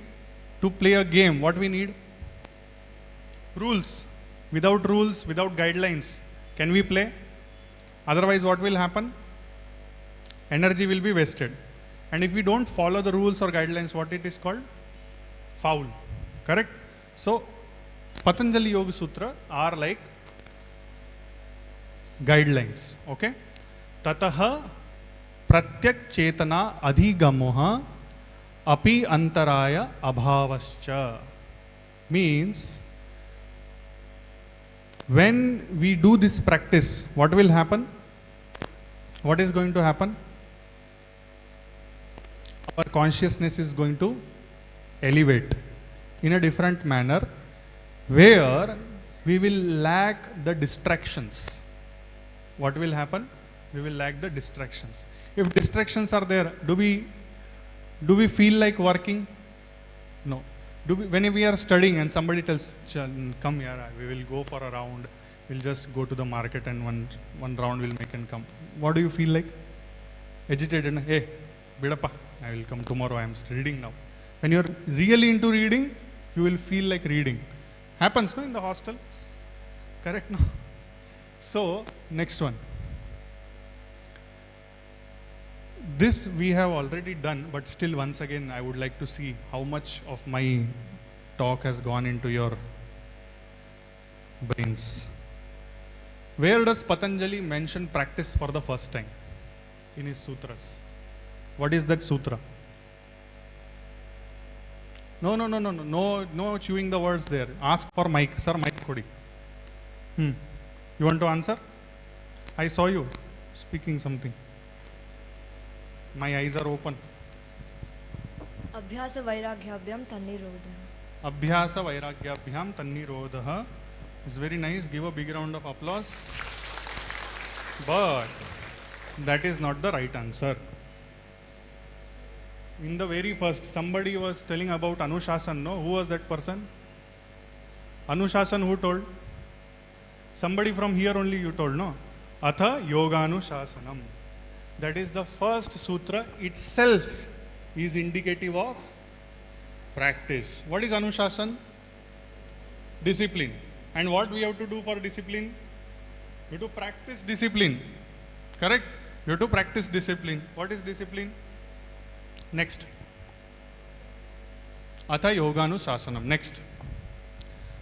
To play a game, what we need? Rules. Without rules, without guidelines, can we play? Otherwise, what will happen? Energy will be wasted. And if we don't follow the rules or guidelines, what it is called? Foul. Correct? So, Patanjali Yoga Sutra are like guidelines. Okay? Tataha pratyak chetana adhigamoha api antaraya abhavascha. Means, when we do this practice, what will happen? What is going to happen? Our consciousness is going to elevate in a different manner, where we will lack the distractions. What will happen? We will lack the distractions. If distractions are there, do we feel like working? No. When we are studying and somebody tells, come here, we will go for a round, we'll just go to the market and one round will make and come. What do you feel like? Agitated? Hey, bidappa, I will come tomorrow, I am reading now. When you are really into reading, you will feel like reading. Happens, no, in the hostel? Correct, no? So, next one. This we have already done, but still once again I would like to see how much of my talk has gone into your brains. Where does Patanjali mention practice for the first time? In his sutras. What is that sutra? No chewing the words there. Ask for mic. Sir, mic kodi. You want to answer? I saw you speaking something. My eyes are open. Abhyasa vairagyabhyam tannirodha. Abhyasa vairagyabhyam tannirodha is very nice. Give a big round of applause. But that is not the right answer. In the very first, somebody was telling about Anushasan, no? Who was that person? Anushasan, who told? Somebody from here only you told, no? Atha Yoganushasanam. That is the first sutra itself is indicative of practice. What is Anushasan? Discipline. And what we have to do for discipline? We have to practice discipline. Correct? We have to practice discipline. What is discipline? Next. Atha Yoganushasanam. Next.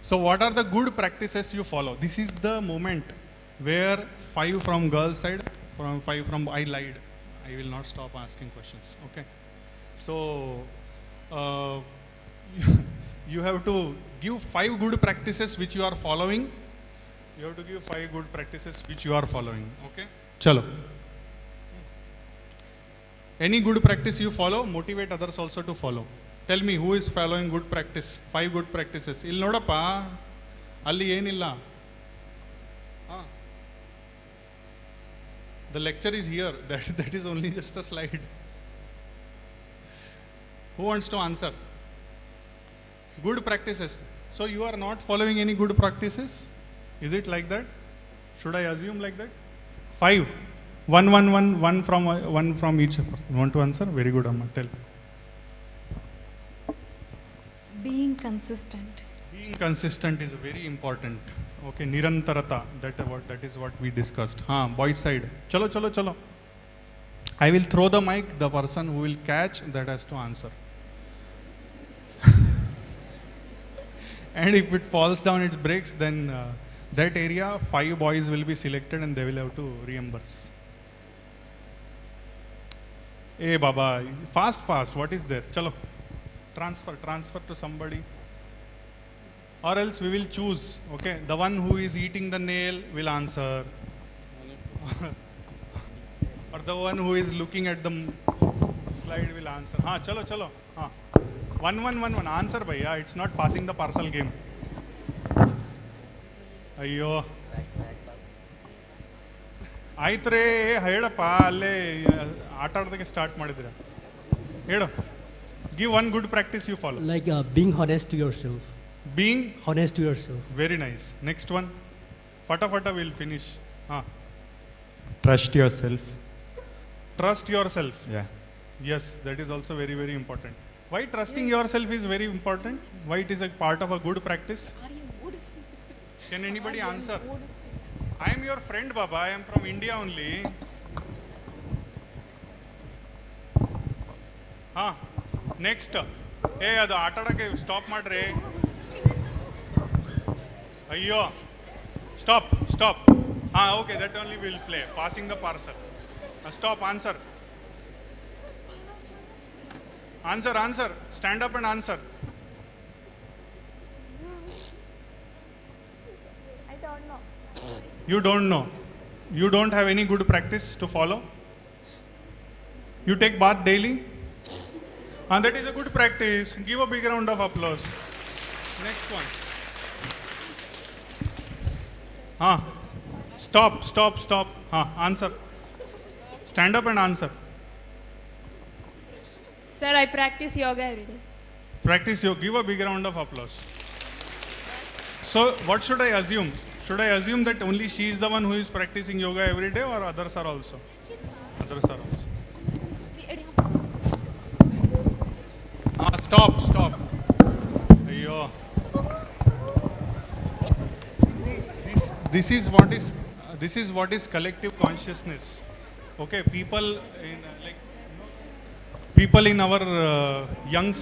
So what are the good practices you follow? This is the moment where 5 from girls side, 5 from, I lied. I will not stop asking questions. Okay. So you have to give 5 good practices which you are following. You have to give 5 good practices which you are following. Okay. Chalo. Any good practice you follow, motivate others also to follow. Tell me who is following good practice, 5 good practices. Illi nodappa, alli enilla. The lecture is here, that is only just a slide. Who wants to answer? Good practices. So you are not following any good practices? Is it like that? Should I assume like that? 5. One from each. You want to answer? Very good, Amma. Tell. Being consistent. Being consistent is very important. Okay, Nirantarata. That is what we discussed. Boys side. Chalo. I will throw the mic. The person who will catch that has to answer. And if it falls down, it breaks. Then that area, 5 boys will be selected and they will have to reimburse. Hey Baba, fast, what is there? Chalo, transfer to somebody. Or else we will choose, okay? The one who is eating the nail will answer. Or the one who is looking at the slide will answer. Chalo. 1. Answer bhaiya, it's not passing the parcel game. Ayyo. ಆಯ್ತು ರೇ ಹೇಳಪ್ಪ ಅಲ್ಲೇ ಆಟ ಆಡೋದಕ್ಕೆ start ಮಾಡಿದ್ರೆ ಹೇಳು. Give one good practice you follow. Like being honest to yourself. Being honest to yourself. Very nice. Next one. Fata fata will finish. Trust yourself. Trust yourself. Yeah. Yes, that is also very, very important. Why trusting yourself is very important? Why it is a part of a good practice? Can anybody answer? I am your friend, Baba. I am from India only. Next. Hey, adu aatadake stop madre. Ayyo. Stop. Okay, that only will play. Passing the parcel. Stop, answer. Answer. Stand up and answer. I don't know. You don't know. You don't have any good practice to follow. You take bath daily. And that is a good practice. Give a big round of applause. Next one. Stop. Answer. Stand up and answer. Sir, I practice yoga every day. Practice yoga. Give a big round of applause. So, what should I assume? Should I assume that only she is the one who is practicing yoga every day, or others are also? Others are also. Stop. Ayyo. This is what is collective consciousness. Okay, people in our young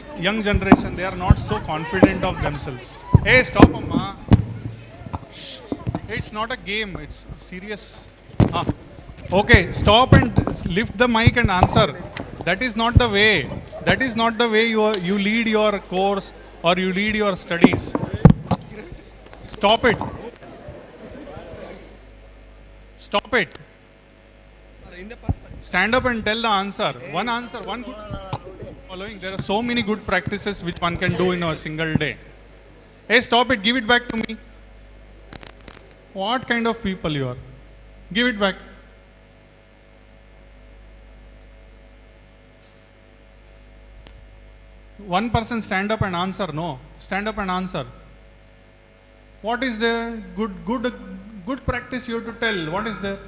generation, they are not so confident of themselves. Hey, stop, amma. Shh. It's not a game. It's serious. Okay, stop and lift the mic and answer. That is not the way. That is not the way you lead your course or you lead your studies. Stop it. Stop it. Stand up and tell the answer. One answer, one good following. There are so many good practices which one can do in a single day. Hey, stop it. Give it back to me. What kind of people you are? Give it back. One person stand up and answer. No. Stand up and answer. What is there? Good practice you have to tell. What is there?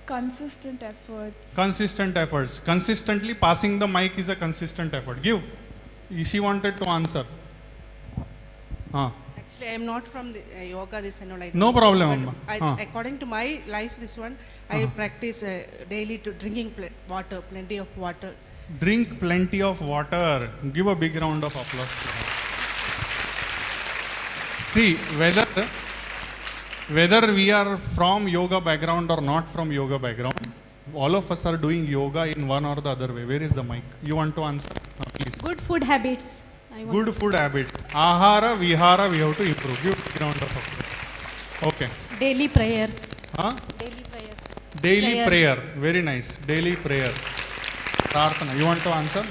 Consistent efforts. Consistent efforts. Consistently passing the mic is a consistent effort. Give. She wanted to answer. Actually, I am not from the, yoga, this and all. No problem. According to my life, this one, I practice daily to drinking water, plenty of water. Drink plenty of water. Give a big round of applause. See, whether we are from yoga background or not from yoga background, all of us are doing yoga in one or the other way. Where is the mic? You want to answer? Please. Good food habits. Good food habits. Ahara, vihara, we have to improve. Give a big round of applause. Okay. Daily prayers. Daily prayers. Daily prayer. Very nice. Daily prayer. Prarthana. You want to answer?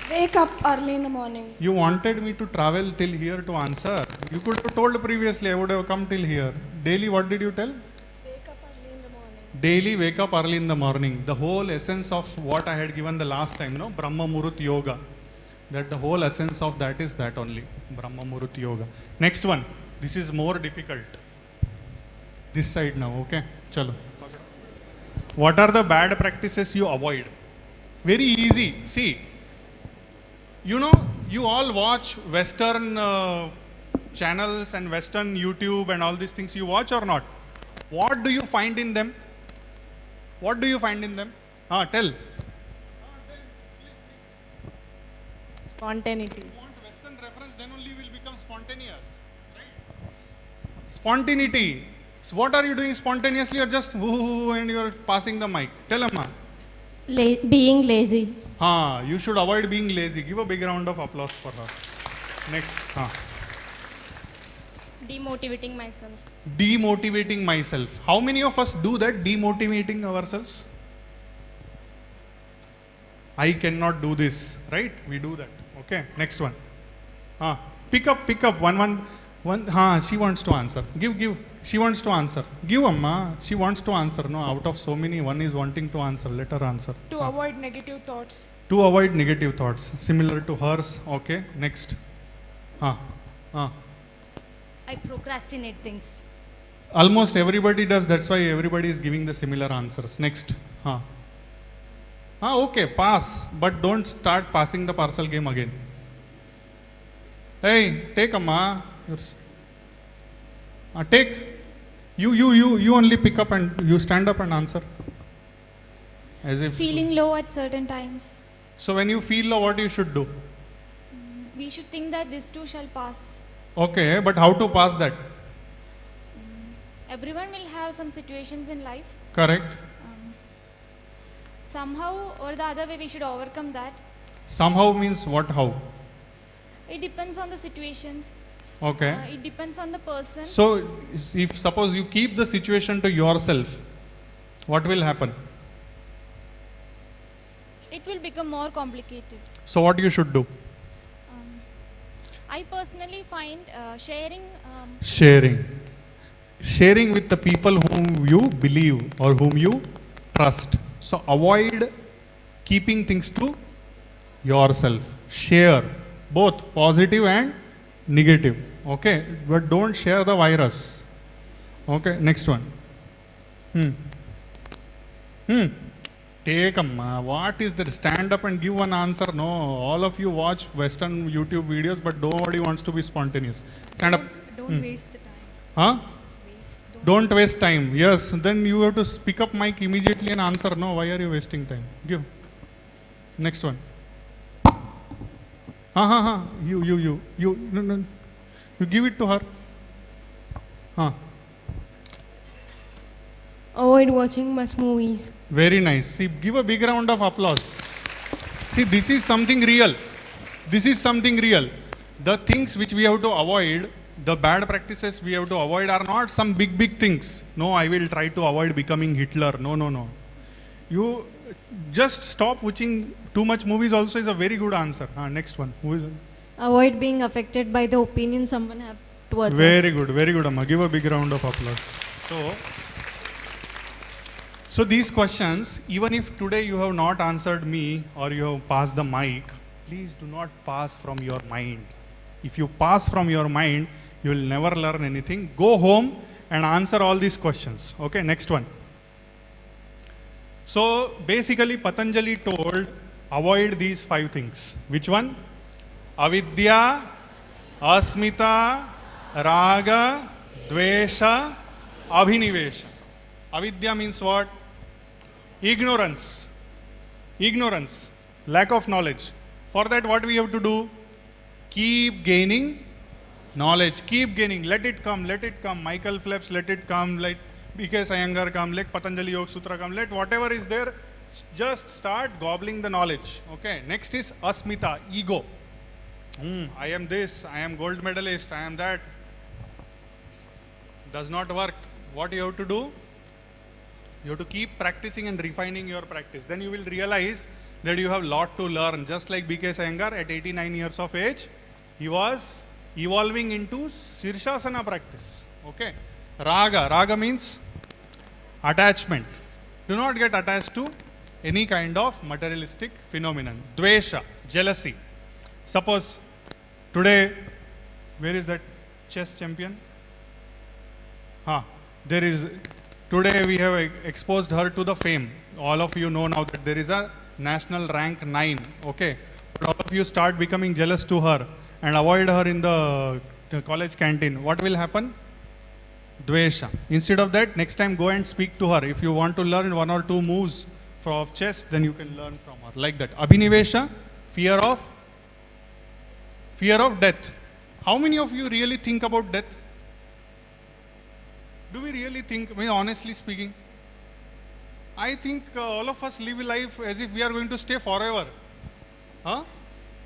Wake up early in the morning. You wanted me to travel till here to answer. You could have told previously, I would have come till here. Daily, what did you tell? Wake up early in the morning. Daily wake up early in the morning. The whole essence of what I had given the last time, no? Brahma Murut Yoga. That the whole essence of that is that only. Brahma Murut Yoga. Next one. This is more difficult. This side now, okay? Chalo. What are the bad practices you avoid? Very easy. See, you know, you all watch Western channels and Western YouTube and all these things. You watch or not? What do you find in them? What do you find in them? Tell. Spontaneity. You want Western reference, then only will become spontaneous. Right? Spontaneity. So what are you doing spontaneously? You're just woo and you're passing the mic. Tell Amma. Being lazy. You should avoid being lazy. Give a big round of applause for her. Next. Demotivating myself. Demotivating myself. How many of us do that, demotivating ourselves? I cannot do this, right? We do that. Okay, next one. Pick up. One. She wants to answer. Give. She wants to answer. Give, Amma. She wants to answer. No, out of so many, one is wanting to answer. Let her answer. To avoid negative thoughts. To avoid negative thoughts. Similar to hers. Okay, next. I procrastinate things. Almost everybody does, that's why everybody is giving the similar answers. Next. Okay, pass, but don't start passing the parcel game again. Hey, take amma. Take. You only pick up and you stand up and answer. As if. Feeling low at certain times. So when you feel low, what you should do? We should think that this too shall pass. Okay, but how to pass that? Everyone will have some situations in life. Correct. Somehow or the other way we should overcome that. Somehow means what, how? It depends on the situations. Okay. It depends on the person. So, if suppose you keep the situation to yourself, what will happen? It will become more complicated. So, what you should do? I personally find sharing. Sharing with the people whom you believe or whom you trust. So, avoid keeping things to yourself. Share both positive and negative. Okay, but don't share the virus. Okay, next one. Take amma. What is that? Stand up and give one answer. No, all of you watch Western YouTube videos, but nobody wants to be spontaneous. Stand up. Don't waste the time. Huh? Don't waste time. Yes, then you have to pick up mic immediately and answer. No, why are you wasting time? Give. Next one. You. No. You give it to her. Avoid watching much movies. Very nice. See, give a big round of applause. See, this is something real. This is something real. The things which we have to avoid, the bad practices we have to avoid are not some big things. No, I will try to avoid becoming Hitler. No. You just stop watching too much movies also is a very good answer. Next one. Who is it? Avoid being affected by the opinion someone have towards us. Very good, Amma. Give a big round of applause. So these questions, even if today you have not answered me or you have passed the mic, please do not pass from your mind. If you pass from your mind, you will never learn anything. Go home and answer all these questions. Okay, next one. So basically Patanjali told, avoid these 5 things. Which one? Avidya, Asmita, Raga, Dvesha, Abhinivesha. Avidya means what? Ignorance. Lack of knowledge. For that, what we have to do? Keep gaining knowledge. Keep gaining. Let it come. Michael Phelps, let it come. Let B.K. Iyengar come. Let Patanjali Yoga Sutra come. Let whatever is there, just start gobbling the knowledge. Okay. Next is Asmita, ego. I am this, I am gold medalist, I am that. Does not work. What you have to do? You have to keep practicing and refining your practice. Then you will realize that you have lot to learn. Just like B.K. Iyengar at 89 years of age, he was evolving into Shirshasana practice. Okay. Raga means attachment. Do not get attached to any kind of materialistic phenomenon. Dvesha, jealousy. Suppose today, where is that chess champion? Today we have exposed her to the fame. All of you know now that there is a national rank 9. Okay. But all of you start becoming jealous to her and avoid her in the college canteen. What will happen? Dvesha. Instead of that, next time go and speak to her. If you want to learn 1 or 2 moves of chess, then you can learn from her. Like that. Abhinivesha, fear of death. How many of you really think about death? Do we really think, honestly speaking? I think all of us live life as if we are going to stay forever.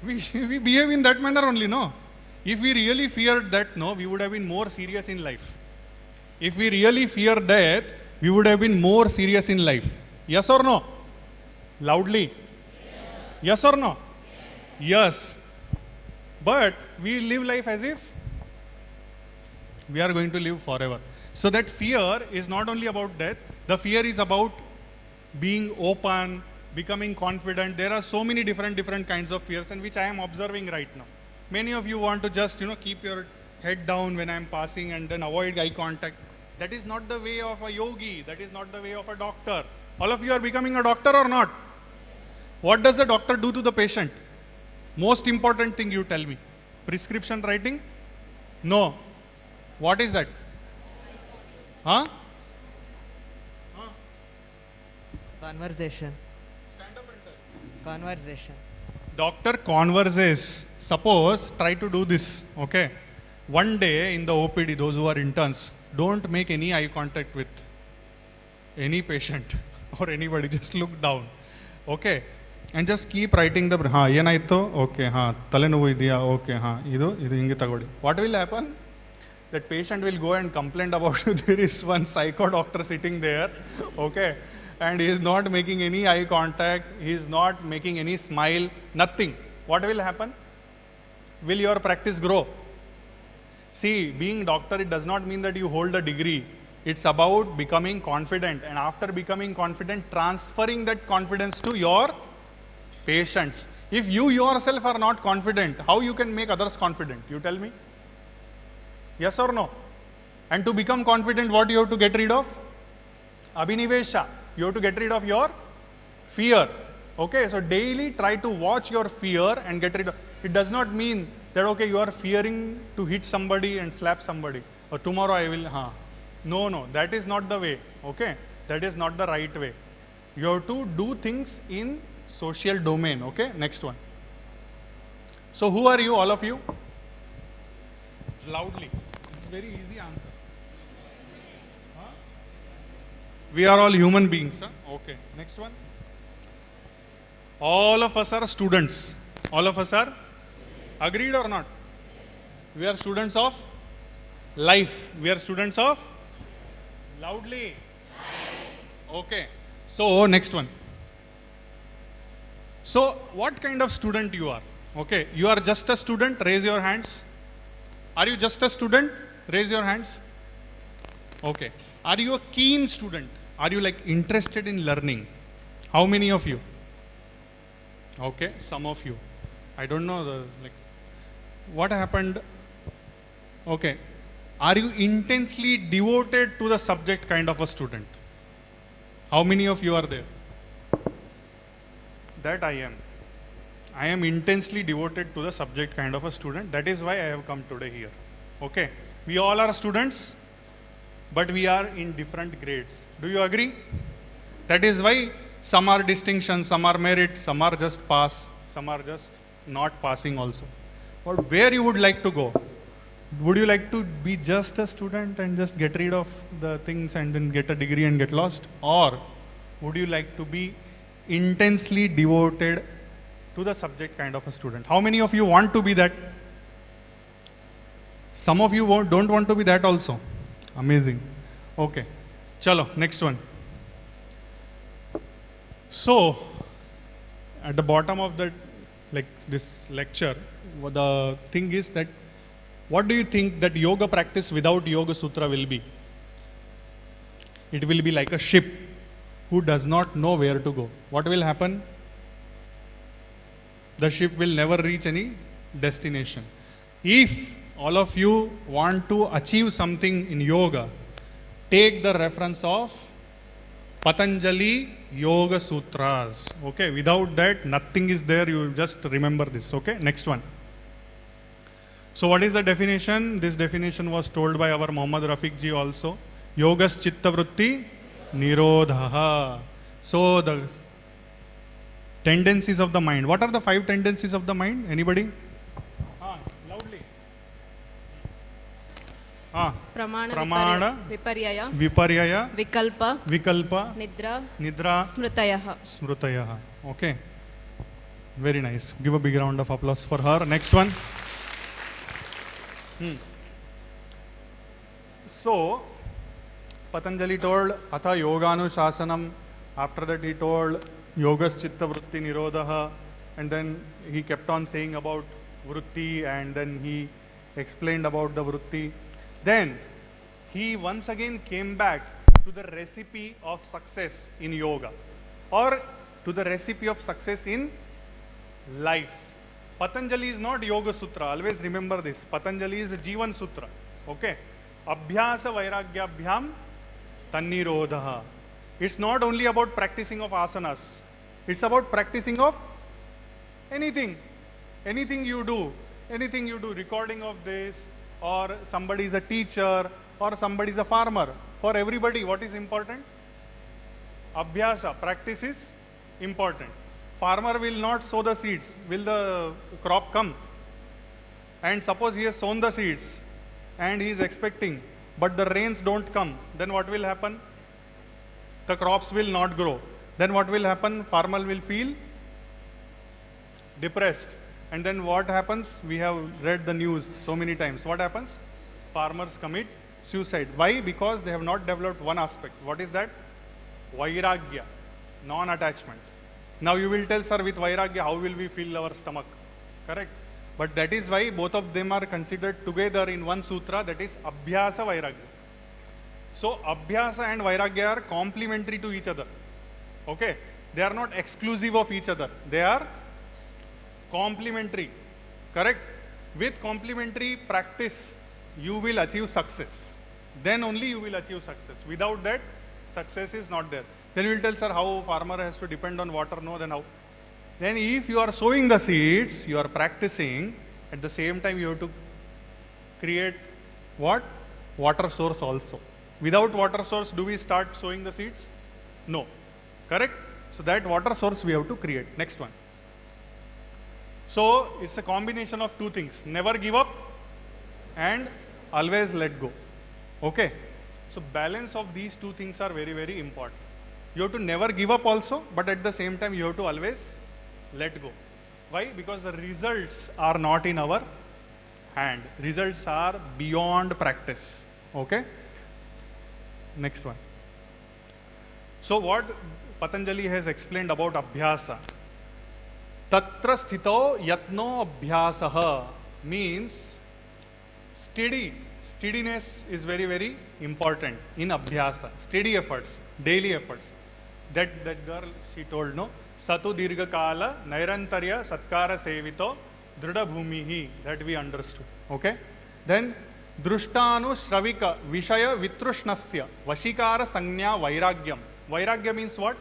We behave in that manner only, no? If we really feared that, no, we would have been more serious in life. If we really fear death, we would have been more serious in life. Yes or no? Loudly. Yes or no? Yes. But we live life as if we are going to live forever. So that fear is not only about death, the fear is about being open, becoming confident. There are so many different kinds of fears, and which I am observing right now. Many of you want to just, keep your head down when I am passing and then avoid eye contact. That is not the way of a yogi. That is not the way of a doctor. All of you are becoming a doctor or not? What does the doctor do to the patient? Most important thing you tell me. Prescription writing? No. What is that? Huh? Conversation. Conversation. Doctor converses. Suppose, try to do this, okay? One day in the OPD, those who are interns, don't make any eye contact with any patient or anybody. Just look down, okay? And just keep writing the, ha, yenaito, okay, ha, talenovu idya, okay, ha, idu hinge tagodi. What will happen? That patient will go and complain about there is one psycho doctor sitting there, okay? And he is not making any eye contact, he is not making any smile, nothing. What will happen? Will your practice grow? See, being doctor, it does not mean that you hold a degree. It's about becoming confident, and after becoming confident, transferring that confidence to your patients. If you yourself are not confident, how you can make others confident? You tell me. Yes or no? And to become confident, what you have to get rid of? Abhinivesha. You have to get rid of your fear. Okay, so daily try to watch your fear and get rid of. It does not mean that, okay, you are fearing to hit somebody and slap somebody, or tomorrow I will, No, no, that is not the way, okay? That is not the right way. You have to do things in social domain, okay? Next one. So who are you, all of you? Loudly. It's very easy answer. We are all human beings, huh? Okay, next one. All of us are students. All of us are agreed or not? We are students of life. We are students of loudly. Okay. So next one. So what kind of student you are? Okay. You are just a student. Raise your hands. Are you just a student? Raise your hands. Okay. Are you a keen student? Are you like interested in learning? How many of you? Okay, some of you. I don't know what happened. Okay. Are you intensely devoted to the subject kind of a student? How many of you are there? That I am. I am intensely devoted to the subject kind of a student. That is why I have come today here. Okay. We all are students, but we are in different grades. Do you agree? That is why some are distinction, some are merit, some are just pass, some are just not passing also. But where you would like to go? Would you like to be just a student and just get rid of the things and then get a degree and get lost? Or would you like to be intensely devoted to the subject kind of a student? How many of you want to be that? Some of you don't want to be that also. Amazing. Okay. Chalo, next one. So, at the bottom of this lecture, the thing is that what do you think that yoga practice without Yoga Sutra will be? It will be like a ship who does not know where to go. What will happen? The ship will never reach any destination. If all of you want to achieve something in yoga, take the reference of Patanjali Yoga Sutras. Okay, without that, nothing is there. You just remember this. Okay, next one. So, what is the definition? This definition was told by our Muhammad Rafiq ji also. Yogas Chitta Vritti Nirodha. So, the tendencies of the mind. What are the 5 tendencies of the mind? Anybody? Loudly. Pramana, Viparyaya, Vikalpa, Nidra, Smrutayaha. Okay. Very nice. Give a big round of applause for her. Next one. So, Patanjali told Atha Yoganu Shasanam. After that he told Yogas Chitta Vritti Nirodha. And then he kept on saying about Vritti, and then he explained about the Vritti. Then he once again came back to the recipe of success in yoga, or to the recipe of success in life. Patanjali is not Yoga Sutra. Always remember this. Patanjali is Jivan Sutra. Okay? Abhyasa Vairagyabhyam Tannirodha. It's not only about practicing of asanas. It's about practicing of anything. Anything you do. Recording of this, or somebody is a teacher, or somebody is a farmer. For everybody, what is important? Abhyasa, practice is important. Farmer will not sow the seeds. Will the crop come? And suppose he has sown the seeds and he is expecting, but the rains don't come, then what will happen? The crops will not grow. Then what will happen? Farmer will feel depressed. And then what happens? We have read the news so many times. What happens? Farmers commit suicide. Why? Because they have not developed one aspect. What is that? Vairagya, non-attachment. Now you will tell, sir, with Vairagya, how will we fill our stomach? Correct? But that is why both of them are considered together in one sutra, that is Abhyasa Vairagya. So Abhyasa and Vairagya are complementary to each other. Okay? They are not exclusive of each other. They are complementary. Correct? With complementary practice, you will achieve success. Then only you will achieve success. Without that, success is not there. Then you will tell, sir, how farmer has to depend on water. No, then how? Then if you are sowing the seeds, you are practicing, at the same time you have to create what? Water source also. Without water source, do we start sowing the seeds? No. Correct? So that water source we have to create. Next one. So it's a combination of two things. Never give up and always let go. Okay? So balance of these two things are very, very important. You have to never give up also, but at the same time you have to always let go. Why? Because the results are not in our hand. Results are beyond practice. Okay? Next one. So what Patanjali has explained about Abhyasa. Tatra sthito yatno abhyasaha means steadiness is very, very important in Abhyasa. Steady efforts, daily efforts. That girl, she told, no? Satu dirgha kala nairantarya satkara sevito drida bhumihi. That we understood. Okay? Then Drushtanu Shravika Vishaya Vitrushnasya Vashikara Sanya Vairagyam. Vairagya means what?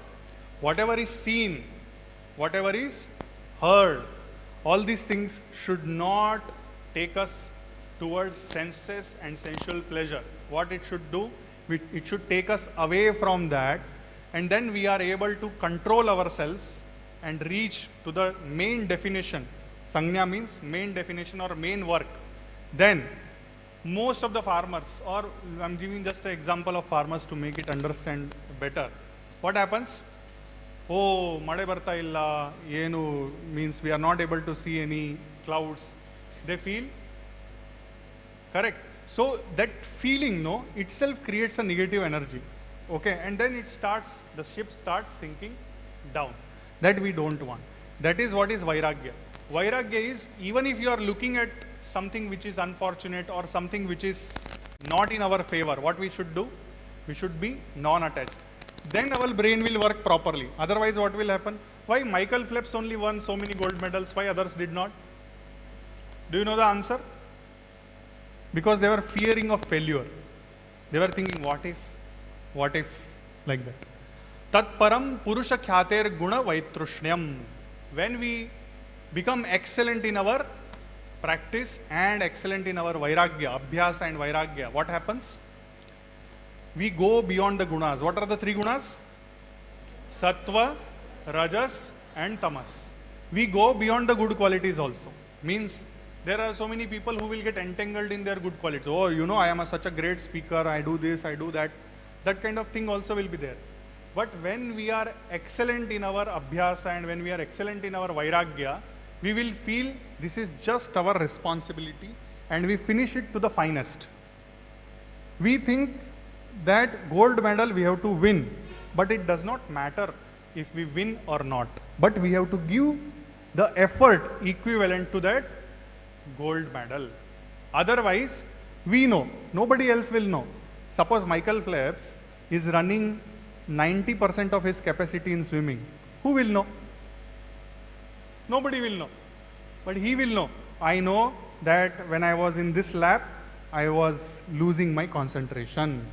Whatever is seen, whatever is heard, all these things should not take us towards senses and sensual pleasure. What it should do? It should take us away from that, and then we are able to control ourselves and reach to the main definition. Sanya means main definition or main work. Then most of the farmers, or I'm giving just an example of farmers to make it understand better. What happens? Oh, made barta illa, yenu means we are not able to see any clouds. They feel correct. So that feeling, no, itself creates a negative energy. Okay, and then the ship starts sinking down. That we don't want. That is what is Vairagya. Vairagya is, even if you are looking at something which is unfortunate or something which is not in our favor, what we should do? We should be non-attached. Then our brain will work properly. Otherwise, what will happen? Why Michael Phelps only won so many gold medals? Why others did not? Do you know the answer? Because they were fearing of failure. They were thinking, what if, like that. Tat param purusha khyater guna vaitrushyam. When we become excellent in our practice and excellent in our vairagya, abhyasa and vairagya, what happens? We go beyond the gunas. What are the three gunas? Sattva, Rajas and Tamas. We go beyond the good qualities also. Means there are so many people who will get entangled in their good qualities. Oh, you know, I am such a great speaker, I do this, I do that. That kind of thing also will be there. But when we are excellent in our abhyasa and when we are excellent in our vairagya, we will feel this is just our responsibility and we finish it to the finest. We think that gold medal we have to win, but it does not matter if we win or not. But we have to give the effort equivalent to that gold medal. Otherwise, we know, nobody else will know. Suppose Michael Phelps is running 90% of his capacity in swimming. Who will know? Nobody will know. But he will know. I know that when I was in this lab, I was losing my concentration.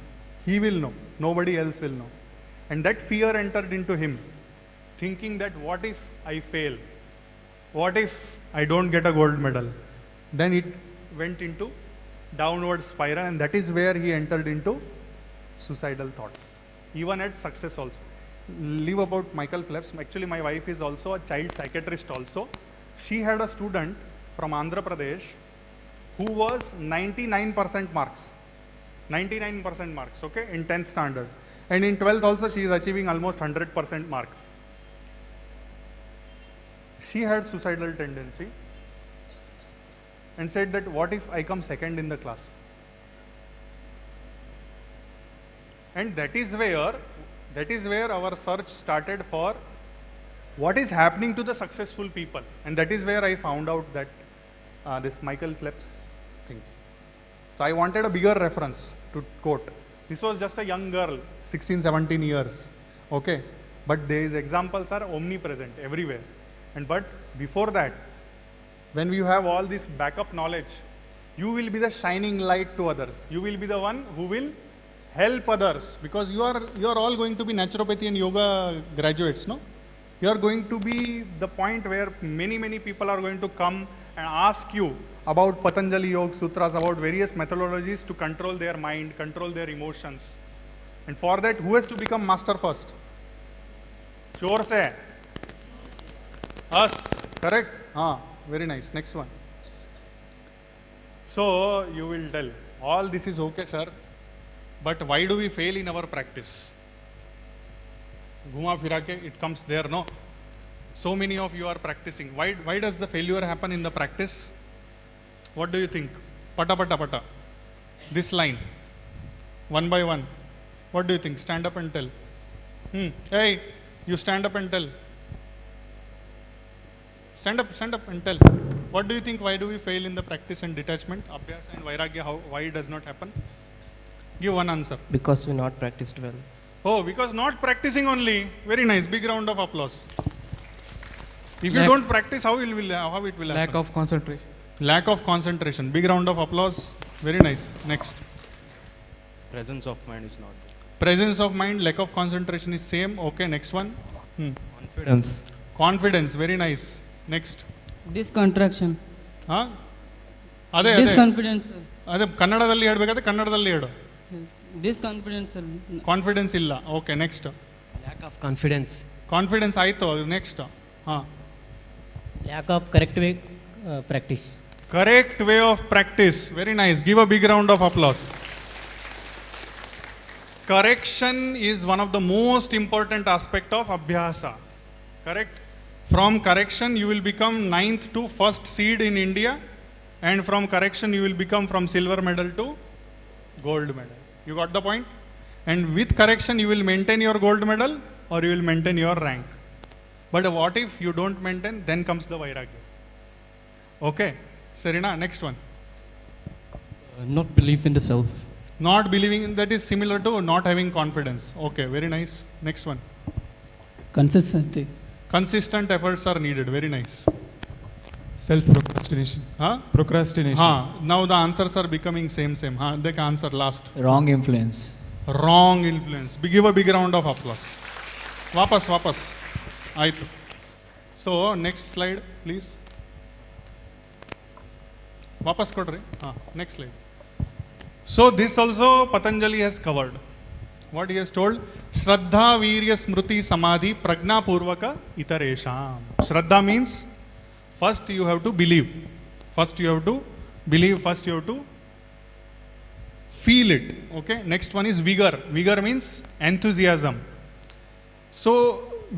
He will know. Nobody else will know. And that fear entered into him, thinking that what if I fail? What if I don't get a gold medal? Then it went into downward spiral, and that is where he entered into suicidal thoughts, even at success also. Leave about Michael Phelps. Actually, my wife is also a child psychiatrist also. She had a student from Andhra Pradesh who was 99% marks. 99% marks, okay, in 10th standard. And in 12th also she is achieving almost 100% marks. She had suicidal tendency and said that what if I come second in the class? And that is where our search started for what is happening to the successful people. And that is where I found out that this Michael Phelps thing. So I wanted a bigger reference to quote. This was just a young girl, 16, 17 years, okay? But these examples are omnipresent everywhere. But before that, when you have all this backup knowledge, you will be the shining light to others. You will be the one who will help others, because you are all going to be naturopathy and yoga graduates, no? You are going to be the point where many people are going to come and ask you about Patanjali Yoga Sutras, about various methodologies to control their mind, control their emotions. And for that, who has to become master first? Chor se. Us, correct? Very nice. Next one. So you will tell, all this is okay, sir, but why do we fail in our practice? Ghuma fira ke, it comes there, no? So many of you are practicing. Why does the failure happen in the practice? What do you think? Pata pata pata. This line, one by one. What do you think? Stand up and tell. Hey, you stand up and tell. Stand up and tell. What do you think? Why do we fail in the practice and detachment, abhyasa and vairagya? Why it does not happen? Give one answer. Because we not practiced well. Oh, because not practicing only. Very nice. Big round of applause. If you don't practice, how it will happen? Lack of concentration. Lack of concentration. Big round of applause. Very nice. Next. Presence of mind is not. Presence of mind, lack of concentration is same. Okay, next one. Confidence. Confidence. Very nice. Next. Discontraction. ಅದೇ Disconfidence. ಅದೇ ಕನ್ನಡದಲ್ಲಿ ಹೇಳ್ಬೇಕಾದ್ರೆ ಕನ್ನಡದಲ್ಲಿ ಹೇಳು. Disconfidence. Confidence ಇಲ್ಲ. Okay, next. Lack of confidence. Confidence ಆಯಿತು. Next. Lack of correct way practice. Correct way of practice. Very nice. Give a big round of applause. Correction is one of the most important aspect of abhyasa. Correct? From correction you will become 9th to 1st seed in India, and from correction you will become from silver medal to gold medal. You got the point? And with correction you will maintain your gold medal or you will maintain your rank. But what if you don't maintain? Then comes the vairagya. Okay, Serena, next one. Not belief in the self. Not believing in, that is similar to not having confidence. Okay, very nice. Next one. Consistency. Consistent efforts are needed. Very nice. Self-procrastination. Procrastination. Now the answers are becoming same. They can answer last. Wrong influence. Wrong influence. Give a big round of applause. Vapas. Aitu. So next slide, please. Vapas kodre. Next slide. So this also Patanjali has covered. What he has told? Shraddha Virya Smruti Samadhi Prajna Purvaka Itaresham. Shraddha means first you have to believe. First you have to believe. First you have to feel it. Okay. Next one is vigor. Vigor means enthusiasm. So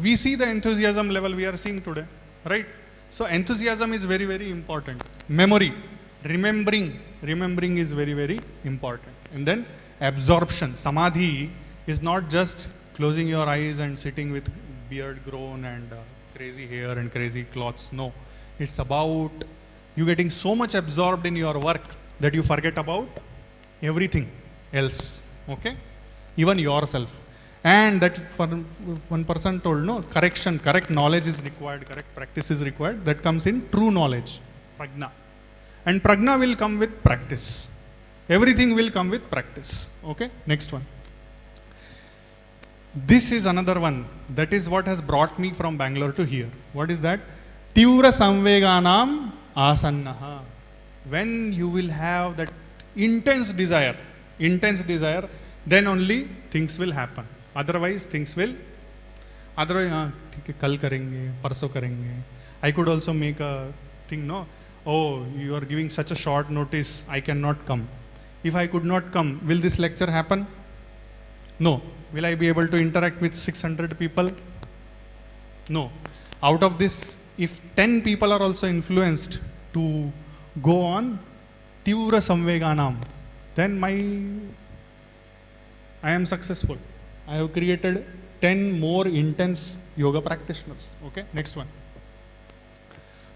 we see the enthusiasm level we are seeing today, right? So enthusiasm is very, very important. Memory, remembering is very, very important. And then absorption. Samadhi is not just closing your eyes and sitting with beard grown and crazy hair and crazy clothes. No, it's about you getting so much absorbed in your work that you forget about everything else. Okay, even yourself. And that for one person told, no, correct knowledge is required, correct practice is required. That comes in true knowledge, prajna. And prajna will come with practice. Everything will come with practice. Okay, next one. This is another one. That is what has brought me from Bangalore to here. What is that? Tivra samveganam asannaha. When you will have that intense desire, then only things will happen. Otherwise, things will, kal karenge, parso karenge. I could also make a thing, no? Oh, you are giving such a short notice, I cannot come. If I could not come, will this lecture happen? No. Will I be able to interact with 600 people? No. Out of this, if 10 people are also influenced to go on Tivra Samveganam, then I am successful. I have created 10 more intense yoga practitioners. Okay, next one.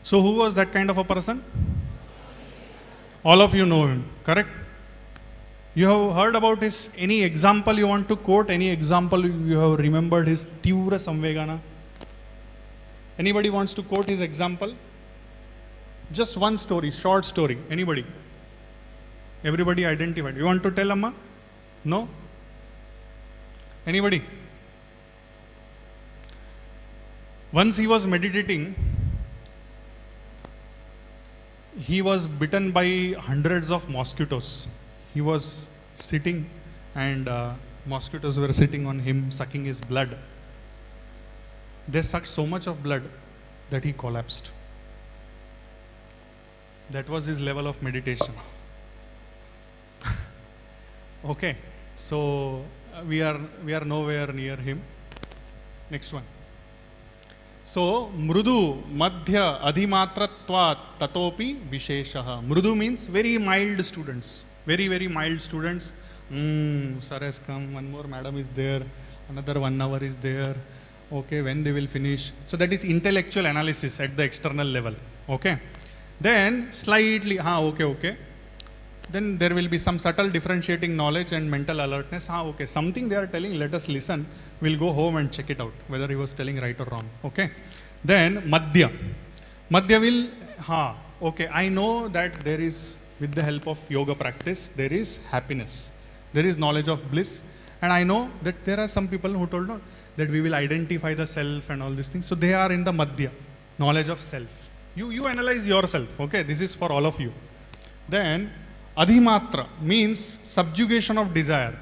So who was that kind of a person? All of you know him, correct? You have heard about his, any example you want to quote, any example you have remembered his Tivra Samvegana? Anybody wants to quote his example? Just one story, short story, anybody? Everybody identified. You want to tell Amma? No? Anybody? Once he was meditating, he was bitten by hundreds of mosquitoes. He was sitting and mosquitoes were sitting on him, sucking his blood. They sucked so much of blood that he collapsed. That was his level of meditation. Okay, so we are nowhere near him. Next one. So, mrudu, madhya, adhimatratvat, tatopi, visheshaha. Mrudu means very mild students. Very mild students. Sir has come, one more madam is there, another 1 hour is there. Okay, when they will finish. So that is intellectual analysis at the external level. Okay. Then slightly, okay. Then there will be some subtle differentiating knowledge and mental alertness. Okay, something they are telling, let us listen. We'll go home and check it out, whether he was telling right or wrong. Okay. Then Madhya. Madhya will, okay, I know that there is, with the help of yoga practice, there is happiness. There is knowledge of bliss. And I know that there are some people who told no, that we will identify the self and all these things. So they are in the Madhya, knowledge of self. You analyze yourself. Okay, this is for all of you. Then Adhimatra means subjugation of desire.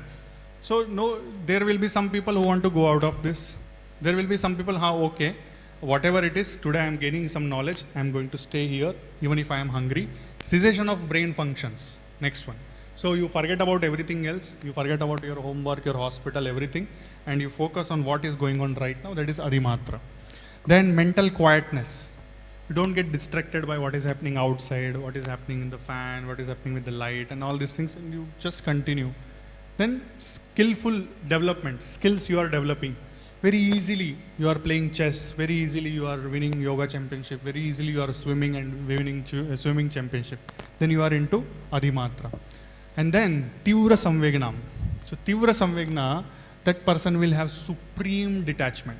So no, there will be some people who want to go out of this. There will be some people, okay, whatever it is, today I am gaining some knowledge, I am going to stay here, even if I am hungry. Cessation of brain functions. Next one. So you forget about everything else, you forget about your homework, your hospital, everything, and you focus on what is going on right now, that is Adhimatra. Then mental quietness. You don't get distracted by what is happening outside, what is happening in the fan, what is happening with the light and all these things, and you just continue. Then skillful development, skills you are developing. Very easily you are playing chess, very easily you are winning yoga championship, very easily you are swimming and winning swimming championship. Then you are into Adhimatra. And then Tivra Samvegnam. So Tivra Samvegna, that person will have supreme detachment.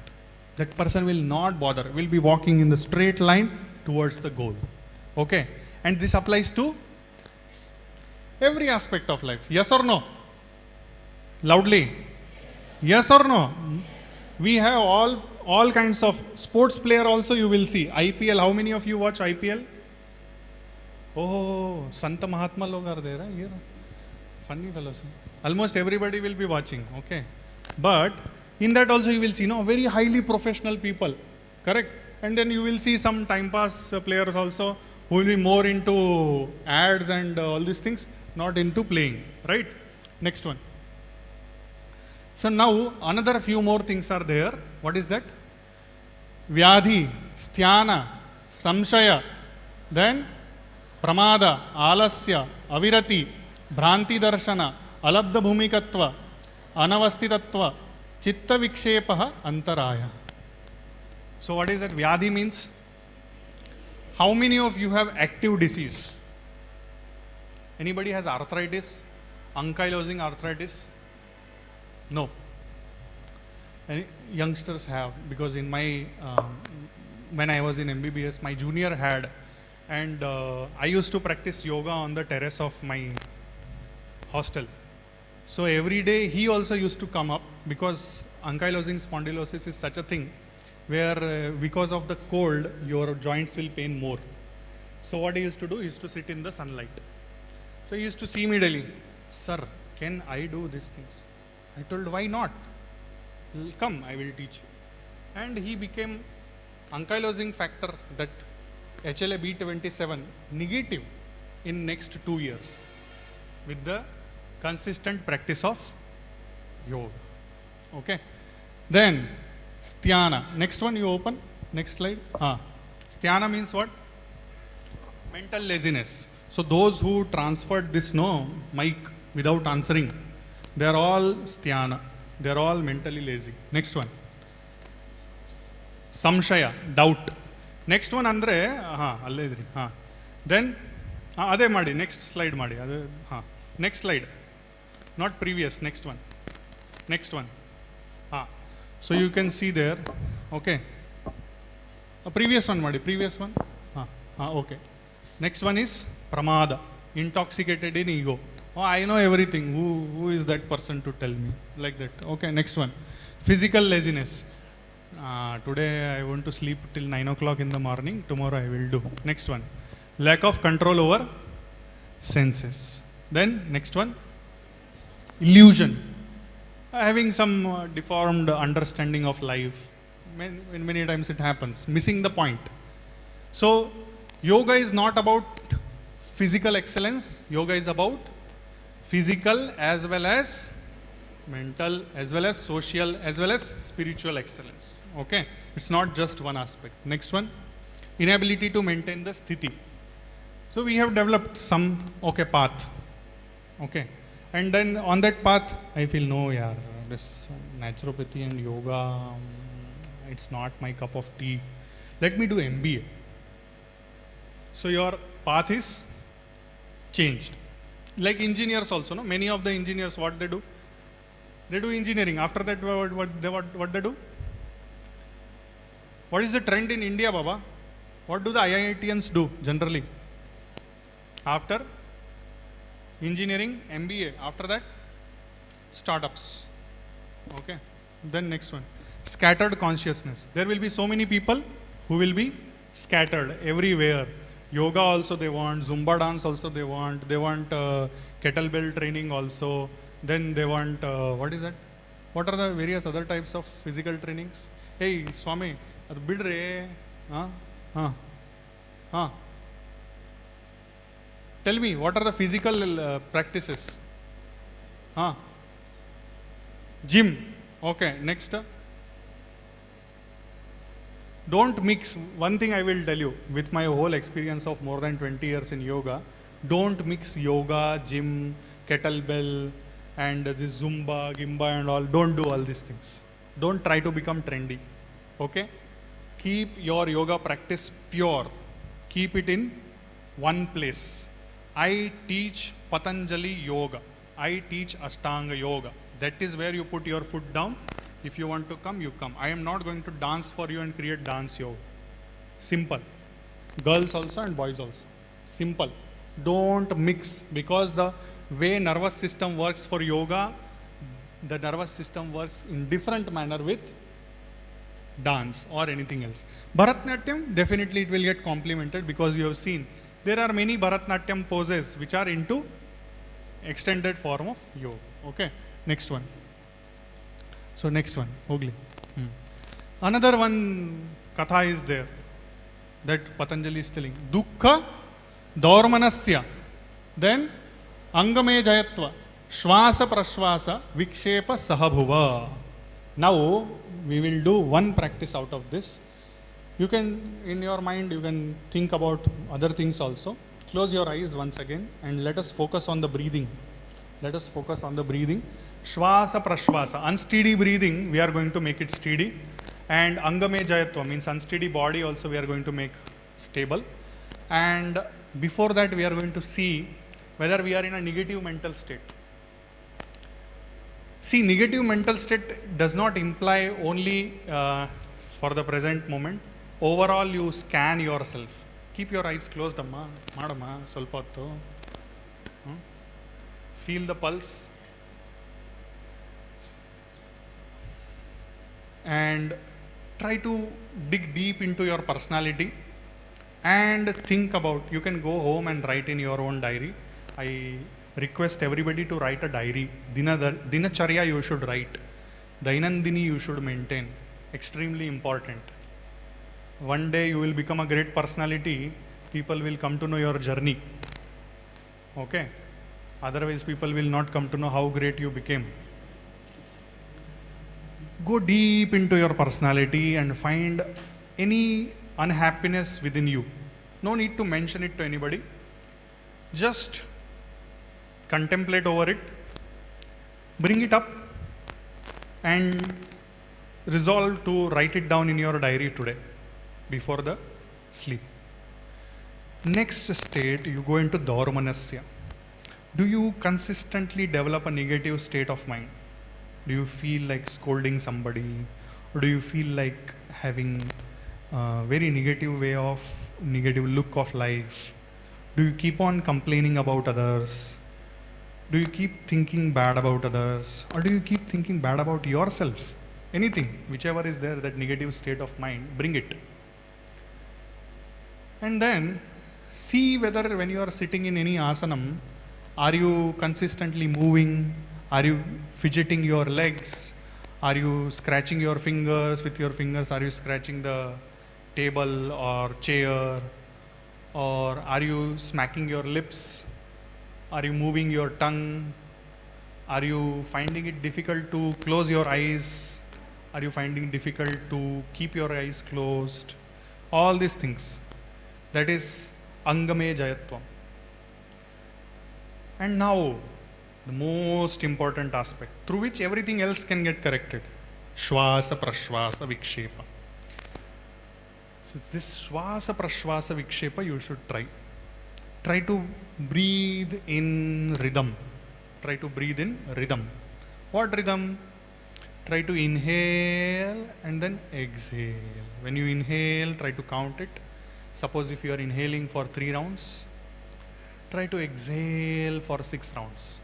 That person will not bother, will be walking in the straight line towards the goal. Okay? And this applies to every aspect of life. Yes or no? Loudly. Yes or no? We have all kinds of sports player also you will see. IPL, how many of you watch IPL? Oh, Santa Mahatma log are there here. Funny fellows. Almost everybody will be watching. Okay. But in that also you will see very highly professional people. Correct? And then you will see some time pass players also who will be more into ads and all these things, not into playing. Right? Next one. So now another few more things are there. What is that? Vyadhi, Sthana, Samshaya, then Pramada, Alasya, Avirati, Bhranti Darshana, Alabdha Bhumikatva, Anavastitatva, Chitta Vikshepaha, Antaraya. So what is that? Vyadhi means, how many of you have active disease? Anybody has arthritis? Ankylosing arthritis? No. youngsters have, because in my when I was in MBBS, my junior had, and I used to practice yoga on the terrace of my hostel. So every day he also used to come up, because ankylosing spondylosis is such a thing where because of the cold your joints will pain more. So what he used to do, he used to sit in the sunlight. So he used to see me daily. Sir, can I do these things? I told, why not? Come, I will teach you. And he became ankylosing factor, that HLA-B27 negative, in next 2 years with the consistent practice of yoga. Okay. Then Sthana. Next one you open. Next slide. Sthana means what? Mental laziness. So those who transferred this mic without answering, they are all Sthana. They are all mentally lazy. Next one. Samshaya, doubt. Next one andre alle idri. Then ade ಮಾಡಿ, next slide ಮಾಡಿ. Next slide. Not previous, next one. Next one. So you can see there. Okay. Previous one ಮಾಡಿ, previous one. Okay. Next one is pramada, intoxicated in ego. Oh, I know everything. Who is that person to tell me? Like that. Okay, next one. Physical laziness. Today I want to sleep till 9 o'clock in the morning. Tomorrow I will do. Next one. Lack of control over senses. Then next one. Illusion. Having some deformed understanding of life. Many times it happens. Missing the point. So yoga is not about physical excellence. Yoga is about physical as well as mental, as well as social, as well as spiritual excellence. Okay, it's not just one aspect. Next one, inability to maintain the sthiti. So we have developed some path. Okay, and then on that path I feel no yaar, this naturopathy and yoga, it's not my cup of tea. Let me do MBA. So your path is changed. Like engineers also, no? Many of the engineers, what they do? They do engineering. After that, what they do? What is the trend in India, Baba? What do the IITians do generally? After engineering, MBA. After that, startups. Okay. Then next one, scattered consciousness. There will be so many people who will be scattered everywhere. Yoga also they want, Zumba dance also they want kettlebell training also, then they want, what is that? What are the various other types of physical trainings? Hey, Swami, adu bidre, tell me, what are the physical practices? Gym. Okay, next. Don't mix. One thing I will tell you, with my whole experience of more than 20 years in yoga, don't mix yoga, gym, kettlebell, and this Zumba, Gimba and all. Don't do all these things. Don't try to become trendy. Okay? Keep your yoga practice pure. Keep it in one place. I teach Patanjali yoga. I teach Ashtanga yoga. That is where you put your foot down. If you want to come, you come. I am not going to dance for you and create dance yoga. Simple. Girls also and boys also. Simple. Don't mix, because the way nervous system works for yoga, the nervous system works in different manner with dance or anything else. Bharatnatyam, definitely it will get complemented, because you have seen there are many Bharatnatyam poses which are into extended form of yoga. Okay, next one. So next one, Hogli. Another one katha is there that Patanjali is telling. Dukkha daurmanasya. Then angame jayatva. Shvasa prashvasa vikshepa sahabhuva. Now we will do one practice out of this. You can, in your mind, you can think about other things also. Close your eyes once again and let us focus on the breathing. Let us focus on the breathing. Shvasa prashvasa, unsteady breathing, we are going to make it steady. And angame jayatva means unsteady body also we are going to make stable. And before that we are going to see whether we are in a negative mental state. See, negative mental state does not imply only for the present moment. Overall, you scan yourself. Keep your eyes closed, amma. Madama, solpa ಹೊತ್ತು. Feel the pulse. And try to dig deep into your personality and think about, you can go home and write in your own diary. I request everybody to write a diary. Dinacharya you should write. Dainandini you should maintain. Extremely important. One day you will become a great personality. People will come to know your journey. Okay? Otherwise people will not come to know how great you became. Go deep into your personality and find any unhappiness within you. No need to mention it to anybody. Just contemplate over it, bring it up, and resolve to write it down in your diary today before the sleep. Next state, you go into Daurmanasya. Do you consistently develop a negative state of mind? Do you feel like scolding somebody? Or do you feel like having a very negative look of life? Do you keep on complaining about others? Do you keep thinking bad about others? Or do you keep thinking bad about yourself? Anything, whichever is there, that negative state of mind, bring it. And then see whether when you are sitting in any asanam, are you consistently moving? Are you fidgeting your legs? Are you scratching your fingers with your fingers? Are you scratching the table or chair? Or are you smacking your lips? Are you moving your tongue? Are you finding it difficult to close your eyes? Are you finding it difficult to keep your eyes closed? All these things. That is Angame Jayatvam. And now, the most important aspect, through which everything else can get corrected. Shvasa Prashvasa Vikshepa. So this Shvasa Prashvasa Vikshepa you should try. Try to breathe in rhythm. Try to breathe in rhythm. What rhythm? Try to inhale and then exhale. When you inhale, try to count it. Suppose if you are inhaling for 3 rounds, try to exhale for 6 rounds.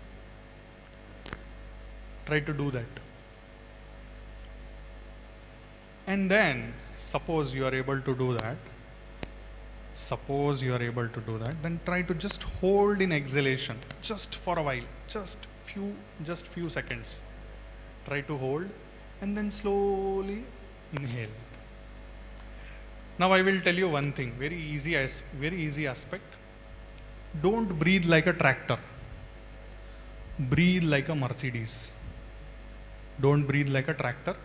Try to do that. And then, suppose you are able to do that, then try to just hold in exhalation, just for a while, just few seconds. Try to hold and then slowly inhale. Now I will tell you one thing, very easy aspect. Don't breathe like a tractor. Breathe like a Mercedes. Don't breathe like a tractor.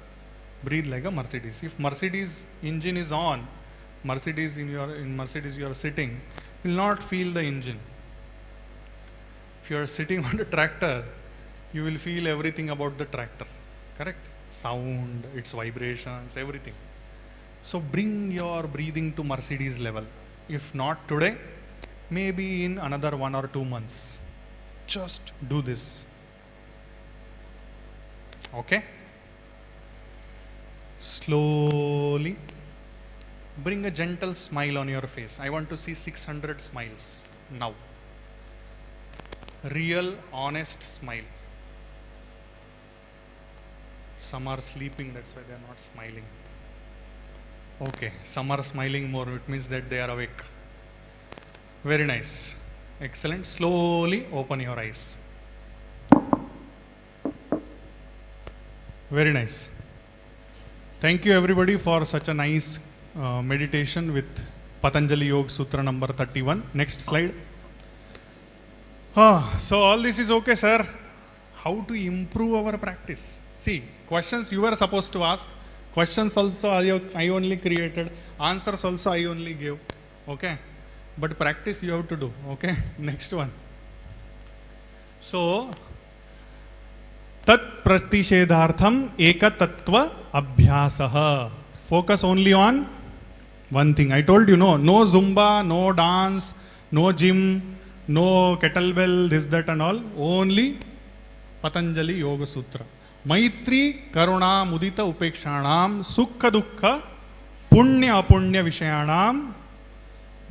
Breathe like a Mercedes. If Mercedes engine is on, Mercedes you are sitting, you will not feel the engine. If you are sitting on a tractor, you will feel everything about the tractor. Correct? Sound, its vibrations, everything. So bring your breathing to Mercedes level. If not today, maybe in another 1 or 2 months. Just do this. Okay? Slowly bring a gentle smile on your face. I want to see 600 smiles now. Real, honest smile. Some are sleeping, that's why they are not smiling. Okay, some are smiling more, it means that they are awake. Very nice. Excellent. Slowly open your eyes. Very nice. Thank you everybody for such a nice meditation with Patanjali Yoga Sutra number 31. Next slide. So all this is okay, sir. How to improve our practice? See, questions you were supposed to ask. Questions also I only created. Answers also I only gave. Okay. But practice you have to do. Okay. Next one. So, tat pratishedhartham ekatattva abhyasaha. Focus only on one thing. I told you no Zumba, no dance, no gym, no kettlebell, this, that and all. Only Patanjali Yoga Sutra. Maitri, Karuna, Mudita, Upekshanam, Sukha, Dukkha, Punya, Apunya, Vishayanam,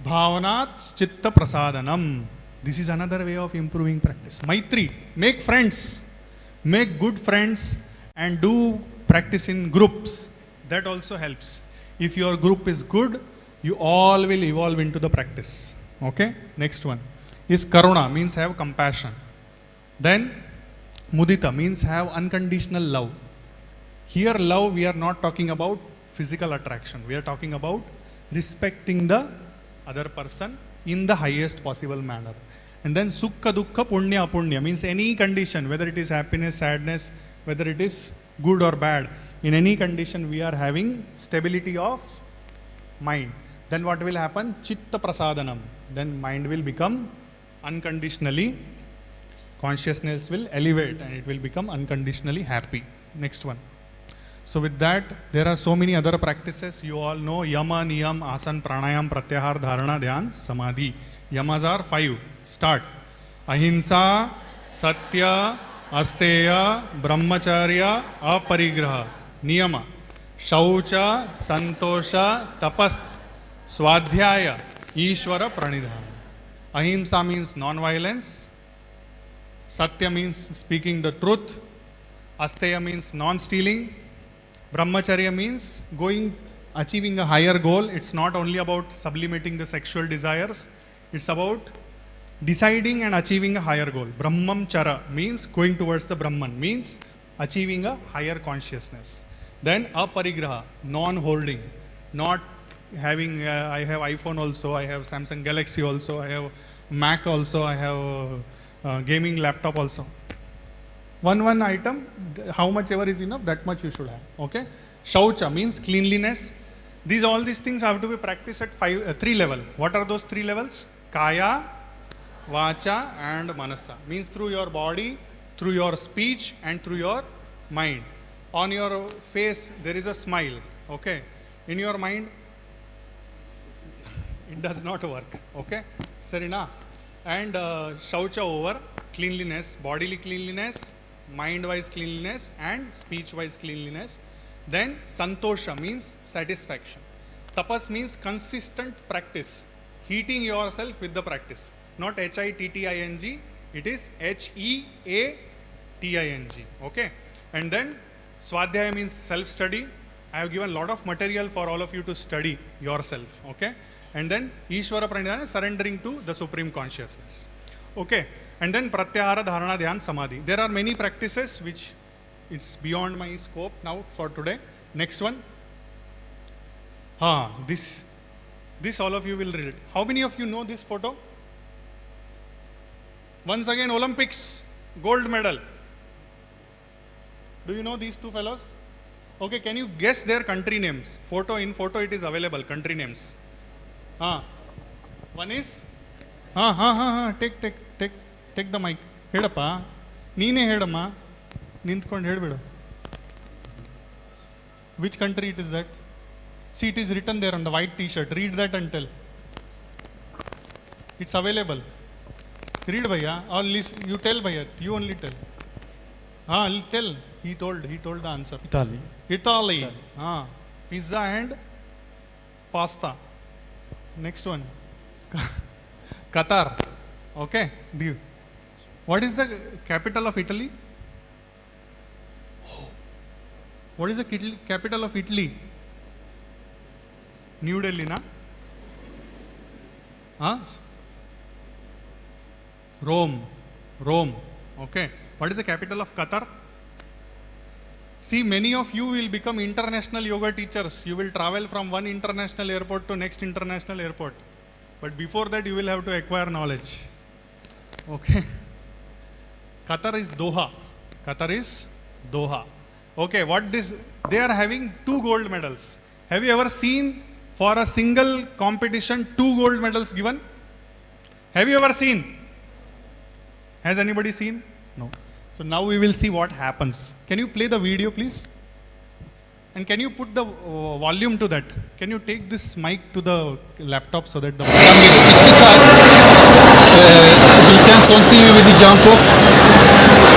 Bhavanat, Chitta, Prasadanam. This is another way of improving practice. Maitri, make friends, make good friends and do practice in groups. That also helps. If your group is good, you all will evolve into the practice. Okay? Next one is Karuna, means have compassion. Then Mudita means have unconditional love. Here love, we are not talking about physical attraction. We are talking about respecting the other person in the highest possible manner. And then Sukha, Dukkha, Punya, Apunya means any condition, whether it is happiness, sadness, whether it is good or bad, in any condition we are having stability of mind. Then what will happen? Chitta Prasadanam. Then mind will become unconditionally, consciousness will elevate and it will become unconditionally happy. Next one. So with that, there are so many other practices. You all know Yama, Niyam, Asan, Pranayam, Pratyahar, Dharana, Dhyan, Samadhi. Yamas are 5. Start. Ahimsa, Satya, Asteya, Brahmacharya, Aparigraha. Niyama. Shaucha, Santosha, Tapas, Swadhyaya, Ishvara, Pranidhana. Ahimsa means non-violence. Satya means speaking the truth. Asteya means non-stealing. Brahmacharya means achieving a higher goal. It's not only about sublimating the sexual desires. It's about deciding and achieving a higher goal. Brahmam Chara means going towards the Brahman, means achieving a higher consciousness. Then aparigraha, non-holding, not having, I have iPhone also, I have Samsung Galaxy also, I have Mac also, I have gaming laptop also. One item, how much ever is enough, that much you should have. Okay? Shaucha means cleanliness. All these things have to be practiced at 3 levels. What are those 3 levels? Kaya, Vacha and Manasa. Means through your body, through your speech and through your mind. On your face there is a smile. Okay? In your mind, it does not work. Okay? Sarina? And Shaucha over, cleanliness, bodily cleanliness, mind-wise cleanliness and speech-wise cleanliness. Then Santosha means satisfaction. Tapas means consistent practice. Heating yourself with the practice. Not Hitting, it is Heating. Okay? And then Swadhyaya means self-study. I have given a lot of material for all of you to study yourself. Okay? And then Ishvara Pranidhana, surrendering to the Supreme Consciousness. Okay? And then Pratyahara, Dharana, Dhyan, Samadhi. There are many practices which it's beyond my scope now for today. Next one. This all of you will read it. How many of you know this photo? Once again, Olympics, gold medal. Do you know these two fellows? Okay, can you guess their country names? In photo it is available, country names. One is, take the mic. Hedappa, neene hedamma, nintkondu hedbidu. Which country it is that? See, it is written there on the white t-shirt. Read that and tell. It's available. Read, bhaiya. Or you tell, bhaiya. You only tell. Tell. He told the answer. Italy. Pizza and pasta. Next one. Qatar. Okay. What is the capital of Italy? What is the capital of Italy? New Delhi, na? Rome. Okay. What is the capital of Qatar? See, many of you will become international yoga teachers. You will travel from one international airport to next international airport. But before that, you will have to acquire knowledge. Okay. Qatar is Doha. Okay, they are having 2 gold medals. Have you ever seen for a single competition 2 gold medals given? Have you ever seen? Has anybody seen? No. So now we will see what happens. Can you play the video, please? And can you put the volume to that? Can you take this mic to the laptop so that the... We can continue with the jump off.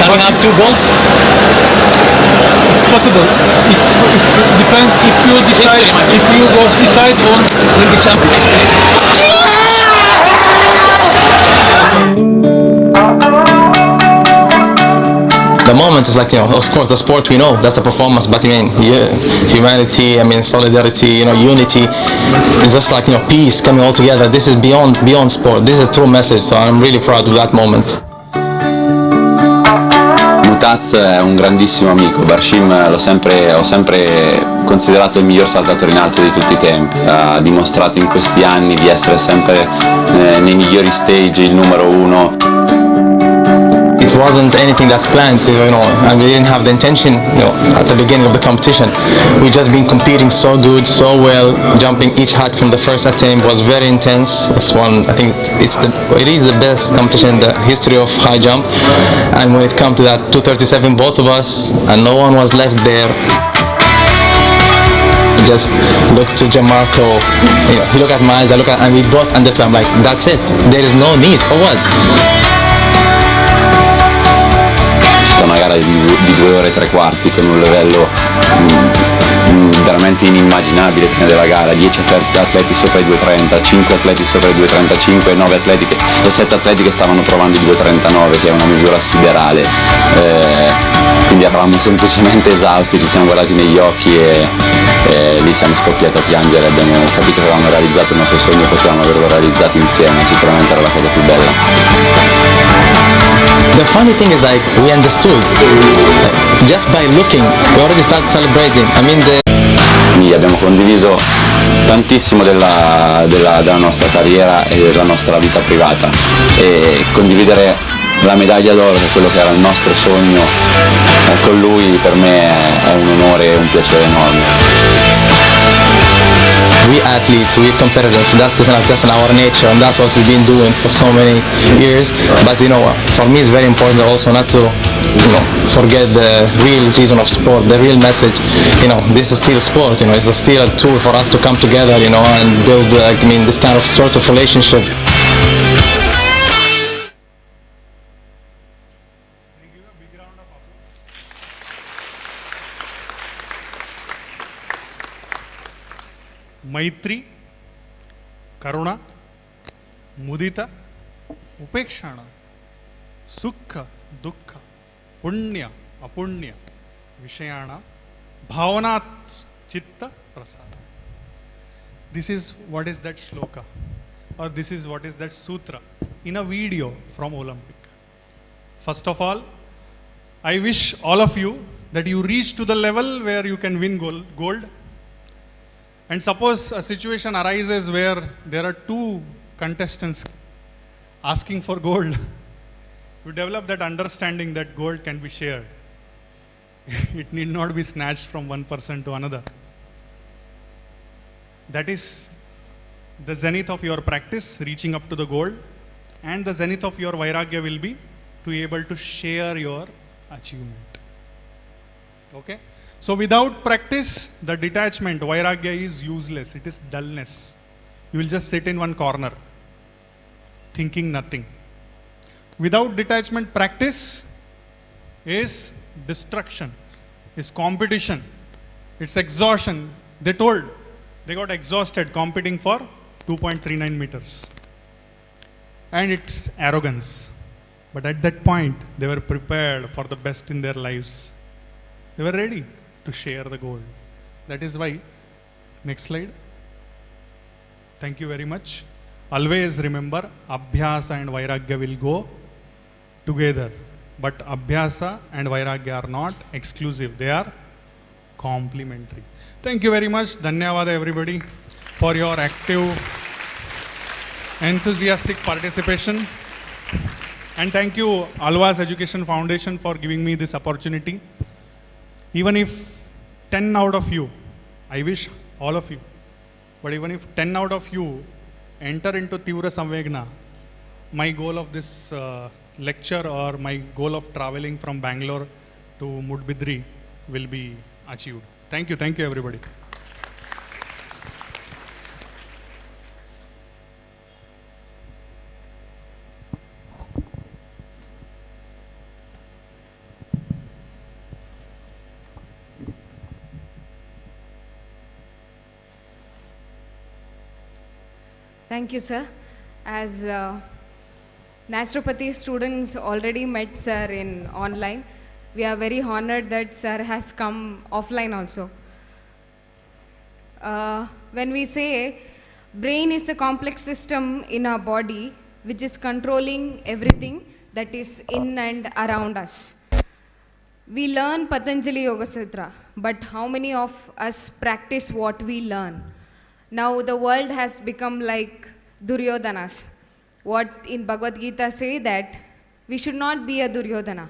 And we have 2 gold. possible. It depends if you decide on Olympic The moment is like, of course, the sport we know, that's a performance, but humanity, solidarity, unity, it's just like, peace coming all together. This is beyond sport. This is a true message, so I'm really proud of that moment. Mutaz è un grandissimo amico, Barshim ho sempre considerato il miglior saltatore in alto di tutti i tempi, ha dimostrato in questi anni di essere sempre nei migliori stage, il numero uno. It wasn't anything that planned, and we didn't have the intention, at the beginning of the competition. We just been competing so good, so well, jumping each height from the first attempt was very intense. It's one, I think it is the best competition in the history of high jump. And when it comes to that 237, both of us, and no one was left there. Just look to Gianmarco, he looked at my eyes, and we both understand, like, that's it. There is no need for what? Una gara di 2 ore e 3/4 con un livello veramente inimmaginabile prima della gara, 10 atleti sopra i 2.30, 5 atleti sopra i 2.35 e 7 atleti che stavano provando i 2.39, che è una misura siderale, quindi eravamo semplicemente esausti, ci siamo guardati negli occhi e lì siamo scoppiati a piangere, abbiamo capito che avevamo realizzato il nostro sogno e potevamo averlo realizzato insieme, sicuramente era la cosa più bella. The funny thing is, like, we understood, just by looking, we already started celebrating. Abbiamo condiviso tantissimo della nostra carriera e della nostra vita privata, e condividere la medaglia d'oro, che è quello che era il nostro sogno, con lui per me è un onore e un piacere enorme. We athletes, we competitors, that's just in our nature, and that's what we've been doing for so many years. But for me it's very important also not to forget the real reason of sport, the real message. This is still sport, it's still a tool for us to come together, and build this kind of sort of relationship. मैत्री, करुणा, मुदिता, उपेक्षण, सुख, दुःख, पुण्य, अपुण्य, विषयाण, भावना, चित्त, प्रसाद. This is what is that shloka, or this is what is that sutra in a video from Olympic. First of all, I wish all of you that you reach to the level where you can win gold. And suppose a situation arises where there are 2 contestants asking for gold. You develop that understanding that gold can be shared. It need not be snatched from one person to another. That is the zenith of your practice, reaching up to the gold, and the zenith of your vairagya will be to be able to share your achievement. Okay? So without practice, the detachment, vairagya, is useless. It is dullness. You will just sit in one corner, thinking nothing. Without detachment, practice is destruction, is competition, it's exhaustion. They got exhausted competing for 2.39 meters. And it's arrogance. But at that point, they were prepared for the best in their lives. They were ready to share the gold. That is why, next slide. Thank you very much. Always remember, Abhyasa and Vairagya will go together. But Abhyasa and Vairagya are not exclusive, they are complementary. Thank you very much. Dhanyawad everybody for your active, enthusiastic participation. And thank you Alvaz Education Foundation for giving me this opportunity. Even if 10 out of you, I wish all of you, but even if 10 out of you enter into Tivra Samvegna, my goal of this lecture or my goal of traveling from Bangalore to Mudbidri will be achieved. Thank you everybody. Thank you, sir. As naturopathy students already met sir in online, we are very honored that sir has come offline also. When we say brain is a complex system in our body which is controlling everything that is in and around us. We learn Patanjali Yoga Sutra, but how many of us practice what we learn? Now the world has become like Duryodhanas. What in Bhagavad Gita say that we should not be a Duryodhana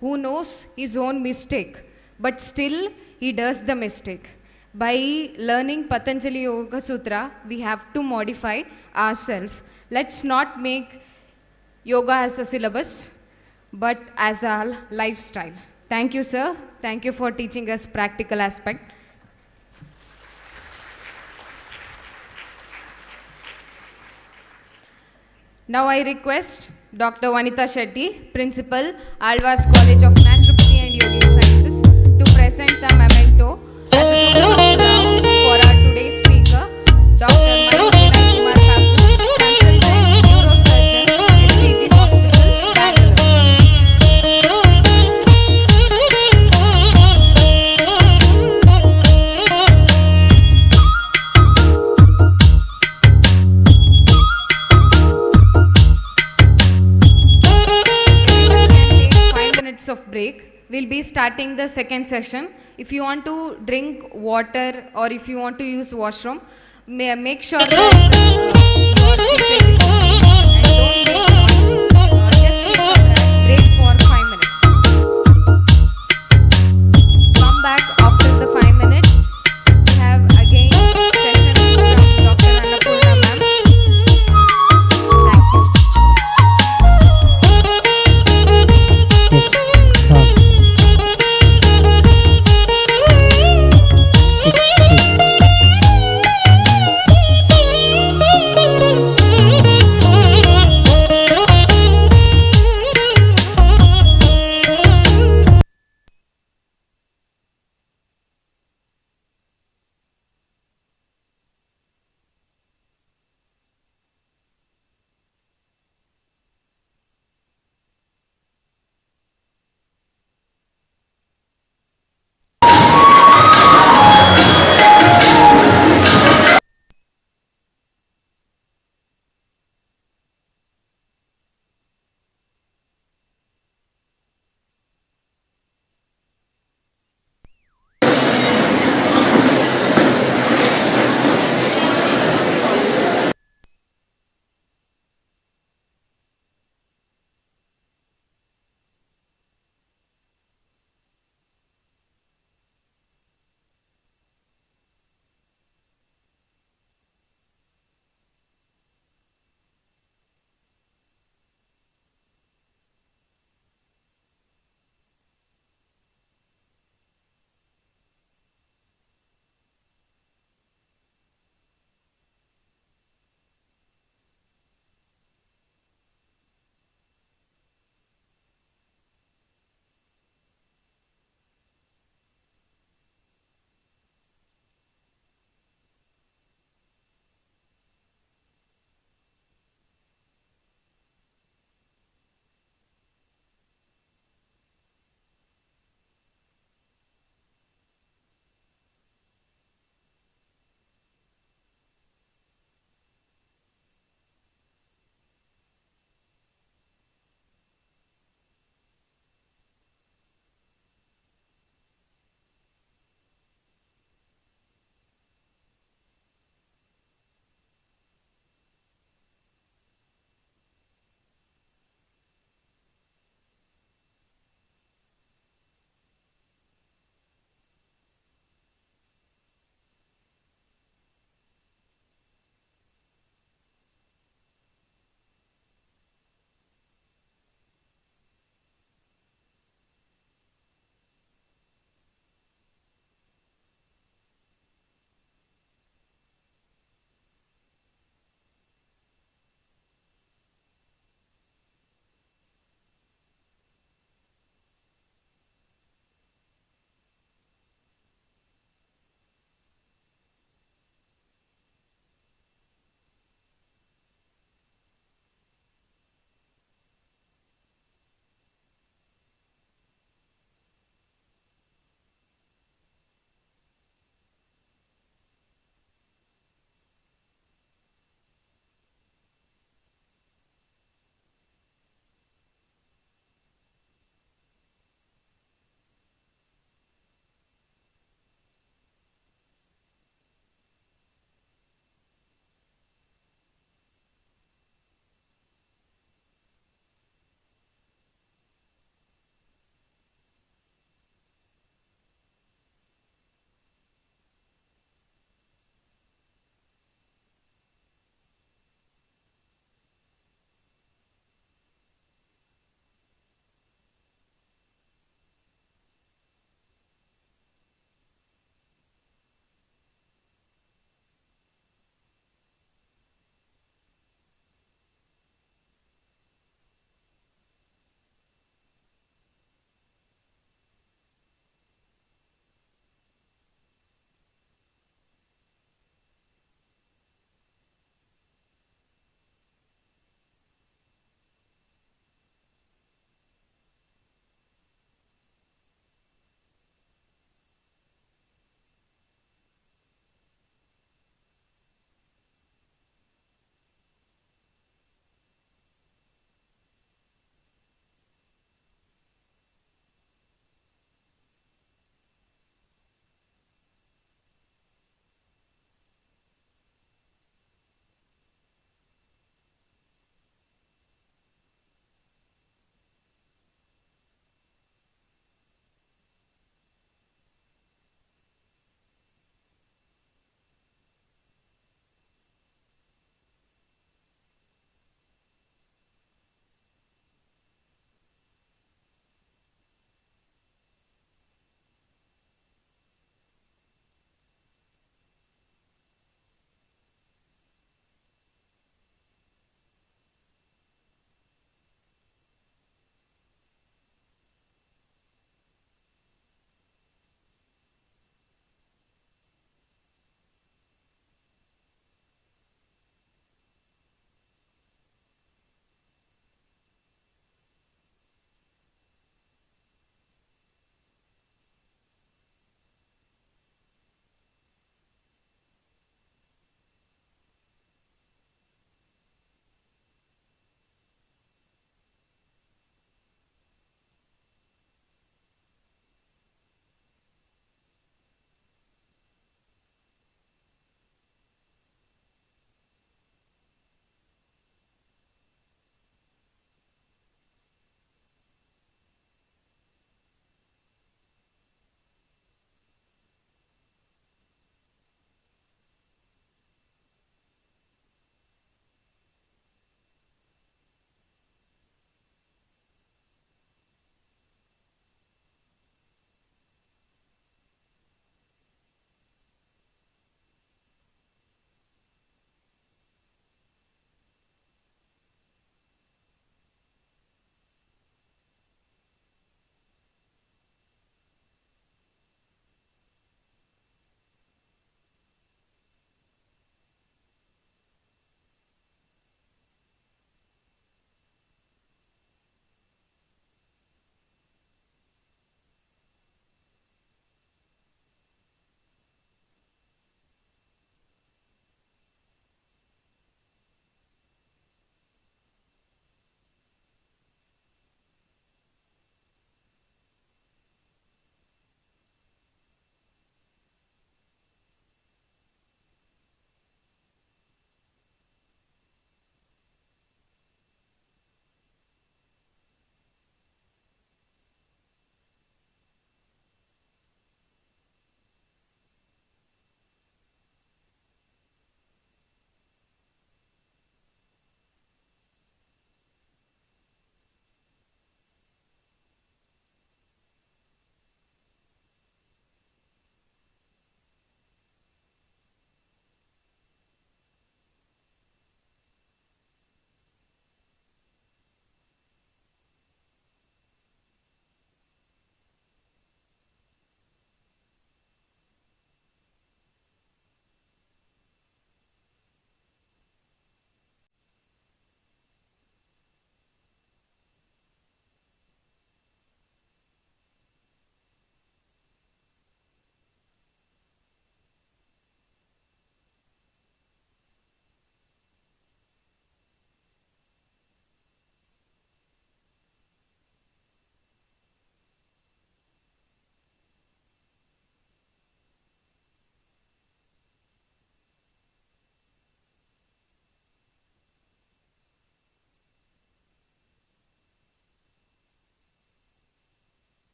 who knows his own mistake, but still he does the mistake. By learning Patanjali Yoga Sutra, we have to modify ourselves. Let's not make yoga as a syllabus, but as our lifestyle. Thank you, sir. Thank you for teaching us practical aspect. Now I request Dr. Vanita Shetty, Principal, Alvas College of Naturopathy and Yogic Sciences, to present the memento as a token of love for our today's speaker, Dr. Manikandan Kumar Thakur, Consultant Neurosurgeon, SCG Hospital, Bangalore. Of break. We'll be starting the second session. If you want to drink water or if you want to use washroom, make sure that you are seated and don't make noise. Just take a break for 5 minutes. Come back after the 5 minutes. We have again session from Dr. Annapurna ma'am. Thank you.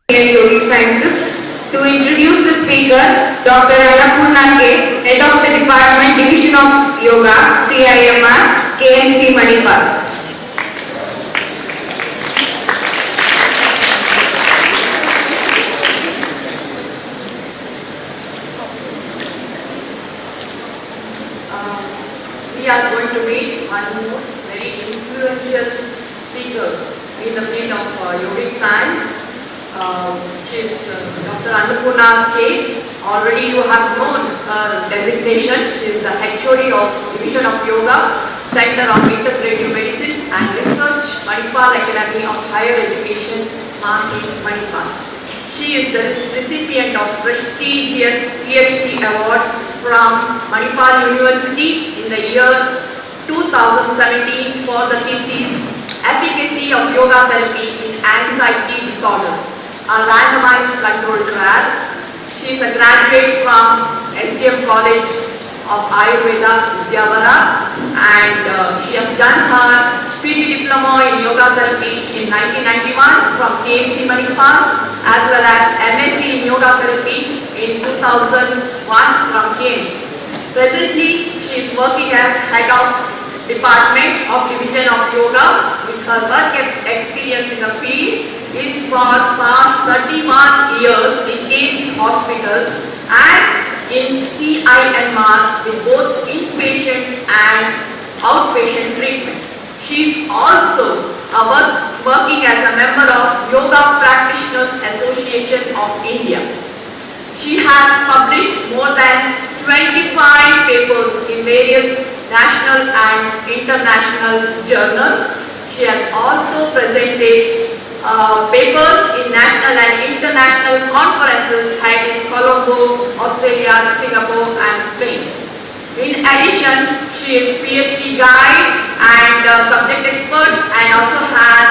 and Yogic Sciences. To introduce the speaker, Dr. Annapurna K, Head of the Department, Division of Yoga, CIMR, KMC Manipal. We are going to meet one more very influential speaker in the field of yogic science. She is Dr. Annapurna K. Already you have known her designation. She is the HOD of Division of Yoga, Center of Integrative Medicine and Research, Manipal Academy of Higher Education, Manipal. She is the recipient of prestigious PhD award from Manipal University in the year 2017 for the thesis Efficacy of Yoga Therapy in Anxiety Disorders, a randomized controlled trial. She is a graduate from SDM College of Ayurveda, Vidyavara, and she has done her PG Diploma in Yoga Therapy in 1991 from KMC Manipal, as well as MSc in Yoga Therapy in 2001 from KMC. Presently, she is working as Head of Department of Division of Yoga, with her work experience in the field is for past 31 years in KMC Hospital and in CIMR with both inpatient and outpatient treatment. She is also working as a member of Yoga Practitioners Association of India. She has published more than 25 papers in various national and international journals. She has also presented papers in national and international conferences held in Colombo, Australia, Singapore and Spain. In addition, she is PhD guide and subject expert and also has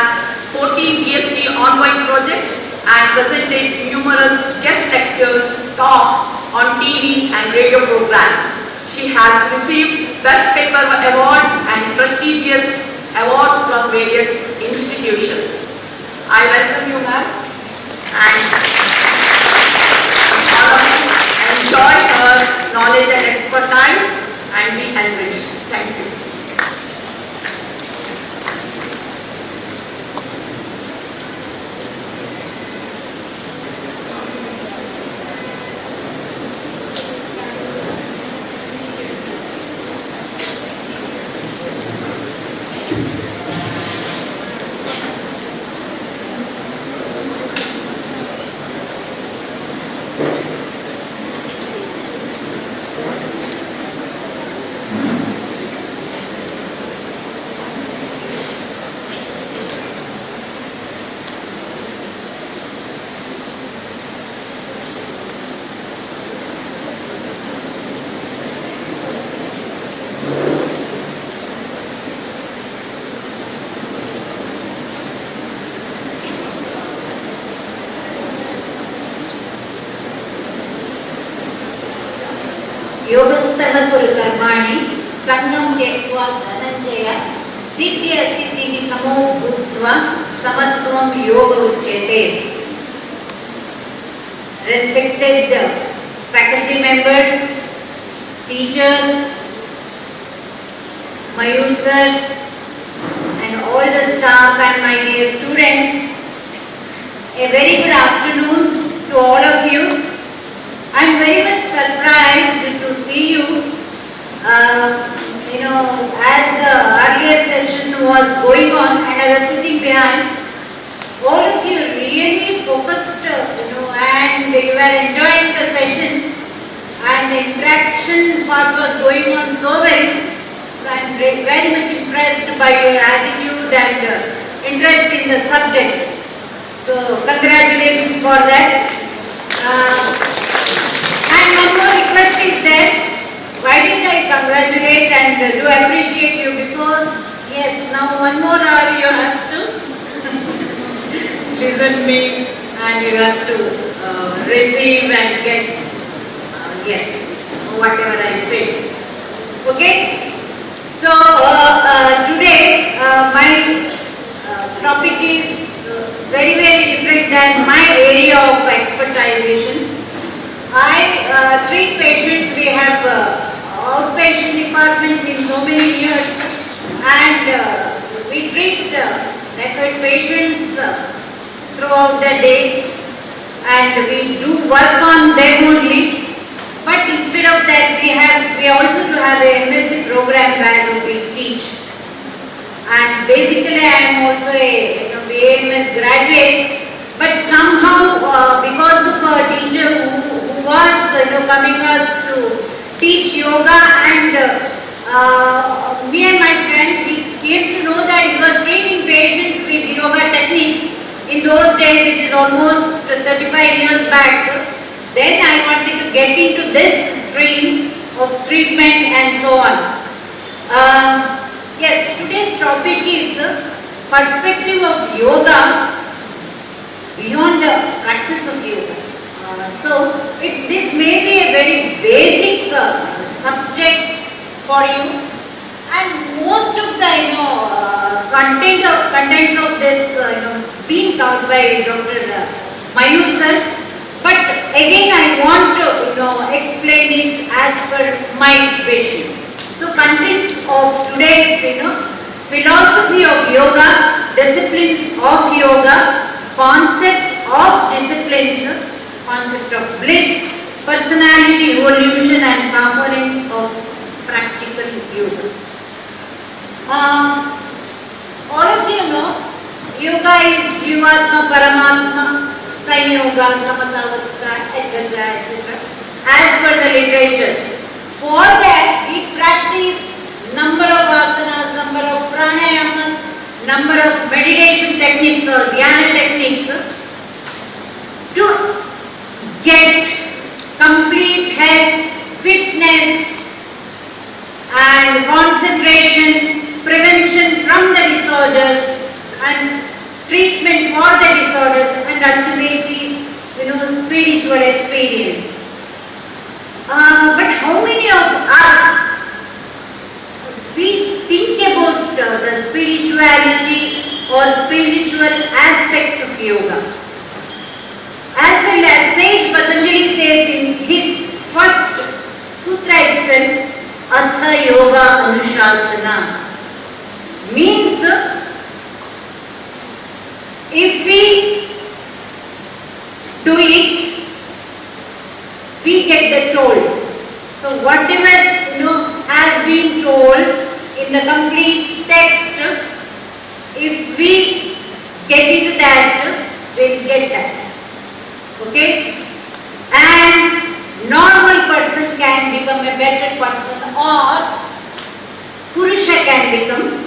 14 PhD ongoing projects and presented numerous guest lectures, talks on TV and radio program. She has received Best Paper Award and prestigious awards from various institutions. I welcome you, ma'am, and all of you enjoy her knowledge and expertise and be enriched. Thank you. Yogotsav कर्माणि संगम त्यक्त्वा धनंजय सिद्धि असिद्धि समो भूत्वा समत्वं योग उच्यते. Respected faculty members, teachers, Mayur sir and all the staff and my dear students, a very good afternoon to all of you. I am very much surprised to see you. As the earlier session was going on and I was sitting behind, all of you really focused, and you were enjoying the session and the interaction part was going on so well. So I am very much impressed by your attitude and interest in the subject. So congratulations for that. And one more request is there. Why did I congratulate and do appreciate you? Because yes, now one more hour you have to listen me and you have to receive and get yes, whatever I say. Okay? So today my topic is very, very different than my area of expertization. I treat patients, we have outpatient departments in so many years, and we treat referred patients throughout the day, and we do work on them only. But instead of that, we also do have a MSc program where we teach. And basically, I am also a BAMS graduate. But somehow, because of a teacher who was coming us to teach yoga, and me and my friend, we came to know that he was training patients with yoga techniques. In those days, it is almost 35 years back. Then I wanted to get into this stream of treatment and so on. Yes, today's topic is perspective of yoga beyond the practice of yoga. This may be a very basic subject for you, and most of the contents of this being taught by Dr. Mayur sir. But again, I want to explain it as per my vision. So, contents of today's philosophy of yoga, disciplines of yoga, concepts of disciplines, concept of bliss, personality evolution, and components of practical yoga. All of you know, yoga is Jivatma, Paramatma, Sanyoga, Samatavastra, etc., etc., as per the literatures. For that, we practice number of asanas, number of pranayamas, number of meditation techniques or dhyana techniques to get complete health, fitness, and concentration, prevention from the disorders, and treatment for the disorders, and ultimately, spiritual experience. But how many of us, we think about the spirituality or spiritual aspects of yoga? As well as Sage Patanjali says in his first sutra itself, Atha Yoga Anushasana, means if we do it, we get the toll. So whatever has been told in the complete text, if we get into that, we'll get that. Okay? And normal person can become a better person, or Purusha can become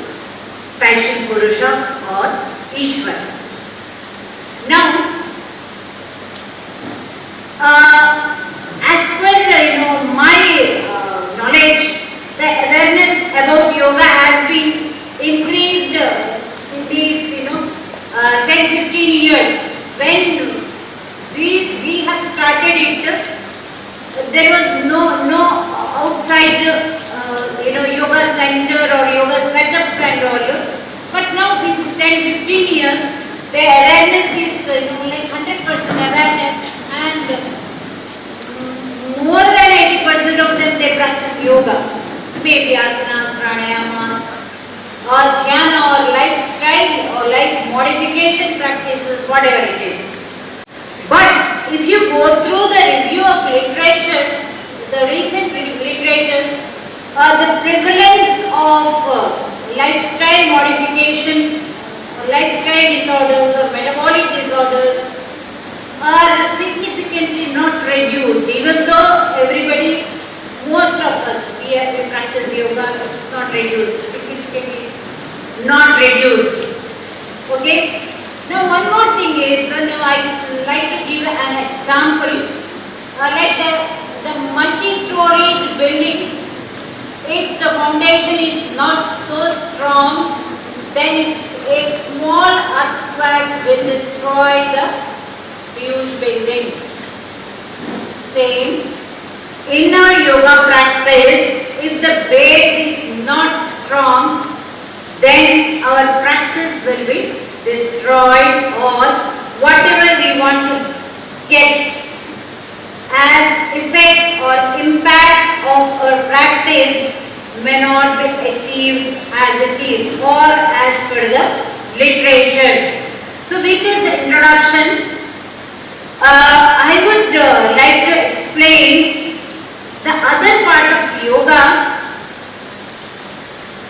special Purusha or Ishvara. Now, as per my knowledge, the awareness about yoga has been increased in these 10-15 years. When we have started it, there was no outside yoga center or yoga setups and all. But now since 10-15 years, the awareness is like 100% awareness, and more than 80% of them, they practice yoga. Maybe asanas, pranayamas, or dhyana, or lifestyle, or life modification practices, whatever it is. But if you go through the review of literature, the recent literature, the prevalence of lifestyle modification, lifestyle disorders or metabolic disorders are significantly not reduced. Even though everybody, most of us, we practice yoga, it's not reduced. Significantly it's not reduced. Okay? Now one more thing is, I like to give an example. Like the multi-storied building, if the foundation is not so strong, then a small earthquake will destroy the huge building. Same, in our yoga practice, if the base is not strong, then our practice will be destroyed, or whatever we want to get as effect or impact of our practice may not be achieved as it is or as per the literatures. So with this introduction, I would like to explain the other part of yoga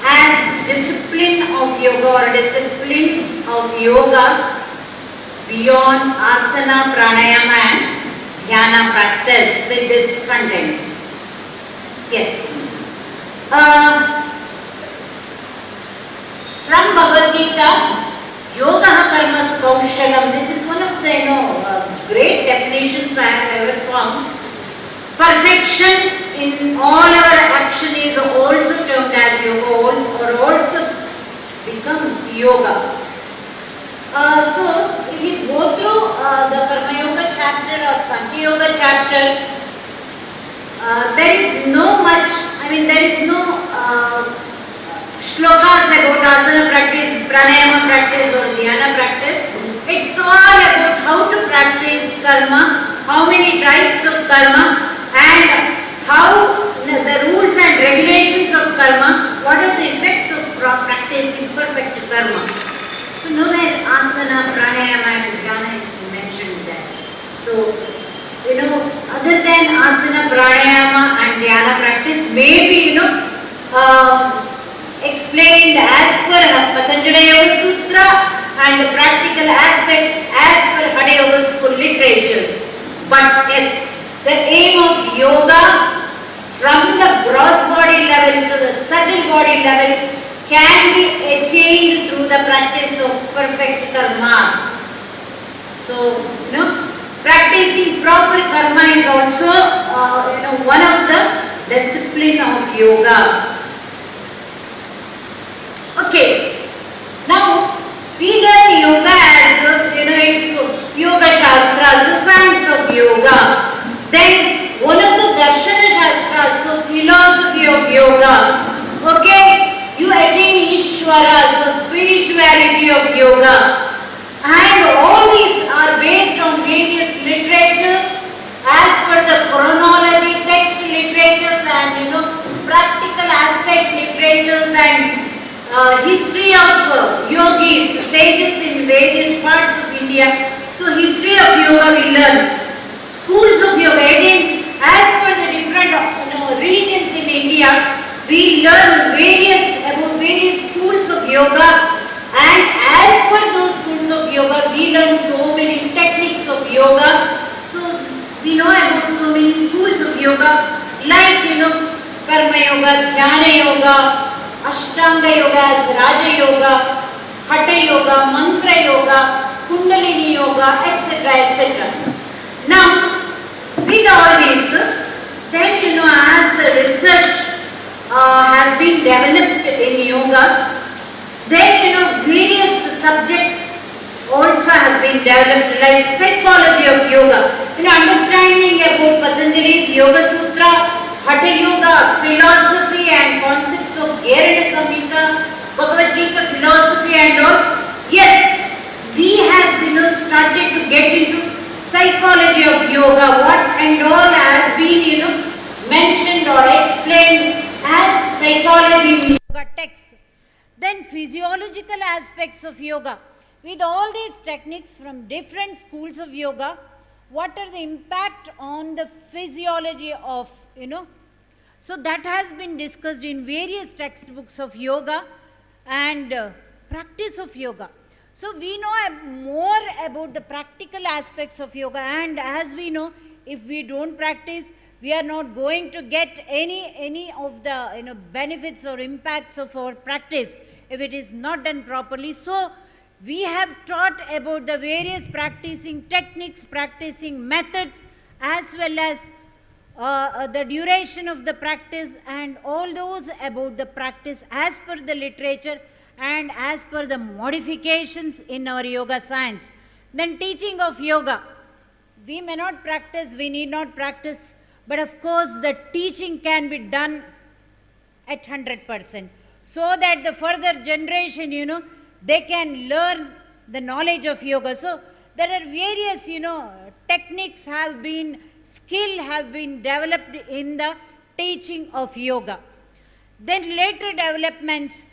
as discipline of yoga or disciplines of yoga beyond asana, pranayama and dhyana practice with this contents. Yes. From Bhagavad Gita, Yoga Karmas Kaushalam. This is one of the great definitions I have ever found. Perfection in all our action is also termed as yoga or also becomes yoga. So if you go through the Karma Yoga chapter or Sankhya Yoga chapter, there is no much, there is no shlokas about asana practice, pranayama practice or dhyana practice. It's all about how to practice karma, how many types of karma, and how the rules and regulations of karma, what are the effects of practicing perfect karma. So nowhere asana, pranayama and dhyana is mentioned there. So, other than asana, pranayama and dhyana practice, maybe, explained as per Patanjali Yoga Sutra and the practical aspects as per Hatha Yoga school literatures. But yes, the aim of yoga from the gross body level to the subtle body level can be attained through the practice of perfect karmas. So, practicing proper karma is also one of the discipline of yoga. Okay, now we learn yoga as it's yoga shastras, so science of yoga. Then one of the darshana shastras, so philosophy of yoga. Okay, you attain Ishvara, so spirituality of yoga. And all these are based on various literatures as per the chronology, text literatures and practical aspect literatures and history of yogis, sages in various parts of India. So history of yoga we learn. Schools of yoga, again, as per the different regions in India, we learn about various schools of yoga, and as per those schools of yoga, we learn so many techniques of yoga. So we know about so many schools of yoga, like Karma Yoga, Dhyana Yoga, Ashtanga Yoga as Raja Yoga, Hatha Yoga, Mantra Yoga, Kundalini Yoga, etc. etc. Now, with all this, then as the research has been developed in yoga, then various subjects also have been developed, like psychology of yoga, understanding about Patanjali's Yoga Sutra, Hatha Yoga, philosophy and concepts of Gherana Samhita, Bhagavad Gita philosophy and all. Yes, we have started to get into psychology of yoga, what and all has been mentioned or explained as psychology in yoga texts. Then physiological aspects of yoga. With all these techniques from different schools of yoga, what are the impact on the physiology of so that has been discussed in various textbooks of yoga and practice of yoga. So we know more about the practical aspects of yoga, and as we know, if we don't practice, we are not going to get any of the benefits or impacts of our practice if it is not done properly. So we have taught about the various practicing techniques, practicing methods, as well as the duration of the practice and all those about the practice as per the literature and as per the modifications in our yoga science. Then teaching of yoga. We may not practice, we need not practice, but of course the teaching can be done at 100%, so that the further generation, they can learn the knowledge of yoga. So there are various, techniques skill have been developed in the teaching of yoga. Then later developments,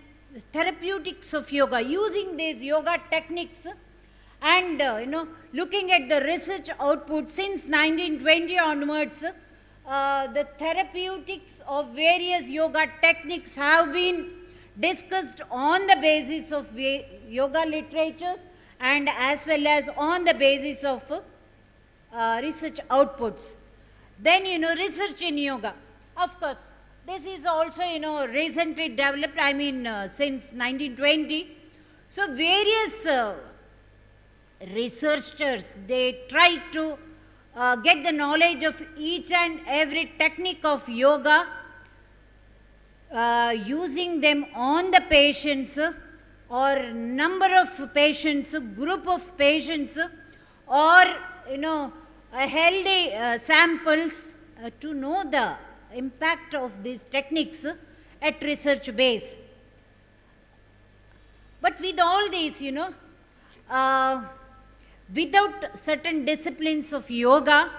therapeutics of yoga, using these yoga techniques and, looking at the research output since 1920 onwards, the therapeutics of various yoga techniques have been discussed on the basis of yoga literatures and as well as on the basis of research outputs. Then, research in yoga. Of course, this is also, recently developed, since 1920. So, various researchers, they try to get the knowledge of each and every technique of yoga, using them on the patients or number of patients, group of patients, or a healthy samples to know the impact of these techniques at research base. But with all these, without certain disciplines of yoga,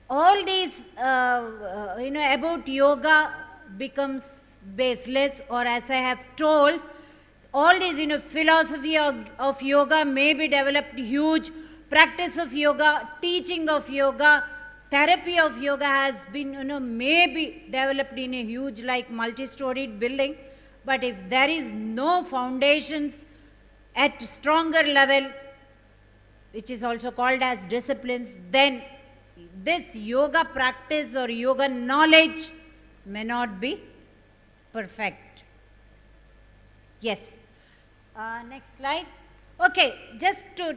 all these, about yoga becomes baseless, or as I have told, all these, philosophy of yoga may be developed huge, practice of yoga, teaching of yoga, therapy of yoga has been, may be developed in a huge, like multi-storied building, but if there is no foundations at stronger level, which is also called as disciplines, then this yoga practice or yoga knowledge may not be perfect. Yes. Next slide. Okay, just to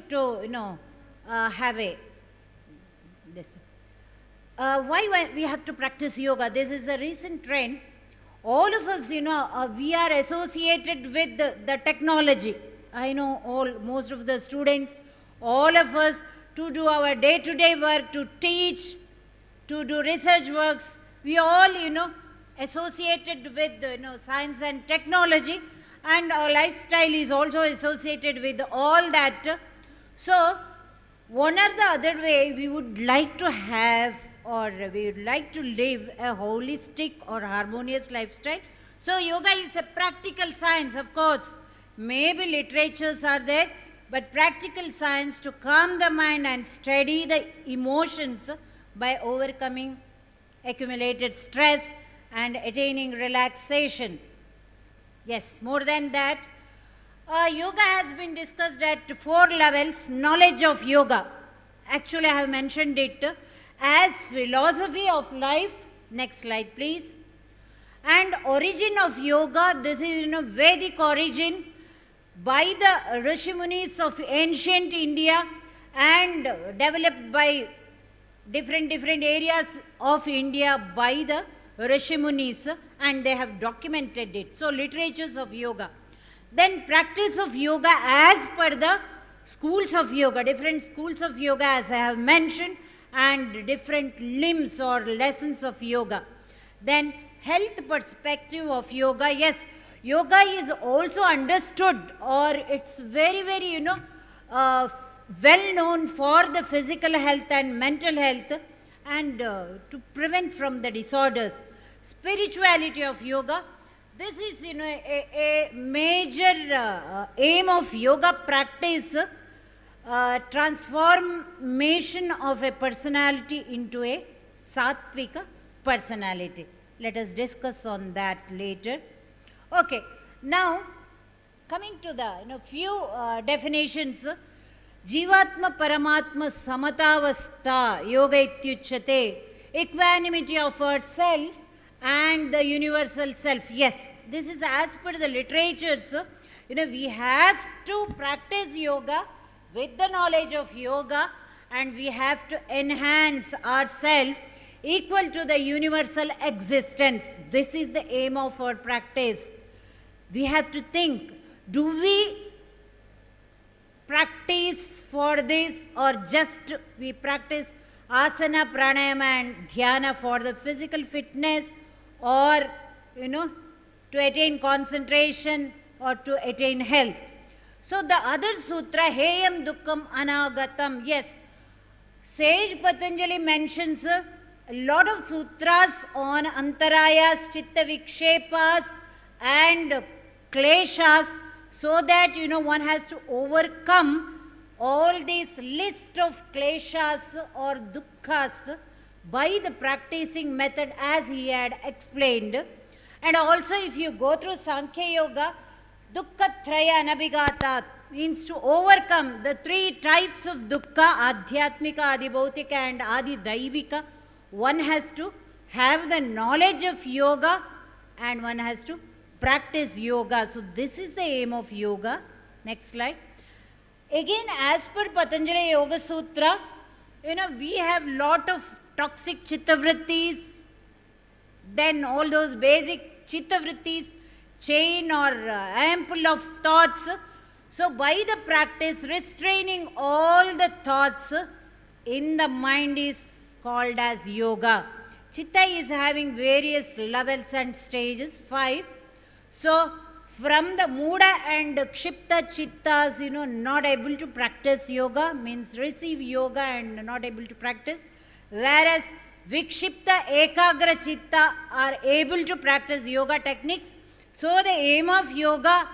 have a this. Why we have to practice yoga? This is a recent trend. All of us, we are associated with the technology. I know most of the students, all of us, to do our day-to-day work, to teach, to do research works, we all, associated with, science and technology, and our lifestyle is also associated with all that. So, one or the other way, we would like to have, or we would like to live a holistic or harmonious lifestyle. So, yoga is a practical science, of course. Maybe literatures are there, but practical science to calm the mind and steady the emotions by overcoming accumulated stress and attaining relaxation. Yes, more than that, yoga has been discussed at 4 levels. Knowledge of yoga, actually I have mentioned it as philosophy of life. Next slide please. And origin of yoga, this is Vedic origin by the Rishi Munis of ancient India and developed by different areas of India by the Rishi Munis, and they have documented it. So, literatures of yoga. Then practice of yoga as per the schools of yoga, different schools of yoga as I have mentioned, and different limbs or lessons of yoga. Then health perspective of yoga. Yes, yoga is also understood, or it's very well known for the physical health and mental health, and to prevent from the disorders. Spirituality of yoga. This is a major aim of yoga practice, transformation of a personality into a sattvika personality. Let us discuss on that later. Okay, now coming to the few definitions. Jivatma Paramatma Samatavastha Yoga Ityuchyate, equanimity of ourself and the universal self. Yes, this is as per the literatures. We have to practice yoga with the knowledge of yoga, and we have to enhance ourselves equal to the universal existence. This is the aim of our practice. We have to think, do we practice for this, or just we practice asana, pranayama and dhyana for the physical fitness, or to attain concentration or to attain health. So the other sutra, Heyam Dukkam Anagatam, yes, sage Patanjali mentions a lot of sutras on antarayas, chitta vikshepas and kleshas, so that one has to overcome all these list of kleshas or dukkhas by the practicing method as he had explained. And also if you go through Sankhya Yoga, dukkhatraya anabhigatat means to overcome the three types of dukkha, adhyatmika, adibhautika and adidaivika. One has to have the knowledge of yoga and one has to practice yoga. So this is the aim of yoga. Next slide. Again, as per Patanjali Yoga Sutra, we have lot of toxic chittavrittis, then all those basic chittavrittis, chain or ample of thoughts. So by the practice, restraining all the thoughts in the mind is called as yoga. Chitta is having various levels and stages, 5. So from the muda and kshipta chittas, not able to practice yoga, means receive yoga and not able to practice. Whereas vikshipta ekagra chitta are able to practice yoga techniques. So the aim of yoga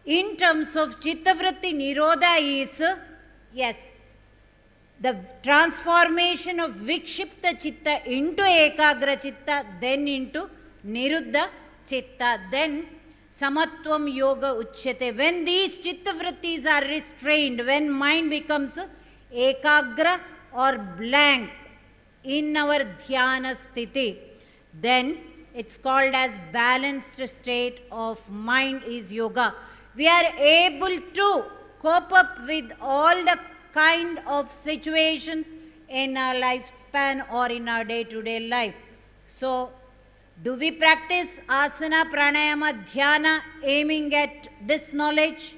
in terms of chittavritti nirodha is, yes, the transformation of vikshipta chitta into ekagra chitta, then into niruddha chitta, then samatvam yoga uchyate. When these chittavrittis are restrained, when mind becomes ekagra or blank in our dhyana sthiti, then it's called as balanced state of mind is yoga. We are able to cope up with all the kind of situations in our lifespan or in our day-to-day life. So, do we practice asana, pranayama, dhyana aiming at this knowledge?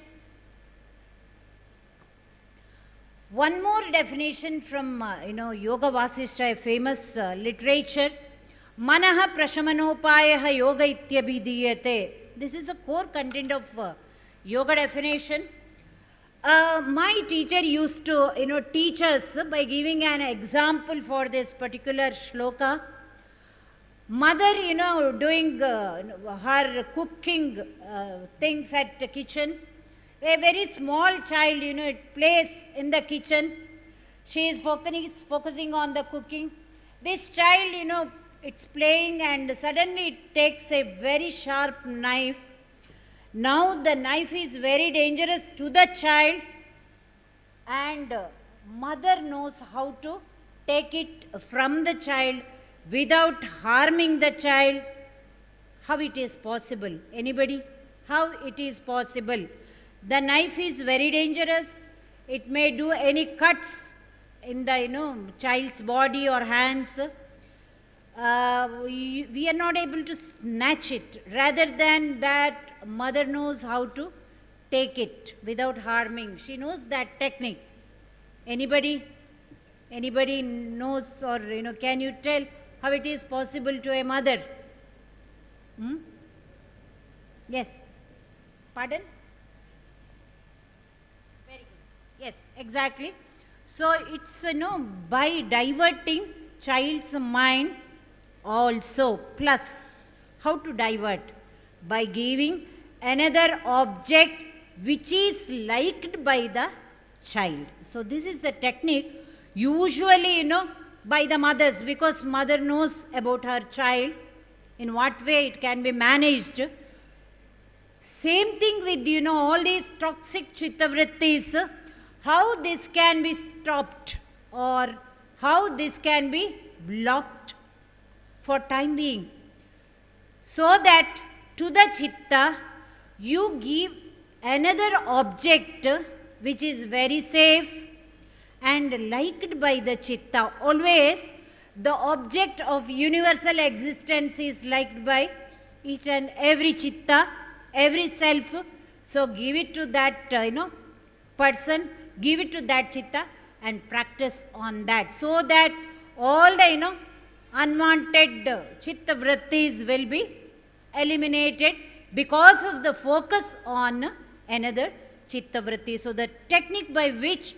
One more definition from Yoga Vasishtha, a famous literature. Manaha prashamanopayaha yoga ityabhidiyate. This is the core content of yoga definition. My teacher used to teach us by giving an example for this particular shloka. Mother, doing her cooking things at the kitchen. A very small child, it plays in the kitchen. She is focusing on the cooking. This child, it's playing and suddenly it takes a very sharp knife. Now the knife is very dangerous to the child and mother knows how to take it from the child without harming the child. How it is possible? Anybody? How it is possible? The knife is very dangerous. It may do any cuts in the child's body or hands. We are not able to snatch it. Rather than that, mother knows how to take it without harming. She knows that technique. Anybody knows or can you tell how it is possible to a mother? Yes. Pardon? Very good. Yes, exactly. So it's by diverting child's mind also, plus how to divert? By giving another object which is liked by the child. So this is the technique usually by the mothers, because mother knows about her child, in what way it can be managed. Same thing with all these toxic chittavrittis, how this can be stopped or how this can be blocked for time being, so that to the chitta you give another object which is very safe and liked by the chitta. Always the object of universal existence is liked by each and every chitta, every self. So give it to that person, give it to that chitta and practice on that, so that all the unwanted chitta vrittis will be eliminated because of the focus on another chitta vritti. So the technique by which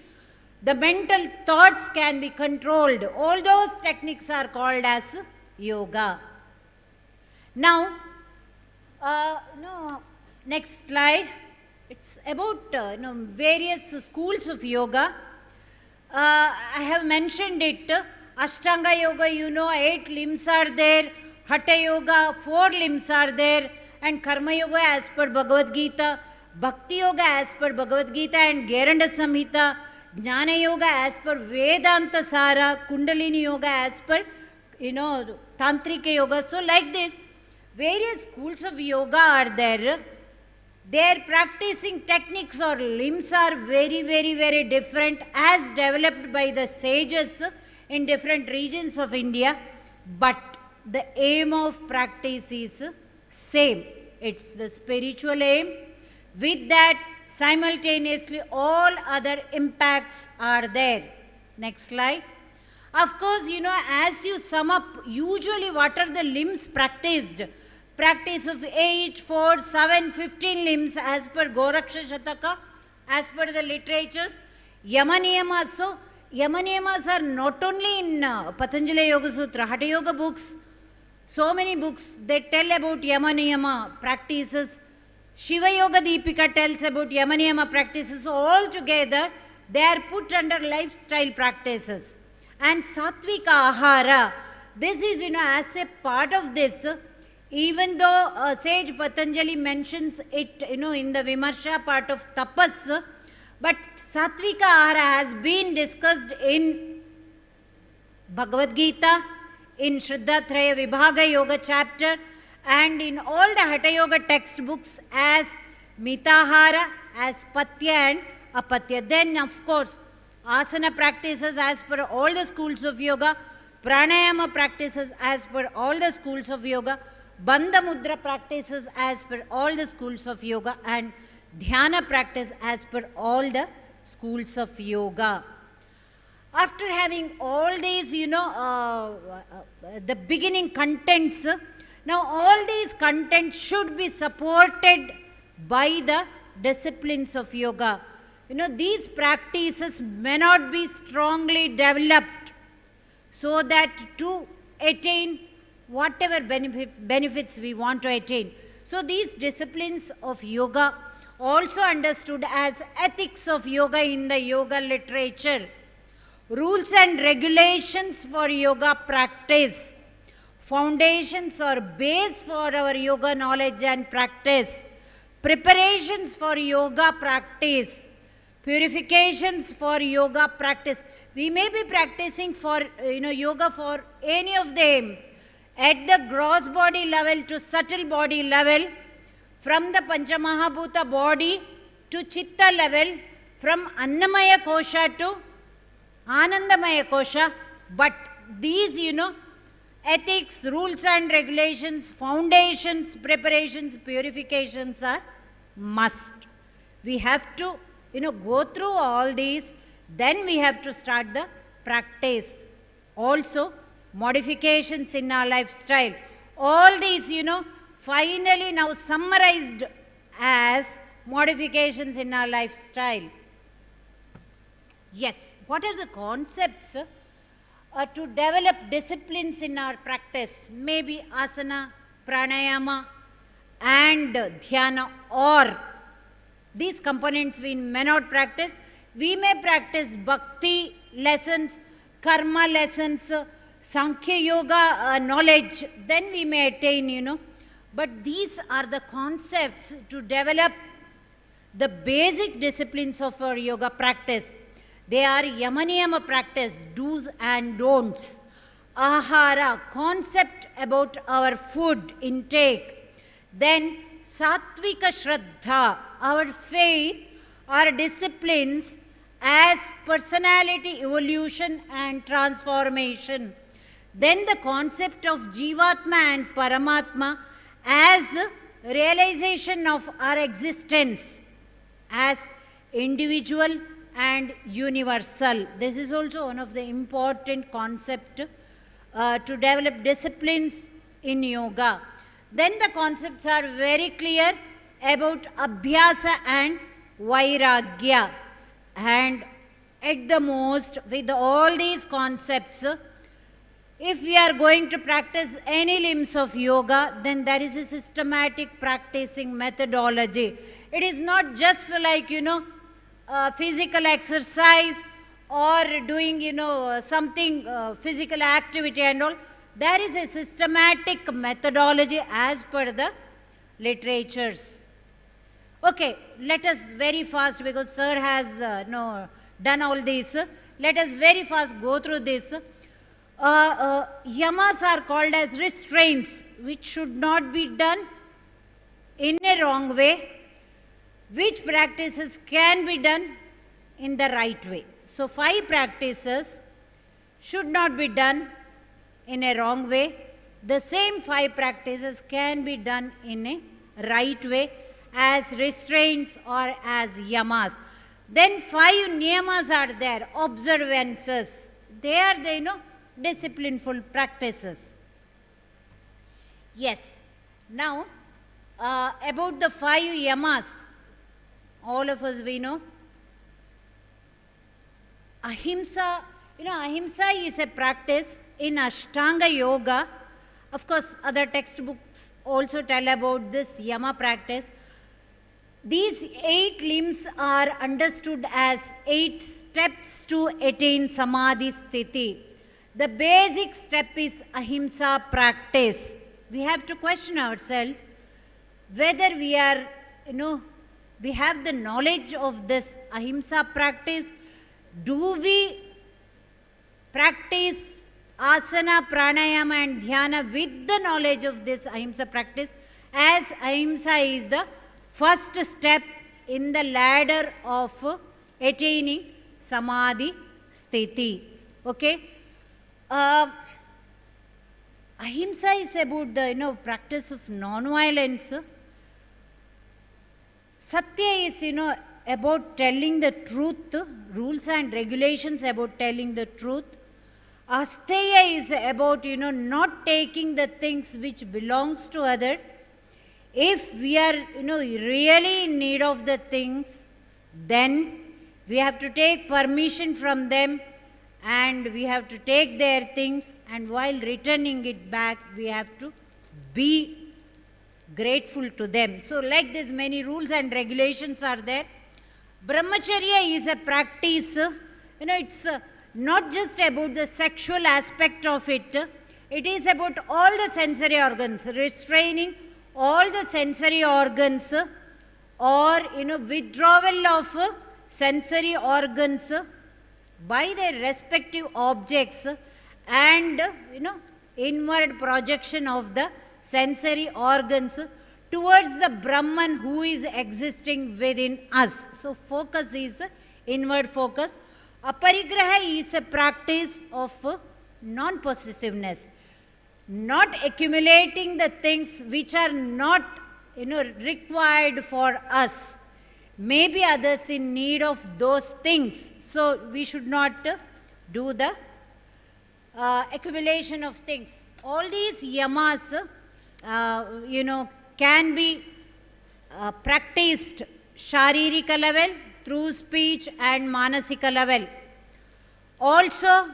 the mental thoughts can be controlled, all those techniques are called as yoga. Now, next slide. It's about various schools of yoga. I have mentioned it. Ashtanga yoga, 8 limbs are there. Hatha yoga, 4 limbs are there. And karma yoga as per Bhagavad Gita. Bhakti yoga as per Bhagavad Gita and Geranda Samhita. Jnana yoga as per Vedanta Sara. Kundalini yoga as per, Tantrika yoga. So like this, various schools of yoga are there. Their practicing techniques or limbs are very, very, very different as developed by the sages in different regions of India. But the aim of practice is same. It's the spiritual aim. With that, simultaneously all other impacts are there. Next slide. Of course, as you sum up, usually what are the limbs practiced? Practice of 8, 4, 7, 15 limbs as per Goraksha Shataka, as per the literatures. Yamaniyamas. So, Yamaniyamas are not only in Patanjali Yoga Sutra, Hatha Yoga books, so many books, they tell about Yamaniyama practices. Shiva Yoga Deepika tells about Yamaniyama practices. All together, they are put under lifestyle practices. And Satvika Ahara, this is, as a part of this, even though sage Patanjali mentions it, in the Vimarsha part of Tapas, but Satvika Ahara has been discussed in Bhagavad Gita, in Shraddhatraya Vibhaga Yoga chapter, and in all the Hatha Yoga textbooks as Mitahara, as Patya and Apatya. Then, of course, asana practices as per all the schools of yoga, pranayama practices as per all the schools of yoga, bandha mudra practices as per all the schools of yoga, and dhyana practice as per all the schools of yoga. After having all these, the beginning contents, now all these contents should be supported by the disciplines of yoga. These practices may not be strongly developed so that to attain whatever benefits we want to attain. So these disciplines of yoga, also understood as ethics of yoga in the yoga literature, rules and regulations for yoga practice, foundations or base for our yoga knowledge and practice, preparations for yoga practice, purifications for yoga practice. We may be practicing for yoga for any of them, at the gross body level to subtle body level, from the Panchamahabhuta body to Chitta level, from Annamaya Kosha to Anandamaya Kosha. But these, ethics, rules and regulations, foundations, preparations, purifications are must. We have to, go through all these, then we have to start the practice. Also, modifications in our lifestyle. All these, finally now summarized as modifications in our lifestyle. Yes, what are the concepts to develop disciplines in our practice? Maybe asana, pranayama and dhyana, or these components we may not practice. We may practice bhakti lessons, karma lessons, Sankhya Yoga knowledge, then we may attain, But these are the concepts to develop the basic disciplines of our yoga practice. They are Yamaniyama practice, do's and don'ts. Ahara, concept about our food intake. Then Satvika Shraddha, our faith, our disciplines as personality evolution and transformation. Then the concept of Jivatma and Paramatma as realization of our existence as individual and universal. This is also one of the important concepts to develop disciplines in yoga. Then the concepts are very clear about Abhyasa and vairagya. And at the most, with all these concepts, if we are going to practice any limbs of yoga, then there is a systematic practicing methodology. It is not just like, physical exercise or doing, something physical activity and all. There is a systematic methodology as per the literatures. Okay, let us very fast, because sir has done all this. Let us very fast go through this. Yamas are called as restraints, which should not be done in a wrong way, which practices can be done in the right way. So 5 practices should not be done in a wrong way. The same 5 practices can be done in a right way as restraints or as yamas. Then 5 niyamas are there, observances. They are the, disciplineful practices. Yes. Now, about the 5 yamas, all of us we know. Ahimsa, ahimsa is a practice in Ashtanga Yoga. Of course, other textbooks also tell about this yama practice. These 8 limbs are understood as 8 steps to attain samadhi sthiti. The basic step is ahimsa practice. We have to question ourselves whether we are, we have the knowledge of this ahimsa practice. Do we practice asana, pranayama and dhyana with the knowledge of this ahimsa practice, as ahimsa is the first step in the ladder of attaining samadhi sthiti. Okay? Ahimsa is about the practice of non-violence. Satya is about telling the truth, rules and regulations about telling the truth. Asteya is about not taking the things which belongs to other. If we are really in need of the things, then we have to take permission from them and we have to take their things, and while returning it back, we have to be grateful to them. So like this, many rules and regulations are there. Brahmacharya is a practice, it's not just about the sexual aspect of it. It is about all the sensory organs, restraining all the sensory organs, or withdrawal of sensory organs by their respective objects, and inward projection of the sensory organs towards the Brahman who is existing within us. So focus is inward focus. Aparigraha is a practice of non-possessiveness, not accumulating the things which are not required for us. Maybe others in need of those things, so we should not do the accumulation of things. All these yamas can be practiced sharirika level, through speech and manasika level. Also,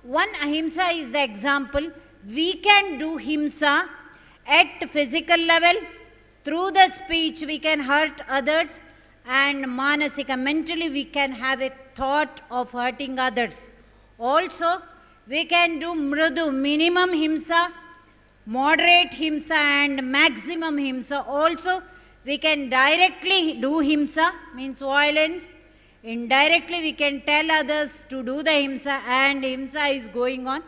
one ahimsa is the example. We can do himsa at physical level. Through the speech we can hurt others, and manasika, mentally we can have a thought of hurting others. Also, we can do mrudu, minimum himsa, moderate himsa and maximum himsa. Also, we can directly do himsa, means violence. Indirectly we can tell others to do the himsa, and himsa is going on.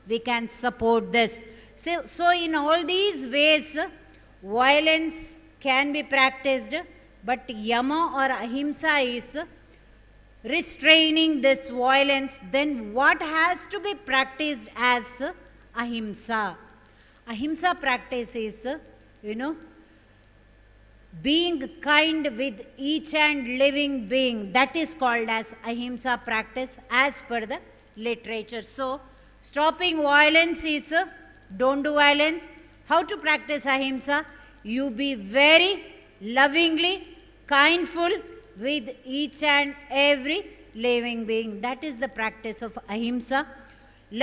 We can support this. So in all these ways, violence can be practiced, but yama or ahimsa is restraining this violence. Then what has to be practiced as ahimsa? Ahimsa practice is, being kind with each and living being. That is called as ahimsa practice as per the literature. So, stopping violence is don't do violence. How to practice ahimsa? You be very lovingly, kindful with each and every living being. That is the practice of ahimsa.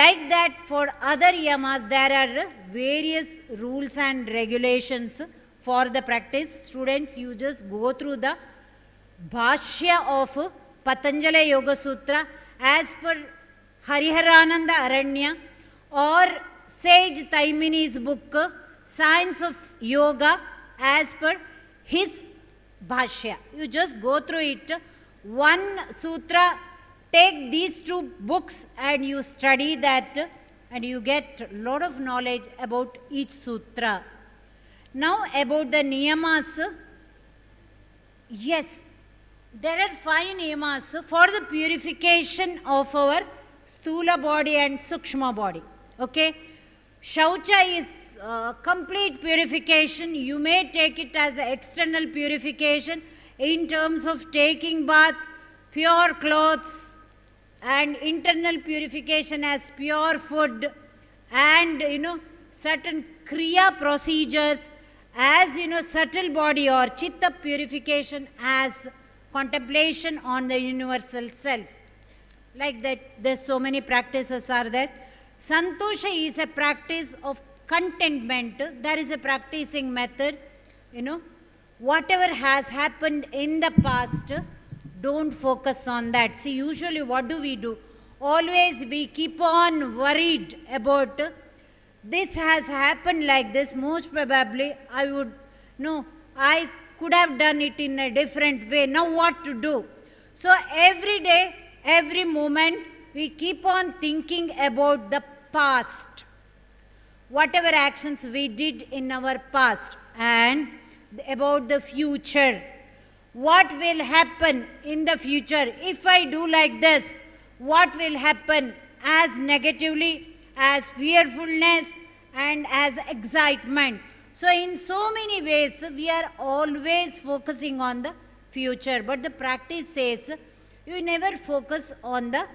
Like that, for other yamas, there are various rules and regulations for the practice. Students, you just go through the Bhashya of Patanjali Yoga Sutra as per Hariharananda Aranya or Sage Taimini's book, Science of Yoga, as per his Bhashya. You just go through it. One sutra, take these two books and you study that and you get a lot of knowledge about each sutra. Now about the niyamas. Yes, there are 5 niyamas for the purification of our sthula body and sukshma body. Okay, Shaucha is complete purification. You may take it as external purification in terms of taking bath, pure clothes, and internal purification as pure food, and certain kriya procedures as subtle body or chitta purification as contemplation on the universal self. Like that, there's so many practices are there. Santosha is a practice of contentment. There is a practicing method. Whatever has happened in the past, don't focus on that. See, usually what do? Always we keep on worried about this has happened like this. Most probably I could have done it in a different way. Now what to do? So every day, every moment, we keep on thinking about the past. Whatever actions we did in our past and about the future. What will happen in the future? If I do like this, what will happen as negatively, as fearfulness and as excitement? So in so many ways, we are always focusing on the future. But the practice says, you never focus on the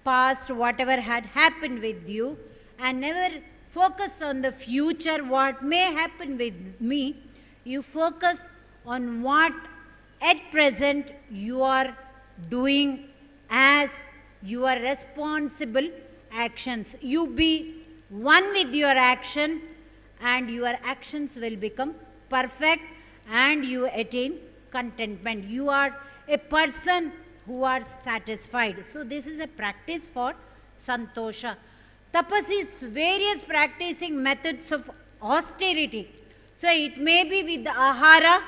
past, whatever had happened with you, and never focus on the future, what may happen with me. You focus on what at present you are doing as your responsible actions. You be one with your action and your actions will become perfect and you attain contentment. You are a person who are satisfied. So this is a practice for santosha. Tapas is various practicing methods of austerity. So it may be with the ahara.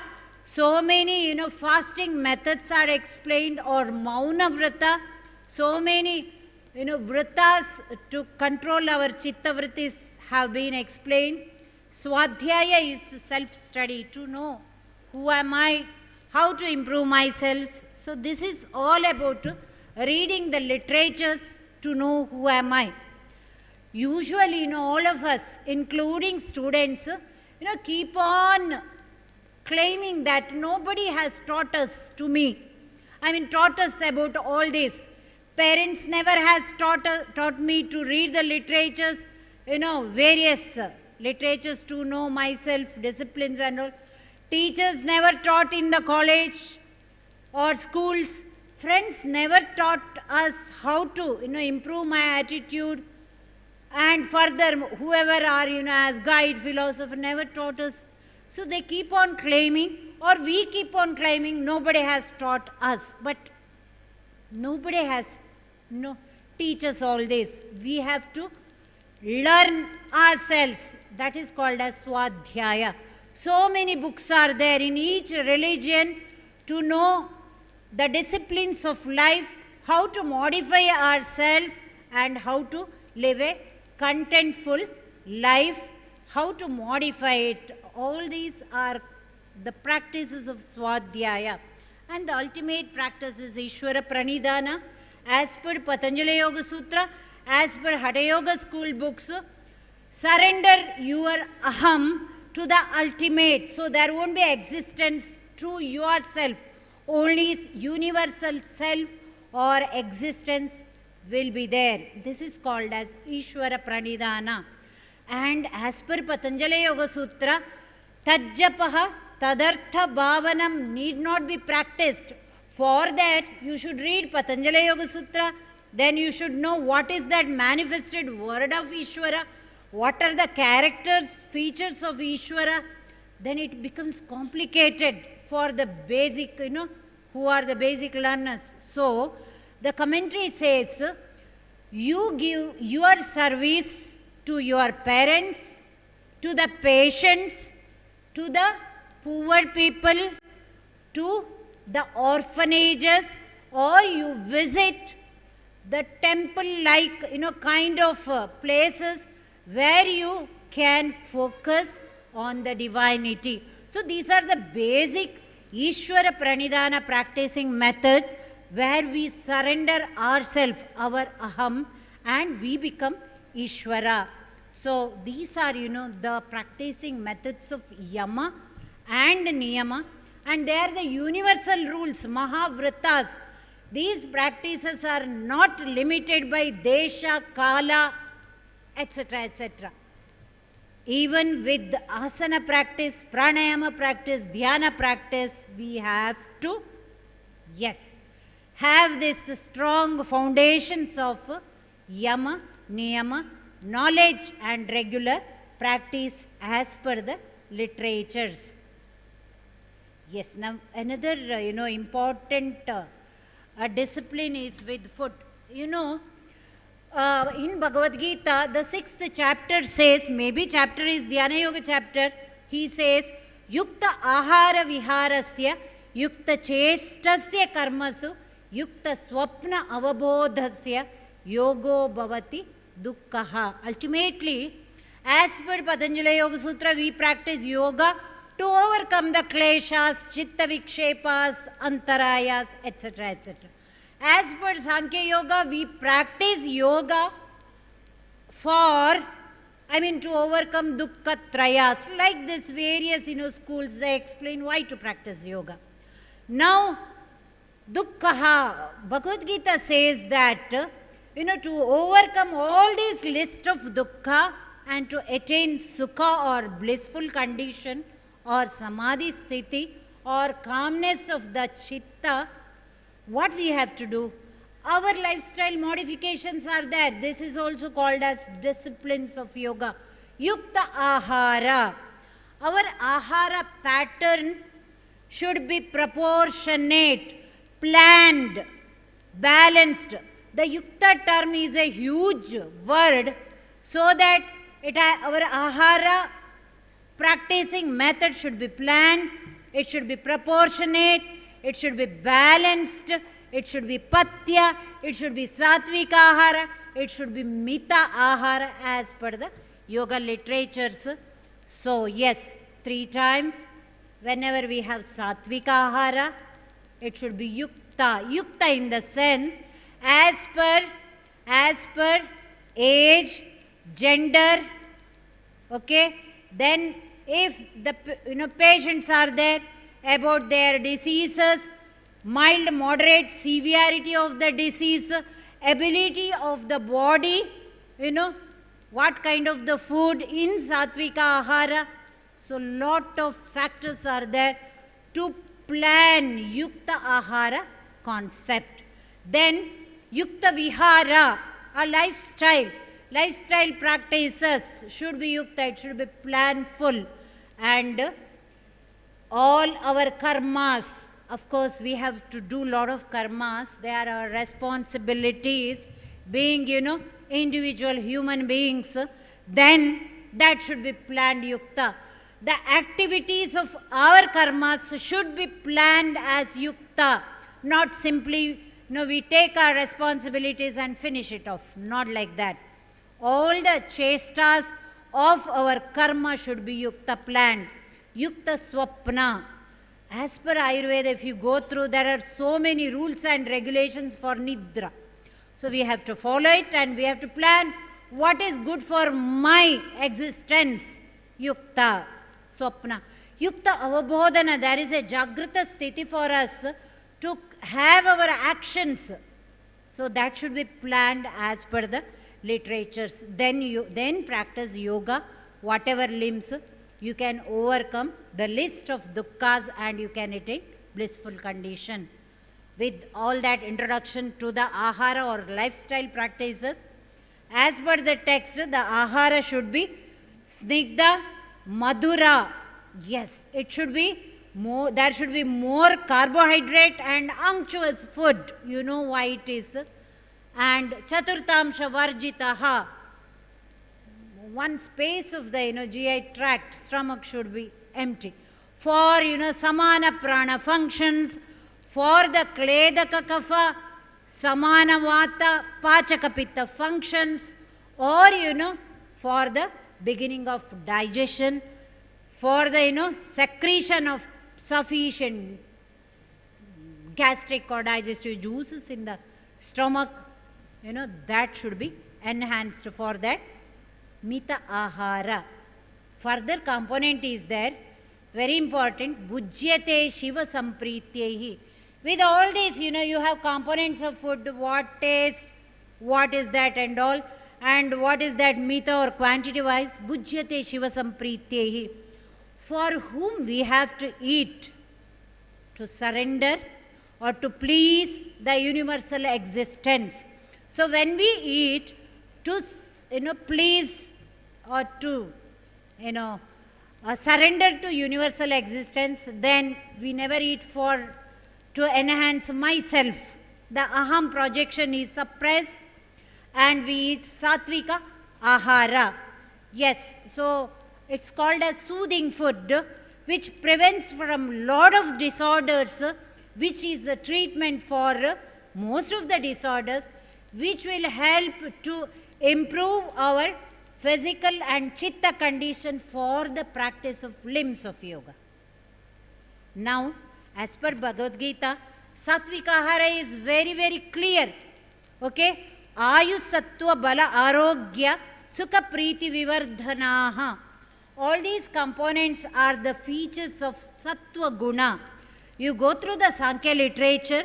So many, fasting methods are explained, or mauna vrata. So many, vratas to control our chitta vrittis have been explained. Swadhyaya is self-study, to know who am I, how to improve myself. So this is all about reading the literatures to know who am I. Usually, all of us, including students, keep on claiming that nobody has taught us to me. Taught us about all this. Parents never has taught me to read the literatures, various literatures to know myself, disciplines and all. Teachers never taught in the college or schools. Friends never taught us how to, improve my attitude. And further, whoever are, as guide, philosopher, never taught us. So they keep on claiming, or we keep on claiming, nobody has taught us. But nobody has teach us all this. We have to learn ourselves. That is called as swadhyaya. So many books are there in each religion to know the disciplines of life, how to modify ourselves and how to live a contentful life, how to modify it. All these are the practices of swadhyaya. And the ultimate practice is Ishvara Pranidhana, as per Patanjali Yoga Sutra, as per Hatha Yoga school books. Surrender your aham to the ultimate. So there won't be existence through yourself. Only universal self or existence will be there. This is called as Ishvara Pranidhana. And as per Patanjali Yoga Sutra, Tajjapaha tadartha bhavanam need not be practiced. For that, you should read Patanjali Yoga Sutra. Then you should know what is that manifested word of Ishvara, what are the characters, features of Ishvara. Then it becomes complicated for the basic, who are the basic learners. So, the commentary says, you give your service to your parents, to the patients, to the poor people, to the orphanages, or you visit the temple-like, kind of places where you can focus on the divinity. So these are the basic Ishvara Pranidhana practicing methods where we surrender ourselves, our aham, and we become Ishvara. So these are, the practicing methods of yama and niyama, and they are the universal rules, mahavritas. These practices are not limited by desha, kala, etc., etc. Even with asana practice, pranayama practice, dhyana practice, we have to, have this strong foundations of yama, niyama, knowledge and regular practice as per the literatures. Yes, now another, important discipline is with food. In Bhagavad Gita, the 6th chapter says, maybe chapter is Dhyana Yoga chapter, he says, Yukta ahara viharasya, yukta chestasya karmasu, yukta swapna avabodhasya, yogo bhavati dukkhaha. Ultimately, as per Patanjali Yoga Sutra, we practice yoga to overcome the kleshas, chitta vikshepas, antarayas, etc., etc. As per Sankhya Yoga, we practice yoga to overcome dukkha trayas. Like this various, schools, they explain why to practice yoga. Now, dukkhaha, Bhagavad Gita says that, to overcome all these list of dukkha and to attain sukha or blissful condition or samadhi sthiti or calmness of the chitta, what we have to do? Our lifestyle modifications are there. This is also called as disciplines of yoga. Yukta ahara. Our ahara pattern should be proportionate, planned, balanced. The yukta term is a huge word, so that our ahara practicing method should be planned, it should be proportionate, it should be balanced, it should be patya, it should be satvika ahara, it should be mita ahara as per the yoga literatures. So yes, 3 times, whenever we have satvika ahara, it should be yukta. Yukta in the sense, as per age, gender, okay, then if the patients are there, about their diseases, mild, moderate, severity of the disease, ability of the body, what kind of the food in satvika ahara. So lot of factors are there to plan yukta ahara concept. Then yukta vihara, a lifestyle practices should be yukta, it should be planful, and all our karmas, of course we have to do lot of karmas, they are our responsibilities, being individual human beings, then that should be planned yukta. The activities of our karmas should be planned as yukta, not simply we take our responsibilities and finish it off, not like that. All the chestas of our karma should be yukta, planned. Yukta swapna. As per Ayurveda, if you go through, there are so many rules and regulations for nidra. So we have to follow it and we have to plan what is good for my existence. Yukta, swapna. Yukta avabodhana, there is a jagrata sthiti for us to have our actions. So that should be planned as per the literatures. Then practice yoga, whatever limbs you can overcome the list of dukkhas and you can attain blissful condition. With all that introduction to the ahara or lifestyle practices, as per the text, the ahara should be snigdha, madhura. Yes, it should be more, there should be more carbohydrate and unctuous food. You know why it is. And chaturtamsha varjitaha. One space of the GI tract, stomach should be empty. For samana prana functions, for the kledaka kapha, samana vata, pachaka pitta functions, or for the beginning of digestion, for the secretion of sufficient gastric or digestive juices in the stomach, that should be enhanced for that mita ahara. Further component is there, very important, bhujyate shiva samprityehi. With all these, you have components of food, what taste, what is that and all, and what is that mita or quantity wise, bhujyate shiva samprityehi. For whom we have to eat? To surrender or to please the universal existence. So when we eat to please or to surrender to universal existence, then we never eat to enhance myself. The aham projection is suppressed and we eat sattvika ahara. Yes, so it's called as soothing food, which prevents from lot of disorders, which is a treatment for most of the disorders, which will help to improve our physical and chitta condition for the practice of limbs of yoga. Now, as per Bhagavad Gita, Sattvika Ahara is very, very clear. Okay? Ayu Sattva Bala Arogya Sukha Priti Vivardhanaha. All these components are the features of Sattva Guna. You go through the Sankhya literature,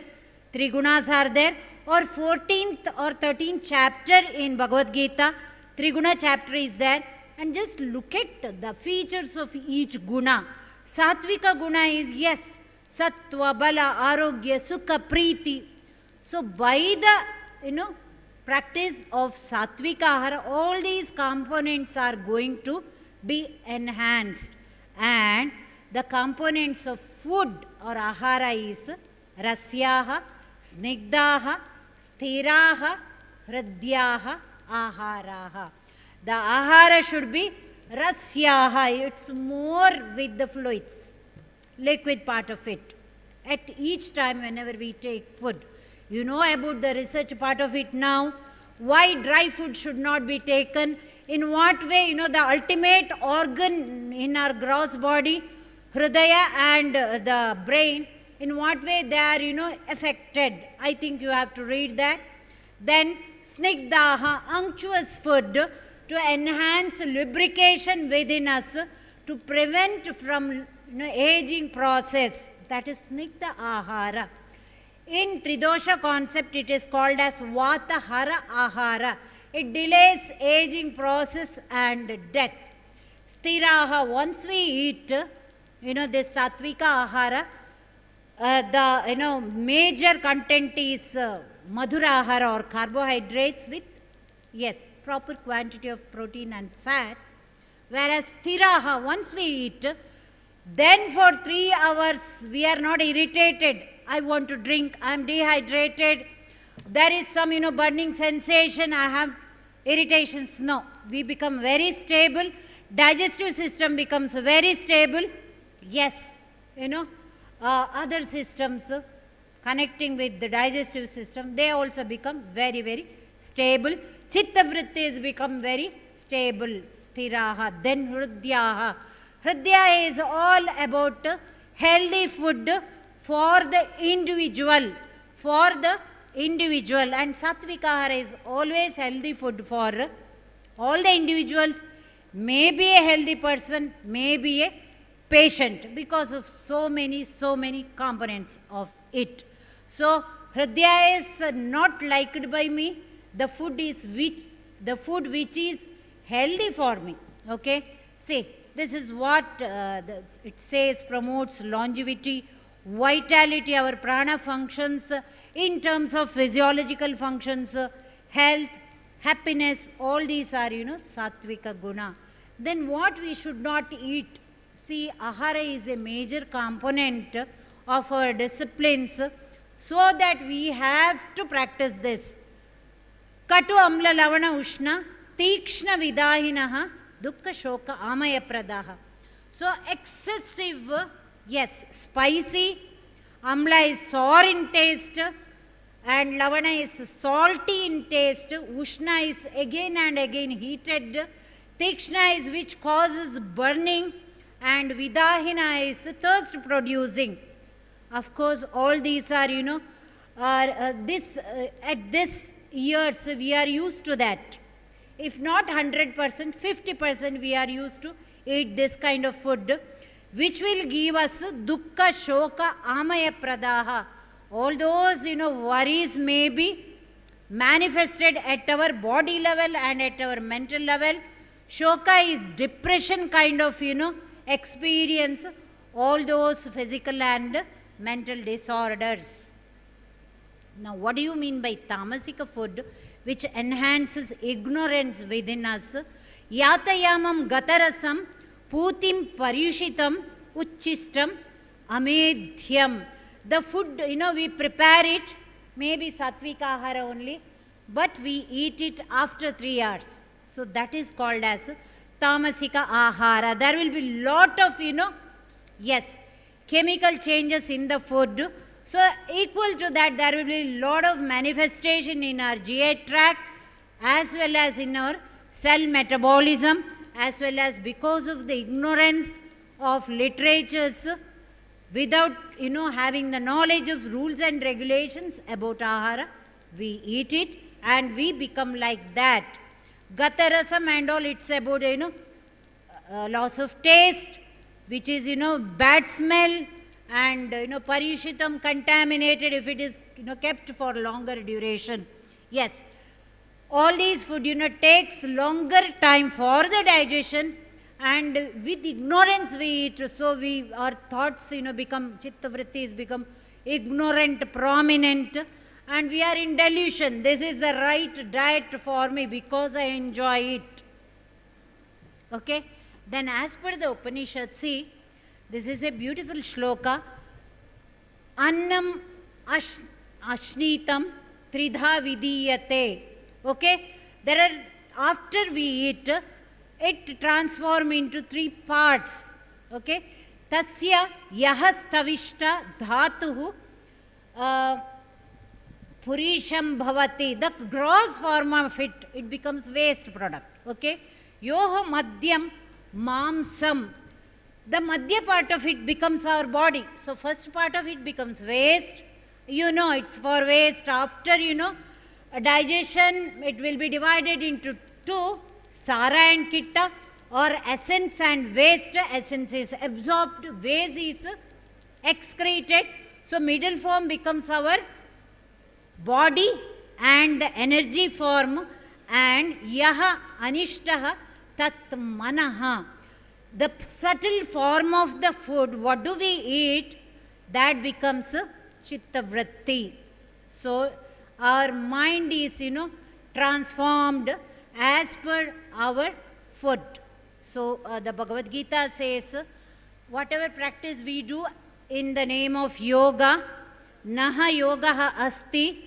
3 gunas are there, or 14th or 13th chapter in Bhagavad Gita, 3 guna chapter is there, and just look at the features of each guna. Sattvika guna is, yes, Sattva, Bala, Arogya, Sukha, Preeti. So by the, practice of Sattvika Ahara, all these components are going to be enhanced. And the components of food or ahara is rasyaha, snigdaha, sthiraha, hridyaha, aharaha. The ahara should be rasyaha, it's more with the fluids, liquid part of it. At each time whenever we take food. You know about the research part of it now, why dry food should not be taken, in what way, the ultimate organ in our gross body, hridaya and the brain, in what way they are, affected. I think you have to read that. Then, snigdaha, unctuous food to enhance lubrication within us, to prevent from aging process. That is snigdha ahara. In Tridosha concept, it is called as Vatahara Ahara. It delays aging process and death. Sthiraha, once we eat, this Sattvika Ahara, the major content is Madhura Ahara or carbohydrates with, yes, proper quantity of protein and fat. Whereas Sthiraha, once we eat, then for 3 hours we are not irritated. I want to drink, I am dehydrated, there is some burning sensation, I have irritations. No, we become very stable, digestive system becomes very stable. Yes, other systems connecting with the digestive system, they also become very, very stable. Chitta vrittis become very stable. Sthiraha, then hridyaha. Hridya is all about healthy food for the individual, and Sattvika Ahara is always healthy food for all the individuals, may be a healthy person, may be a patient, because of so many components of it. So Hridya is not liked by me, the food which is healthy for me. Okay, see, This is what it says promotes longevity, vitality, our prana functions in terms of physiological functions, health, happiness, all these are, sattvika guna. Then what we should not eat? See, ahara is a major component of our disciplines, so that we have to practice this. Katu amla lavana ushna, tikshna vidahinaha, dukkha shoka amaya pradaha. So excessive, yes, spicy, amla is sour in taste, and lavana is salty in taste, ushna is again and again heated, tikshna is which causes burning, and vidahina is thirst producing. Of course, all these are, at this years we are used to that. If not 100%, 50% we are used to eat this kind of food, which will give us dukkha, shoka, amaya pradaha. All those, worries may be manifested at our body level and at our mental level. Shoka is depression kind of, experience, all those physical and mental disorders. Now, what do you mean by tamasika food, which enhances ignorance within us? Yatayamam gatarasam putim paryushitam uchistam amedhyam. The food, we prepare it, maybe sattvika ahara only, but we eat it after 3 hours. So that is called as tamasika ahara. There will be lot of, yes, chemical changes in the food. So equal to that, there will be a lot of manifestation in our GI tract, as well as in our cell metabolism, as well as because of the ignorance of literatures, without, having the knowledge of rules and regulations about ahara, we eat it and we become like that. Gatarasam and all, it's about, loss of taste, which is, bad smell, and, paryushitam, contaminated if it is, kept for longer duration. Yes, all these food, takes longer time for the digestion, and with ignorance we eat, so our thoughts, become, chitta vrittis become ignorant, prominent, and we are in delusion. This is the right diet for me because I enjoy it. Okay? Then as per the Upanishad, see, this is a beautiful shloka. Annam ashnitam tridha vidiyate. Okay? There are, after we eat, it transforms into 3 parts. Okay? Tasya yahastavishta dhatuhu purisham bhavati. The gross form of it, it becomes waste product. Okay? Yoho madhyam mamsam. The madhya part of it becomes our body. So first part of it becomes waste. It's for waste. After, digestion, it will be divided into 2, sara and kitta, or essence and waste. Essence is absorbed, waste is excreted. So middle form becomes our body and the energy form, and yaha anishtaha tat manaha. The subtle form of the food, what do we eat? That becomes chitta vritti. So our mind is, transformed as per our food. So the Bhagavad Gita says, whatever practice we do in the name of yoga, naha yogaha asti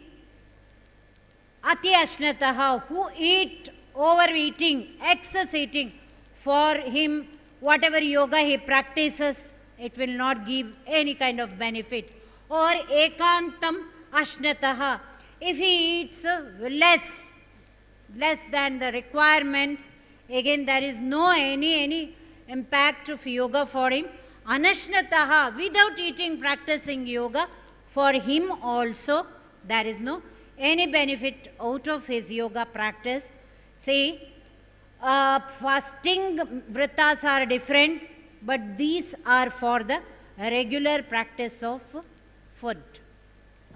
ati ashnataha. Who eat, overeating, excess eating, for him, whatever yoga he practices, it will not give any kind of benefit. Or ekantam ashnataha. If he eats less than the requirement, again there is no any impact of yoga for him. Anashnataha, without eating, practicing yoga, for him also there is no any benefit out of his yoga practice. See, fasting vritas are different, but these are for the regular practice of food.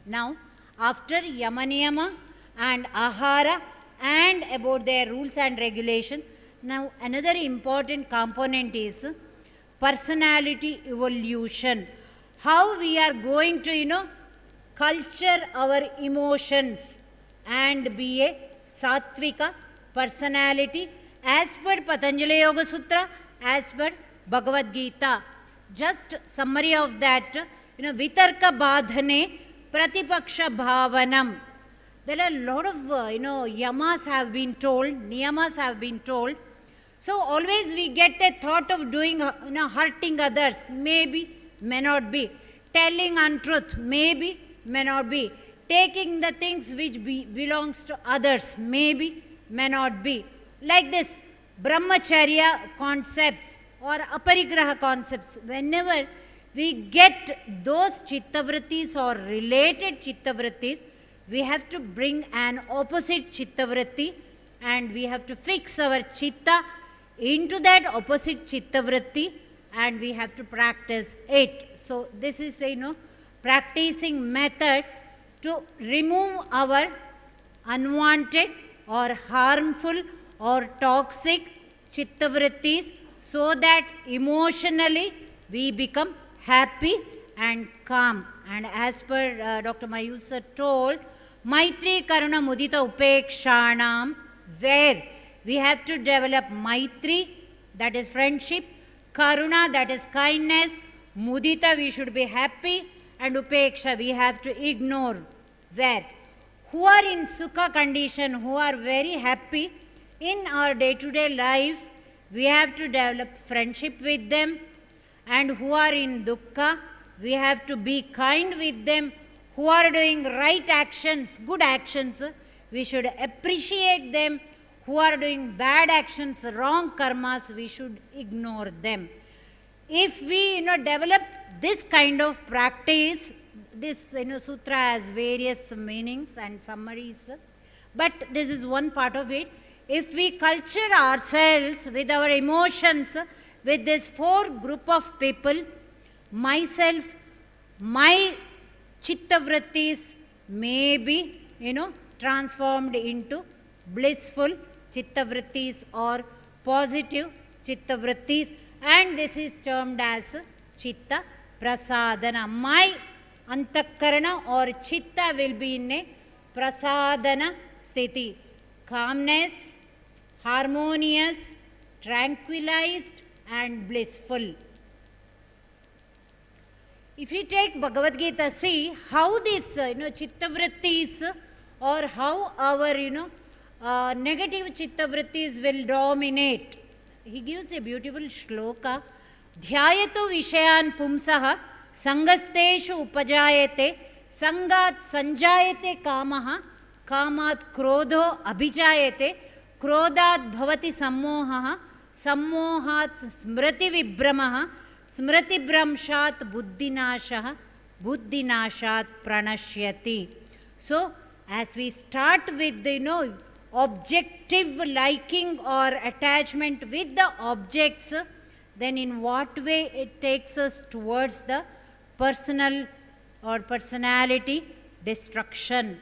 Now, after Yamaniyama and Ahara and about their rules and regulation, Now another important component is personality evolution. How we are going to, culture our emotions and be a sattvika personality as per Patanjali Yoga Sutra, as per Bhagavad Gita. Just summary of that, vitarka badhane pratipaksha bhavanam. There are a lot of, yamas have been told, niyamas have been told. So always we get a thought of doing, hurting others, maybe, may not be. Telling untruth, maybe, may not be. Taking the things which belongs to others, maybe, may not be. Like this, brahmacharya concepts or aparigraha concepts, whenever we get those chittavrittis or related chittavrittis, we have to bring an opposite chittavritti and we have to fix our chitta into that opposite chittavritti and we have to practice it. So this is practicing method to remove our unwanted or harmful or toxic chittavrittis so that emotionally we become happy and calm. And as per Dr. Mayur told, Maitri Karuna Mudita Upekshanam, where we have to develop Maitri, that is friendship, Karuna, that is kindness, Mudita, we should be happy, and Upeksha, we have to ignore. Where? Who are in Sukha condition, who are very happy in our day-to-day life, we have to develop friendship with them, and who are in Dukkha, we have to be kind with them. Who are doing right actions, good actions, we should appreciate them. Who are doing bad actions, wrong karmas, we should ignore them. If we develop this kind of practice, this sutra has various meanings and summaries, but this is one part of it. If we culture ourselves with our emotions, with this 4 group of people, myself, my chittavrittis may be, transformed into blissful chittavrittis or positive chittavrittis, and this is termed as chitta prasadana. My antakarana or chitta will be in a prasadana sthiti, calmness, harmonious, tranquilized and blissful. If you take Bhagavad Gita, see how this chittavrittis or how our negative chittavrittis will dominate. He gives a beautiful shloka. Dhyayato vishayan pumsaha sangasteshu upajayate sangat sanjayate kamaha kamat krodho abhijayate krodat bhavati sammohaha sammohat smriti vibramaha smriti bramshat buddhinashaha buddhinashat pranashyati. So as we start with the objective liking or attachment with the objects, then in what way it takes us towards the personal or personality destruction.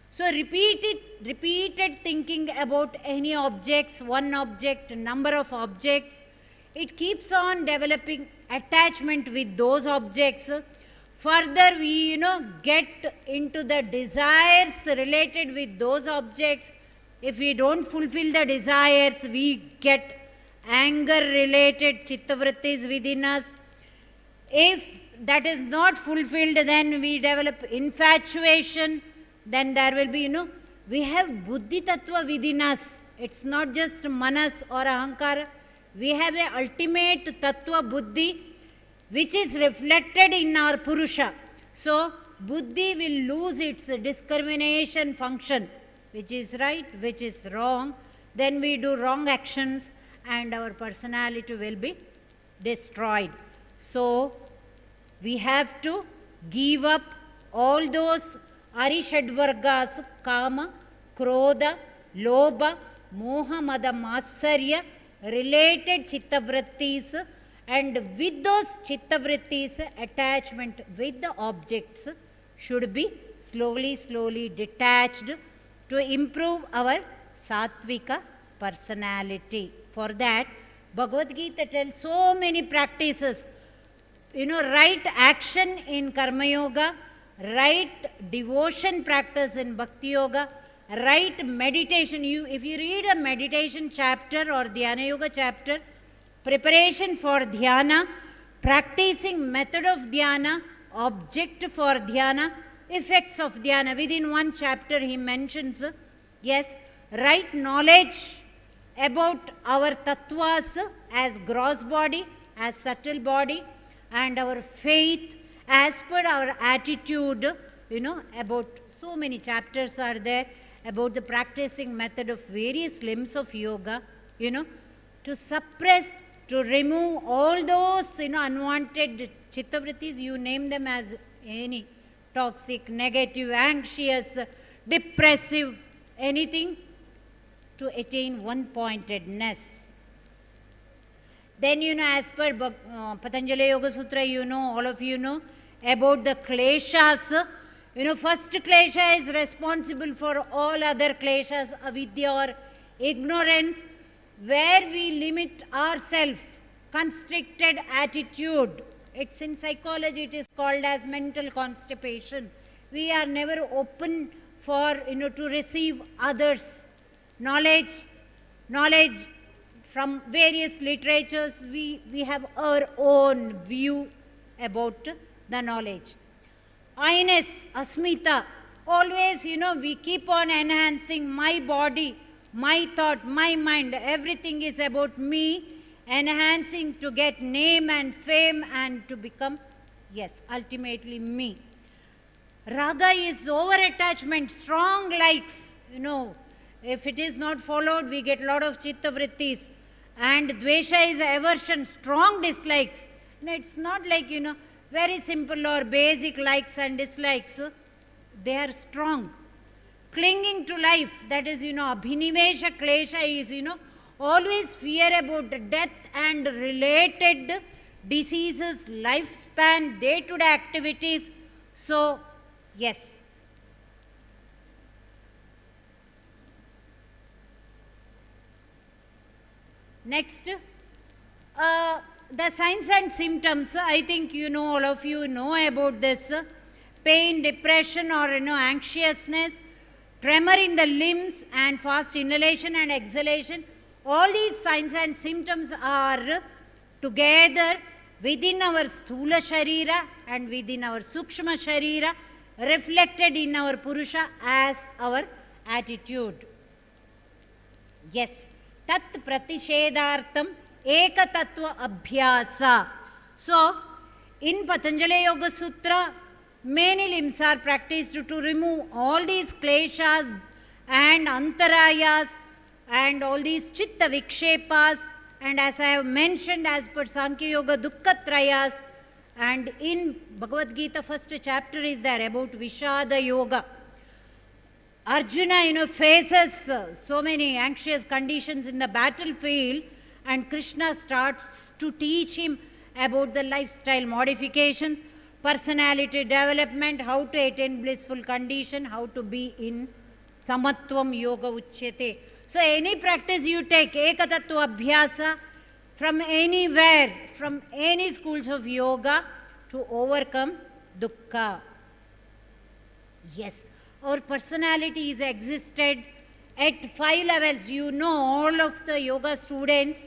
So repeated thinking about any objects, one object, number of objects, it keeps on developing attachment with those objects. Further we get into the desires related with those objects. If we don't fulfill the desires, we get anger related chittavrittis within us. If that is not fulfilled, then we develop infatuation. Then there will be, we have buddhi tattva within us. It's not just manas or ahankara. We have a ultimate tattva buddhi which is reflected in our purusha. So buddhi will lose its discrimination function, which is right, which is wrong. Then we do wrong actions and our personality will be destroyed. So we have to give up all those arishadvargas, kama, krodha, lobha, moha, mada, matsarya related chittavrittis, and with those chittavrittis attachment with the objects should be slowly detached to improve our sattvika personality. For that, Bhagavad Gita tells so many practices. Right action in Karma Yoga, right devotion practice in Bhakti Yoga, right meditation. If you read a meditation chapter or Dhyana Yoga chapter, preparation for dhyana, practicing method of dhyana, object for dhyana, effects of dhyana. Within one chapter he mentions, yes, right knowledge about our tattvas as gross body, as subtle body, and our faith as per our attitude, about so many chapters are there about the practicing method of various limbs of yoga, to suppress, to remove all those, unwanted chittavrittis, you name them as any, toxic, negative, anxious, depressive, anything, to attain one-pointedness. Then, as per Patanjali Yoga Sutra, all of you know about the kleshas. First klesha is responsible for all other kleshas, avidya or ignorance, where we limit ourselves, constricted attitude. It's in psychology, it is called as mental constipation. We are never open for, to receive others' knowledge from various literatures. We have our own view about the knowledge. I-ness, asmita, always, we keep on enhancing my body, my thought, my mind, everything is about me, enhancing to get name and fame and to become, yes, ultimately me. Raga is over-attachment, strong likes, if it is not followed, we get a lot of chitta vrittis. And dvesha is aversion, strong dislikes. It's not like, very simple or basic likes and dislikes. They are strong. Clinging to life, that is, abhinivesha klesha is, always fear about death and related diseases, lifespan, day-to-day activities. So, yes. Next, the signs and symptoms, I think all of you know about this. Pain, depression or anxiousness, tremor in the limbs and fast inhalation and exhalation. All these signs and symptoms are together within our sthula sharira and within our sukshma sharira, reflected in our purusha as our attitude. Yes. Tat pratishedartham ekatattva abhyasa. So, in Patanjali Yoga Sutra, many limbs are practiced to remove all these kleshas and antarayas and all these chitta vikshepas, and as I have mentioned, as per Sankhya Yoga, dukkhatrayas, and in Bhagavad Gita first chapter is there about Vishada Yoga. Arjuna, faces so many anxious conditions in the battlefield, and Krishna starts to teach him about the lifestyle modifications, personality development, how to attain blissful condition, how to be in samatvam yoga uchyate. So any practice you take, ekatattva abhyasa, from anywhere, from any schools of yoga, to overcome dukkha. Yes. Our personality is existed at 5 levels. All of the yoga students,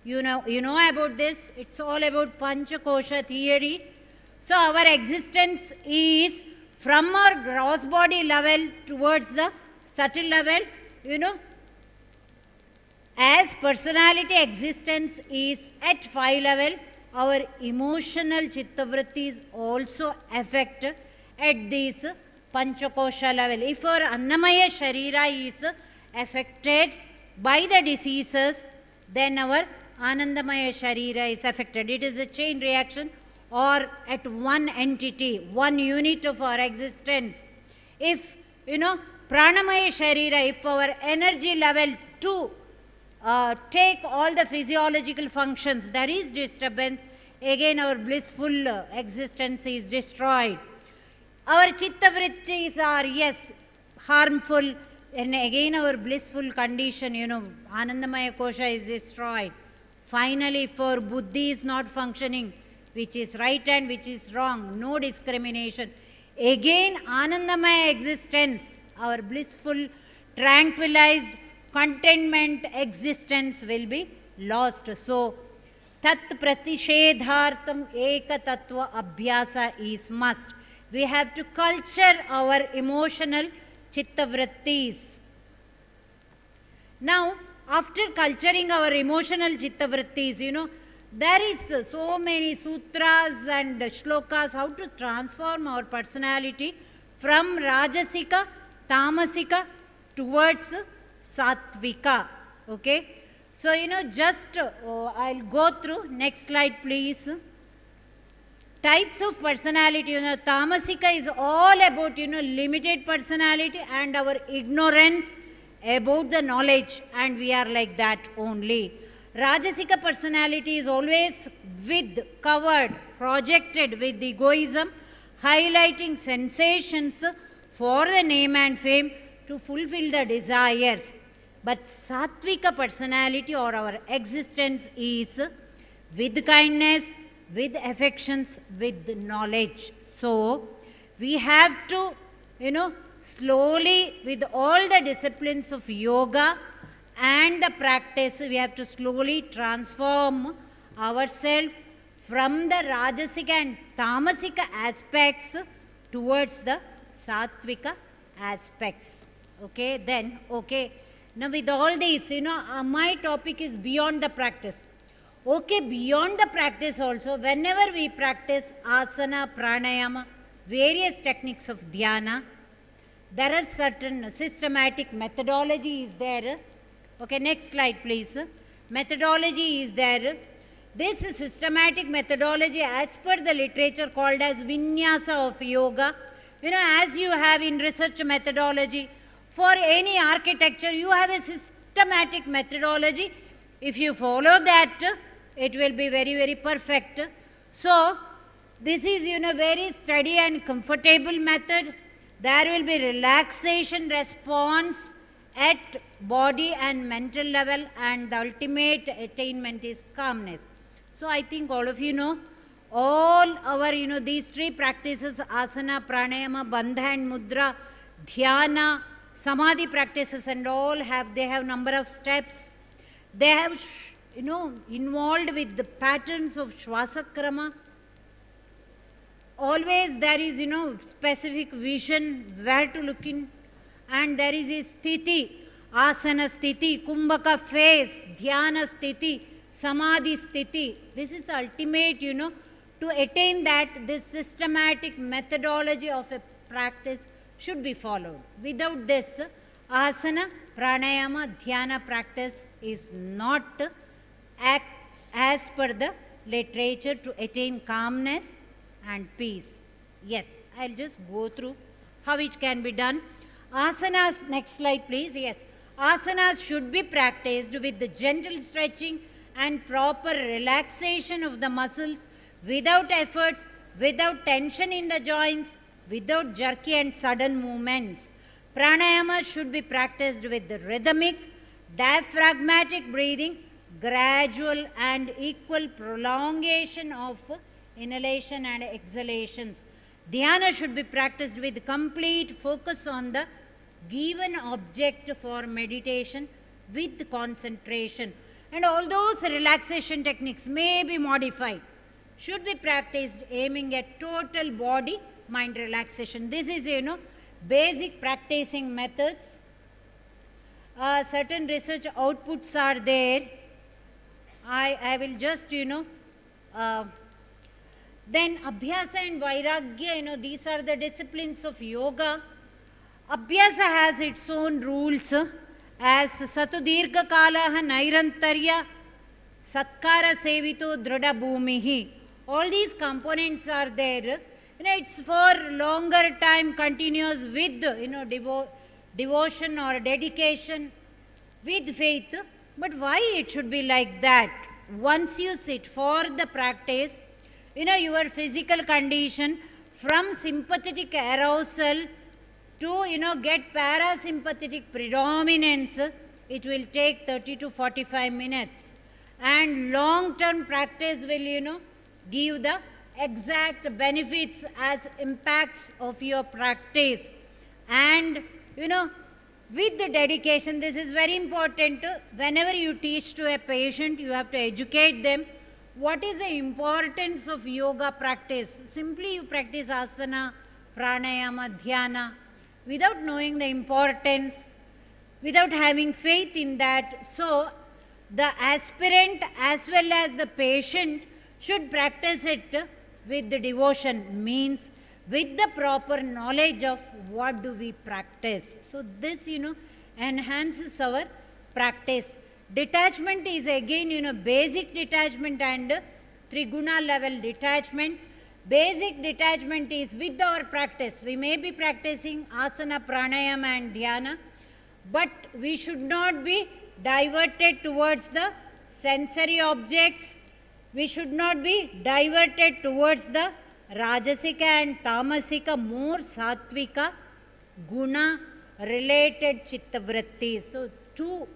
you know about this. It's all about Panchakosha theory. So our existence is from our gross body level towards the subtle level, as personality existence is at 5 level, our emotional chittavrittis also affect at these Panchakosha level. If our Annamaya Sharira is affected by the diseases, then our Anandamaya Sharira is affected. It is a chain reaction, or at one entity, one unit of our existence. If, Pranamaya Sharira, if our energy level 2 take all the physiological functions, there is disturbance, again our blissful existence is destroyed. Our chitta vrittis are, yes, harmful, and again our blissful condition, Anandamaya Kosha is destroyed. Finally, for Buddhi is not functioning, which is right and which is wrong, no discrimination. Again, Anandamaya existence, our blissful, tranquilized, contentment existence will be lost. So, tat pratishedhartam eka tattva abhyasa is must. We have to culture our emotional chitta vrittis. Now, after culturing our emotional chitta vrittis, there is so many sutras and shlokas how to transform our personality from Rajasika, Tamasika towards Sattvika. Okay? So, just I'll go through. Next slide, please. Types of personality, Tamasika is all about, limited personality and our ignorance about the knowledge, and we are like that only. Rajasika personality is always covered, projected with egoism, highlighting sensations for the name and fame to fulfill the desires. But Sattvika personality or our existence is with kindness, with affections, with knowledge. So, we have to, slowly, with all the disciplines of yoga and the practice, we have to slowly transform ourselves from the Rajasika and Tamasika aspects towards the Sattvika aspects. Okay, then, okay. Now, with all these, my topic is beyond the practice. Okay, beyond the practice also, whenever we practice asana, pranayama, various techniques of dhyana, there are certain systematic methodology is there. Okay, next slide please. Methodology is there. This systematic methodology as per the literature called as vinyasa of yoga. As you have in research methodology, for any architecture, you have a systematic methodology. If you follow that, it will be very, very perfect. So, this is, very steady and comfortable method. There will be relaxation response at body and mental level, and the ultimate attainment is calmness. So, I think all of you know, all our, these three practices, asana, pranayama, bandha and mudra, dhyana, samadhi practices and all they have number of steps. They have, involved with the patterns of Shvasakrama. Always there is, specific vision where to look in, and there is a sthiti, asana sthiti, kumbhaka phase, dhyana sthiti, samadhi sthiti. This is ultimate, to attain that, this systematic methodology of a practice should be followed. Without this, asana, pranayama, dhyana practice is not as per the literature to attain calmness and peace. Yes, I'll just go through how it can be done. Asanas, next slide please. Yes, asanas should be practiced with the gentle stretching and proper relaxation of the muscles without efforts, without tension in the joints, without jerky and sudden movements. Pranayama should be practiced with the rhythmic, diaphragmatic breathing, gradual and equal prolongation of inhalation and exhalations. Dhyana should be practiced with complete focus on the given object for meditation with concentration. And all those relaxation techniques may be modified, should be practiced aiming at total body mind relaxation. This is, basic practicing methods. Certain research outputs are there. I will just, then Abhyasa and Vairagya, these are the disciplines of yoga. Abhyasa has its own rules as Satudirgha Kalaha Nairantarya Satkara Sevito Drada Bhumihi. All these components are there. It's for longer time continuous with, devotion or dedication, with faith. But why it should be like that? Once you sit for the practice, your physical condition from sympathetic arousal To, get parasympathetic predominance, it will take 30 to 45 minutes. And long-term practice will, give the exact benefits as impacts of your practice. And, with the dedication, this is very important. Whenever you teach to a patient, you have to educate them. What is the importance of yoga practice? Simply you practice asana, pranayama, dhyana, without knowing the importance, without having faith in that. So, the aspirant as well as the patient should practice it with the devotion, means with the proper knowledge of what do we practice. So, this, enhances our practice. Detachment is again, basic detachment and Triguna level detachment. Basic detachment is with our practice. We may be practicing asana, pranayama and dhyana, but we should not be diverted towards the sensory objects. We should not be diverted towards the rajasika and tamasika, more sattvika, guna related chitta vrittis. So, two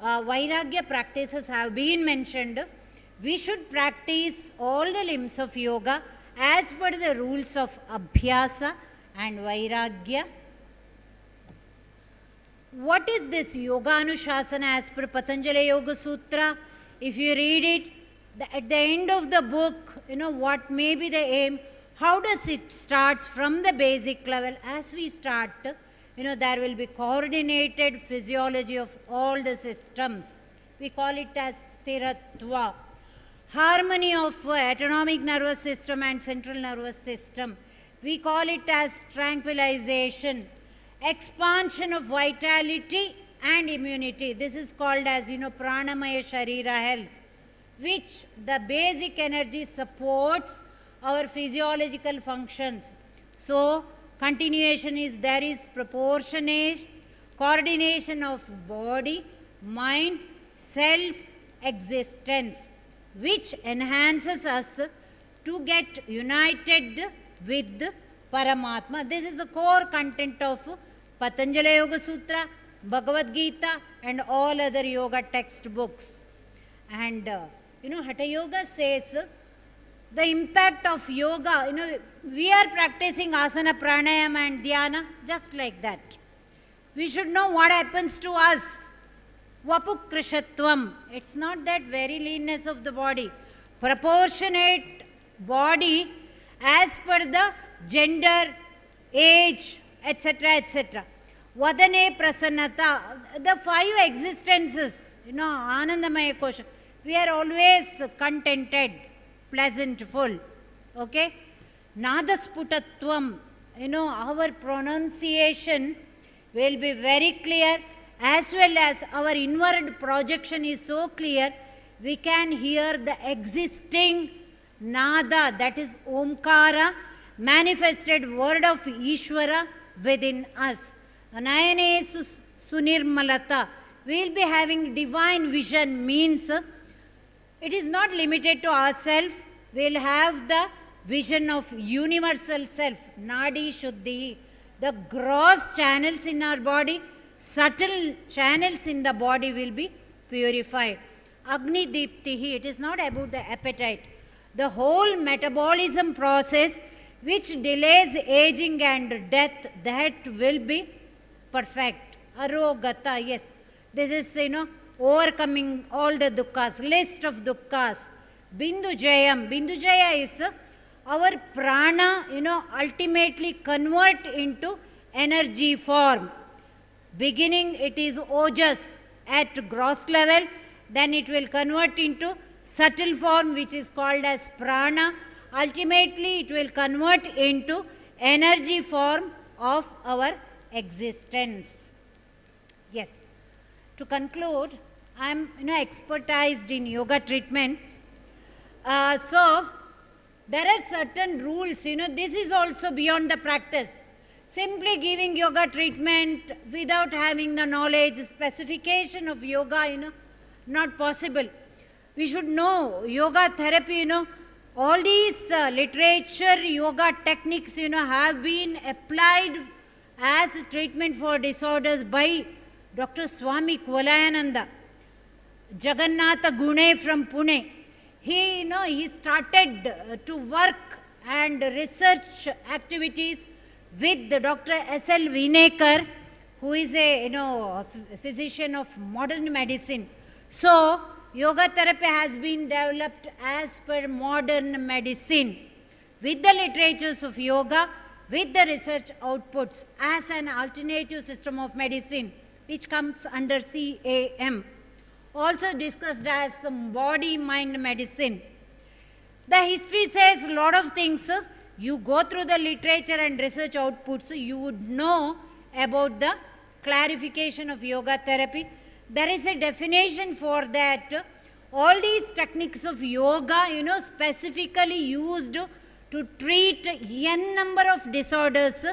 vairagya practices have been mentioned. We should practice all the limbs of yoga as per the rules of abhyasa and vairagya. What is this yoga anushasana as per Patanjali Yoga Sutra? If you read it, at the end of the book, what may be the aim, how does it start from the basic level? As we start, there will be coordinated physiology of all the systems. We call it as Sthiratva. Harmony of autonomic nervous system and central nervous system. We call it as tranquilization. Expansion of vitality and immunity. This is called as, pranamaya sharira health, which the basic energy supports our physiological functions. So, continuation is there is proportionate coordination of body, mind, self-existence, which enhances us to get united with Paramatma. This is the core content of Patanjali Yoga Sutra, Bhagavad Gita and all other yoga textbooks. And, Hatha Yoga says the impact of yoga, we are practicing asana, pranayama and dhyana just like that. We should know what happens to us. Vapukrishatvam. It's not that very leanness of the body. Proportionate body as per the gender, age, etc., etc. Vadane prasannata. The 5 existences, Anandamaya Kosha. We are always contented, pleasantful. Okay? Nadasputatvam. Our pronunciation will be very clear, as well as our inward projection is so clear, we can hear the existing nada, that is Omkara, manifested word of Ishvara within us. Anayane sunirmalata. We will be having divine vision, means it is not limited to ourselves. We will have the vision of universal self, Nadi Shuddhi. The gross channels in our body, subtle channels in the body will be purified. Agni Diptihi, it is not about the appetite. The whole metabolism process which delays aging and death, that will be perfect. Arogata, yes. This is, overcoming all the dukkhas, list of dukkhas. Bindu Jayam. Bindu Jaya is our prana, ultimately convert into energy form. Beginning it is ojas at gross level, then it will convert into subtle form which is called as prana. Ultimately it will convert into energy form of our existence. Yes. To conclude, I am expertised in yoga treatment. So there are certain rules, this is also beyond the practice. Simply giving yoga treatment without having the knowledge, specification of yoga, not possible. We should know yoga therapy, all these literature, yoga techniques, have been applied as treatment for disorders by Dr. Swami Kvalayananda, Jagannatha Gune from Pune. He started to work and research activities with Dr. S.L. Vinekar, who is a physician of modern medicine. So, yoga therapy has been developed as per modern medicine with the literatures of yoga, with the research outputs as an alternative system of medicine, which comes under CAM. Also discussed as body-mind medicine. The history says a lot of things. You go through the literature and research outputs, you would know about the clarification of yoga therapy. There is a definition for that. All these techniques of yoga, specifically used to treat n number of disorders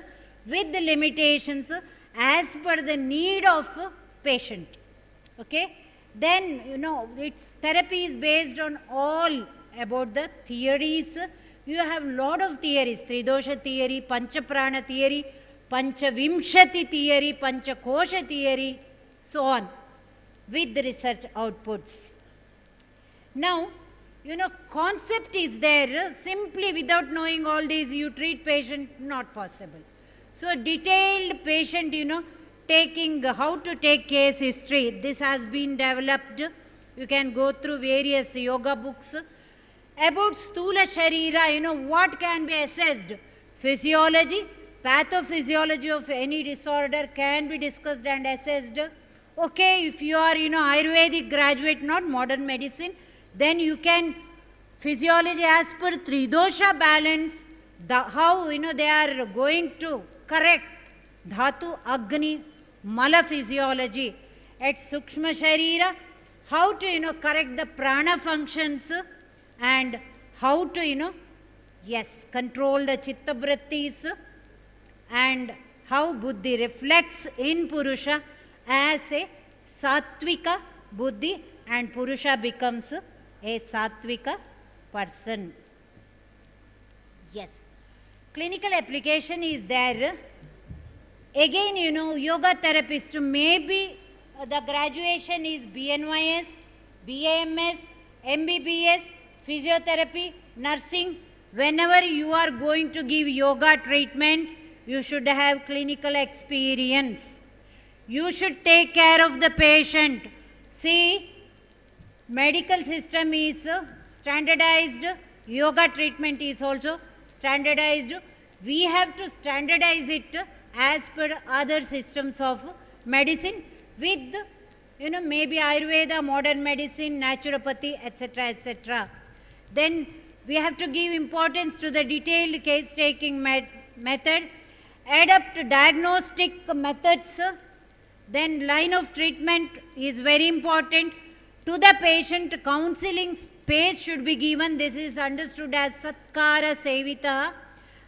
with limitations as per the need of patient. Okay? Then, its therapy is based on all about the theories. You have lot of theories, Tridosha theory, Panchaprana theory, Panchavimshati theory, Panchakosha theory, so on, with the research outputs. Now, concept is there. Simply without knowing all these, you treat patient, not possible. So, detailed patient, taking how to take case history, this has been developed. You can go through various yoga books. About Sthula Sharira, what can be assessed? Physiology, pathophysiology of any disorder can be discussed and assessed. Okay, if you are, Ayurvedic graduate, not modern medicine, then you can physiology as per Tridosha balance, how, they are going to correct Dhatu, Agni, Mala physiology. At Sukshma Sharira, how to, correct the prana functions and how to, control the chitta vrittis and how buddhi reflects in Purusha as a sattvika buddhi and Purusha becomes a sattvika person. Yes. Clinical application is there. Again, yoga therapist, maybe the graduation is BNYS, BAMS, MBBS, physiotherapy, nursing. Whenever you are going to give yoga treatment, you should have clinical experience. You should take care of the patient. See, medical system is standardized, yoga treatment is also standardized. We have to standardize it as per other systems of medicine with, maybe Ayurveda, modern medicine, naturopathy, etc., etc. Then we have to give importance to the detailed case-taking method, adapt diagnostic methods, then line of treatment is very important. To the patient, counseling space should be given. This is understood as Satkara Sevita.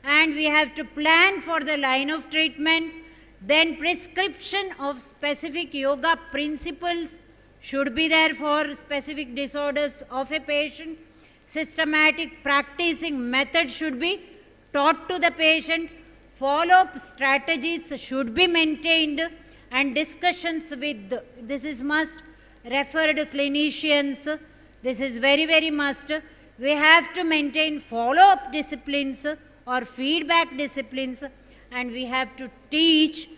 And we have to plan for the line of treatment. Then prescription of specific yoga principles should be there for specific disorders of a patient. Systematic practicing method should be taught to the patient. Follow-up strategies should be maintained and discussions with, this is must, referred clinicians. This is very, very must. We have to maintain follow-up disciplines or feedback disciplines, and we have to teach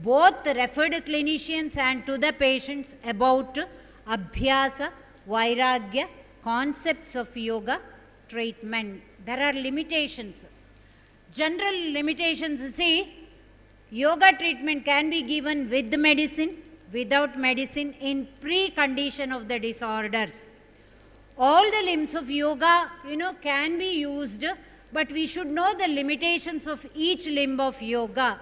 both the referred clinicians and to the patients about Abhyasa, Vairagya, concepts of yoga treatment. There are limitations. General limitations, see, yoga treatment can be given with medicine, without medicine, in precondition of the disorders. All the limbs of yoga, can be used, but we should know the limitations of each limb of yoga.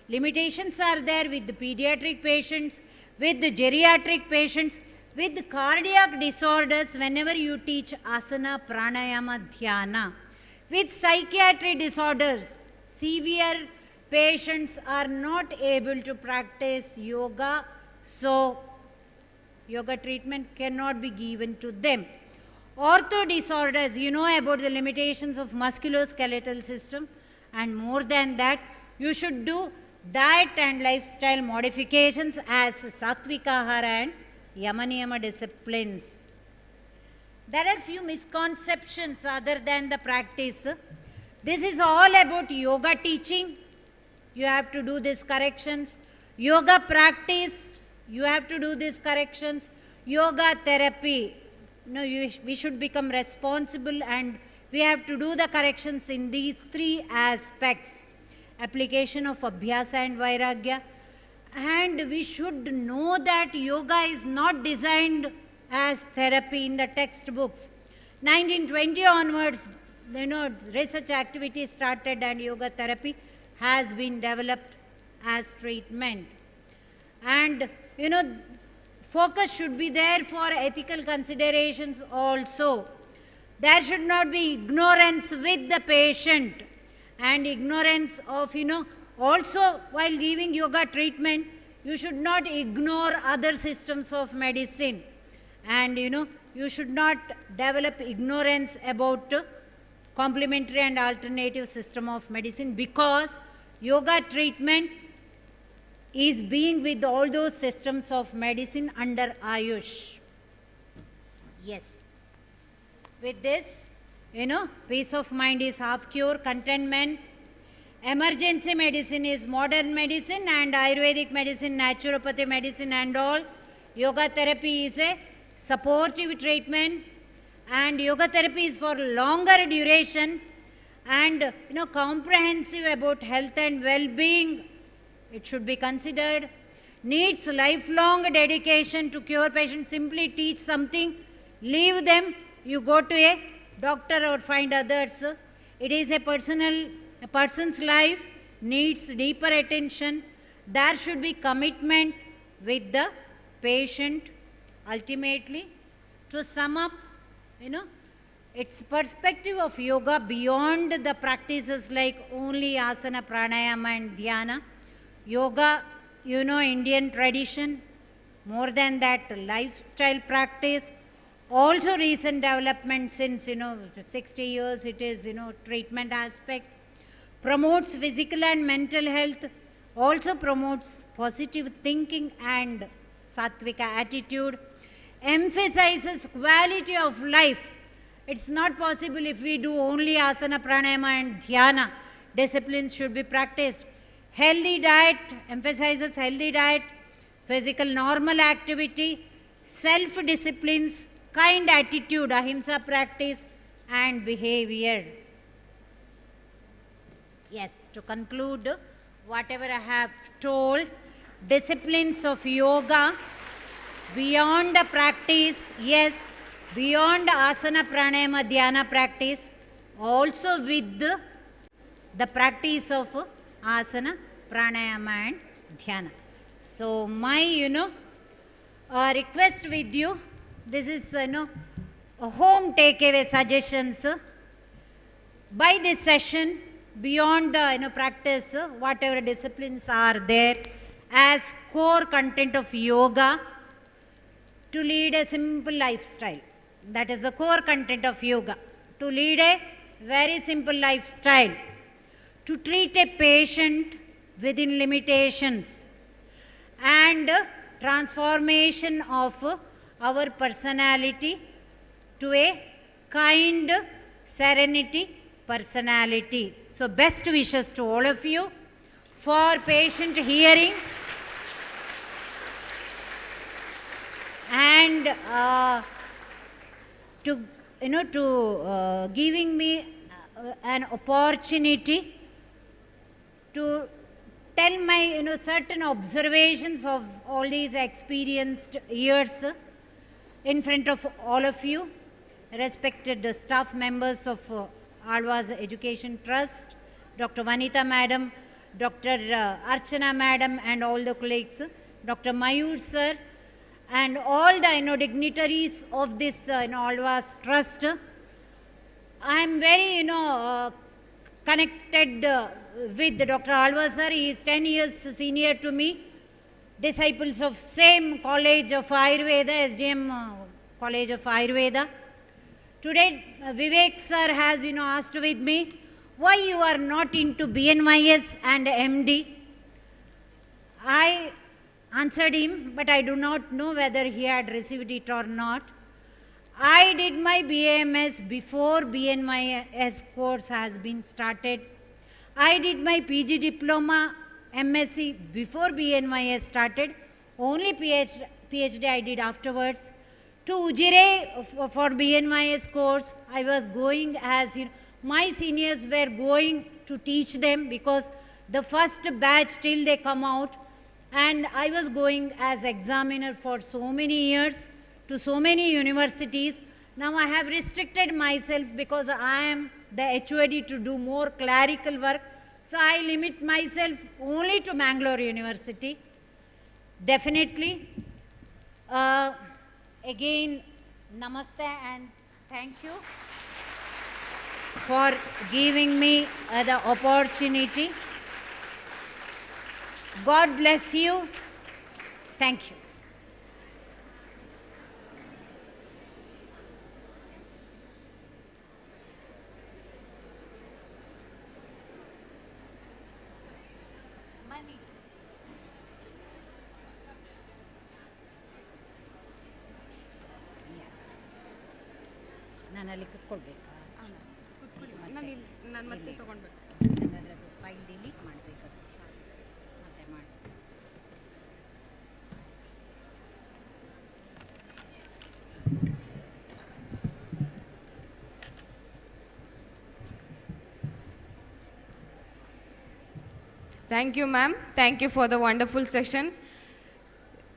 Limitations are there with the pediatric patients, with the geriatric patients, with cardiac disorders whenever you teach asana, pranayama, dhyana. With psychiatric disorders, severe patients are not able to practice yoga, so yoga treatment cannot be given to them. Ortho disorders, you know about the limitations of musculoskeletal system, and more than that, you should do diet and lifestyle modifications as Satvika Ahara and Yamaniyama disciplines. There are few misconceptions other than the practice. This is all about yoga teaching. You have to do these corrections. Yoga practice, you have to do these corrections. Yoga therapy, we should become responsible and we have to do the corrections in these three aspects. Application of Abhyasa and Vairagya. And we should know that yoga is not designed as therapy in the textbooks. 1920 onwards, research activity started and yoga therapy has been developed as treatment. And, focus should be there for ethical considerations also. There should not be ignorance with the patient and ignorance of, also while giving yoga treatment, you should not ignore other systems of medicine. And, you should not develop ignorance about complementary and alternative system of medicine, because yoga treatment is being with all those systems of medicine under Ayush. Yes. With this, peace of mind is half cure, contentment. Emergency medicine is modern medicine, and Ayurvedic medicine, naturopathy medicine and all. Yoga therapy is a supportive treatment, and yoga therapy is for longer duration and comprehensive about health and well-being. It should be considered. Needs lifelong dedication to cure patients. Simply teach something, leave them, you go to a doctor or find others. It is a person's life needs deeper attention. There should be commitment with the patient. Ultimately, to sum up, it's perspective of yoga beyond the practices like only asana, pranayama and dhyana. Yoga, Indian tradition, more than that, lifestyle practice. Also recent development since, 60 years, it is, treatment aspect. Promotes physical and mental health. Also promotes positive thinking and sattvika attitude. Emphasizes quality of life. It's not possible if we do only asana, pranayama and dhyana. Disciplines should be practiced. Healthy diet, emphasizes healthy diet, physical normal activity, self-disciplines, kind attitude, ahimsa practice and behavior. Yes, to conclude, whatever I have told, disciplines of yoga, beyond the practice, yes, beyond asana, pranayama, dhyana practice, also with the practice of asana, pranayama and dhyana. So my, request with you, this is, a home takeaway suggestions. By this session, beyond the, practice, whatever disciplines are there as core content of yoga, to lead a simple lifestyle. That is the core content of yoga. To lead a very simple lifestyle. To treat a patient within limitations. And transformation of our personality to a kind, serenity personality. So best wishes to all of you for patient hearing and to giving me an opportunity to tell my certain observations of all these experienced years in front of all of you, respected staff members of Alva's Education Trust, Dr. Vanita Madam, Dr. Archana Madam and all the colleagues, Dr. Mayur Sir and all the dignitaries of this Alva's Trust. I am very connected with Dr. Alva Sir. He is 10 years senior to me, disciples of same College of Ayurveda, SDM College of Ayurveda. Today, Vivek Sir has asked with me, why you are not into BNYS and MD? I answered him, but I do not know whether he had received it or not. I did my BAMS before BNYS course has been started. I did my PG diploma MSc before BNYS started. Only PhD I did afterwards. To Ujire for BNYS course, I was going as, my seniors were going to teach them because the first batch till they come out, and I was going as examiner for so many years to so many universities. Now I have restricted myself because I am the HOD to do more clerical work. So I limit myself only to Mangalore University. Definitely. Again, namaste and thank you for giving me the opportunity. God bless you. Thank you. ನಾನು ಅಲ್ಲಿ ಕುತ್ಕೊಳ್ಬೇಕಾ? ನಾನು ಮತ್ತೆ ತಗೊಂಡ್ಬೇಕು. ಅದು file delete ಮಾಡಬೇಕು, ಮತ್ತೆ ಮಾಡಿ. Thank you, ma'am. Thank you for the wonderful session,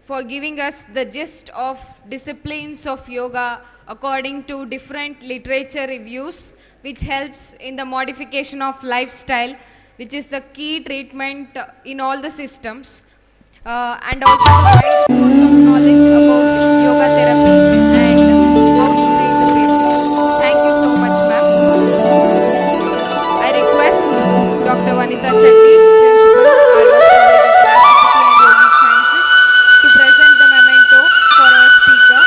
for giving us the gist of disciplines of yoga according to different literature reviews, which helps in the modification of lifestyle, which is the key treatment in all the systems, and also the wide source of knowledge about yoga therapy and how to treat the patient. Thank you so much, ma'am. I request Dr. Vanitha Shetty, Principal, Alva's College of Plasticity and Yogic Sciences, to present the memento for our speaker,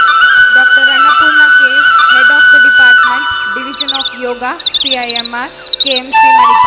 Dr. Annapurna K, Head of the Department, Division of Yoga, CIMR, KMC Medical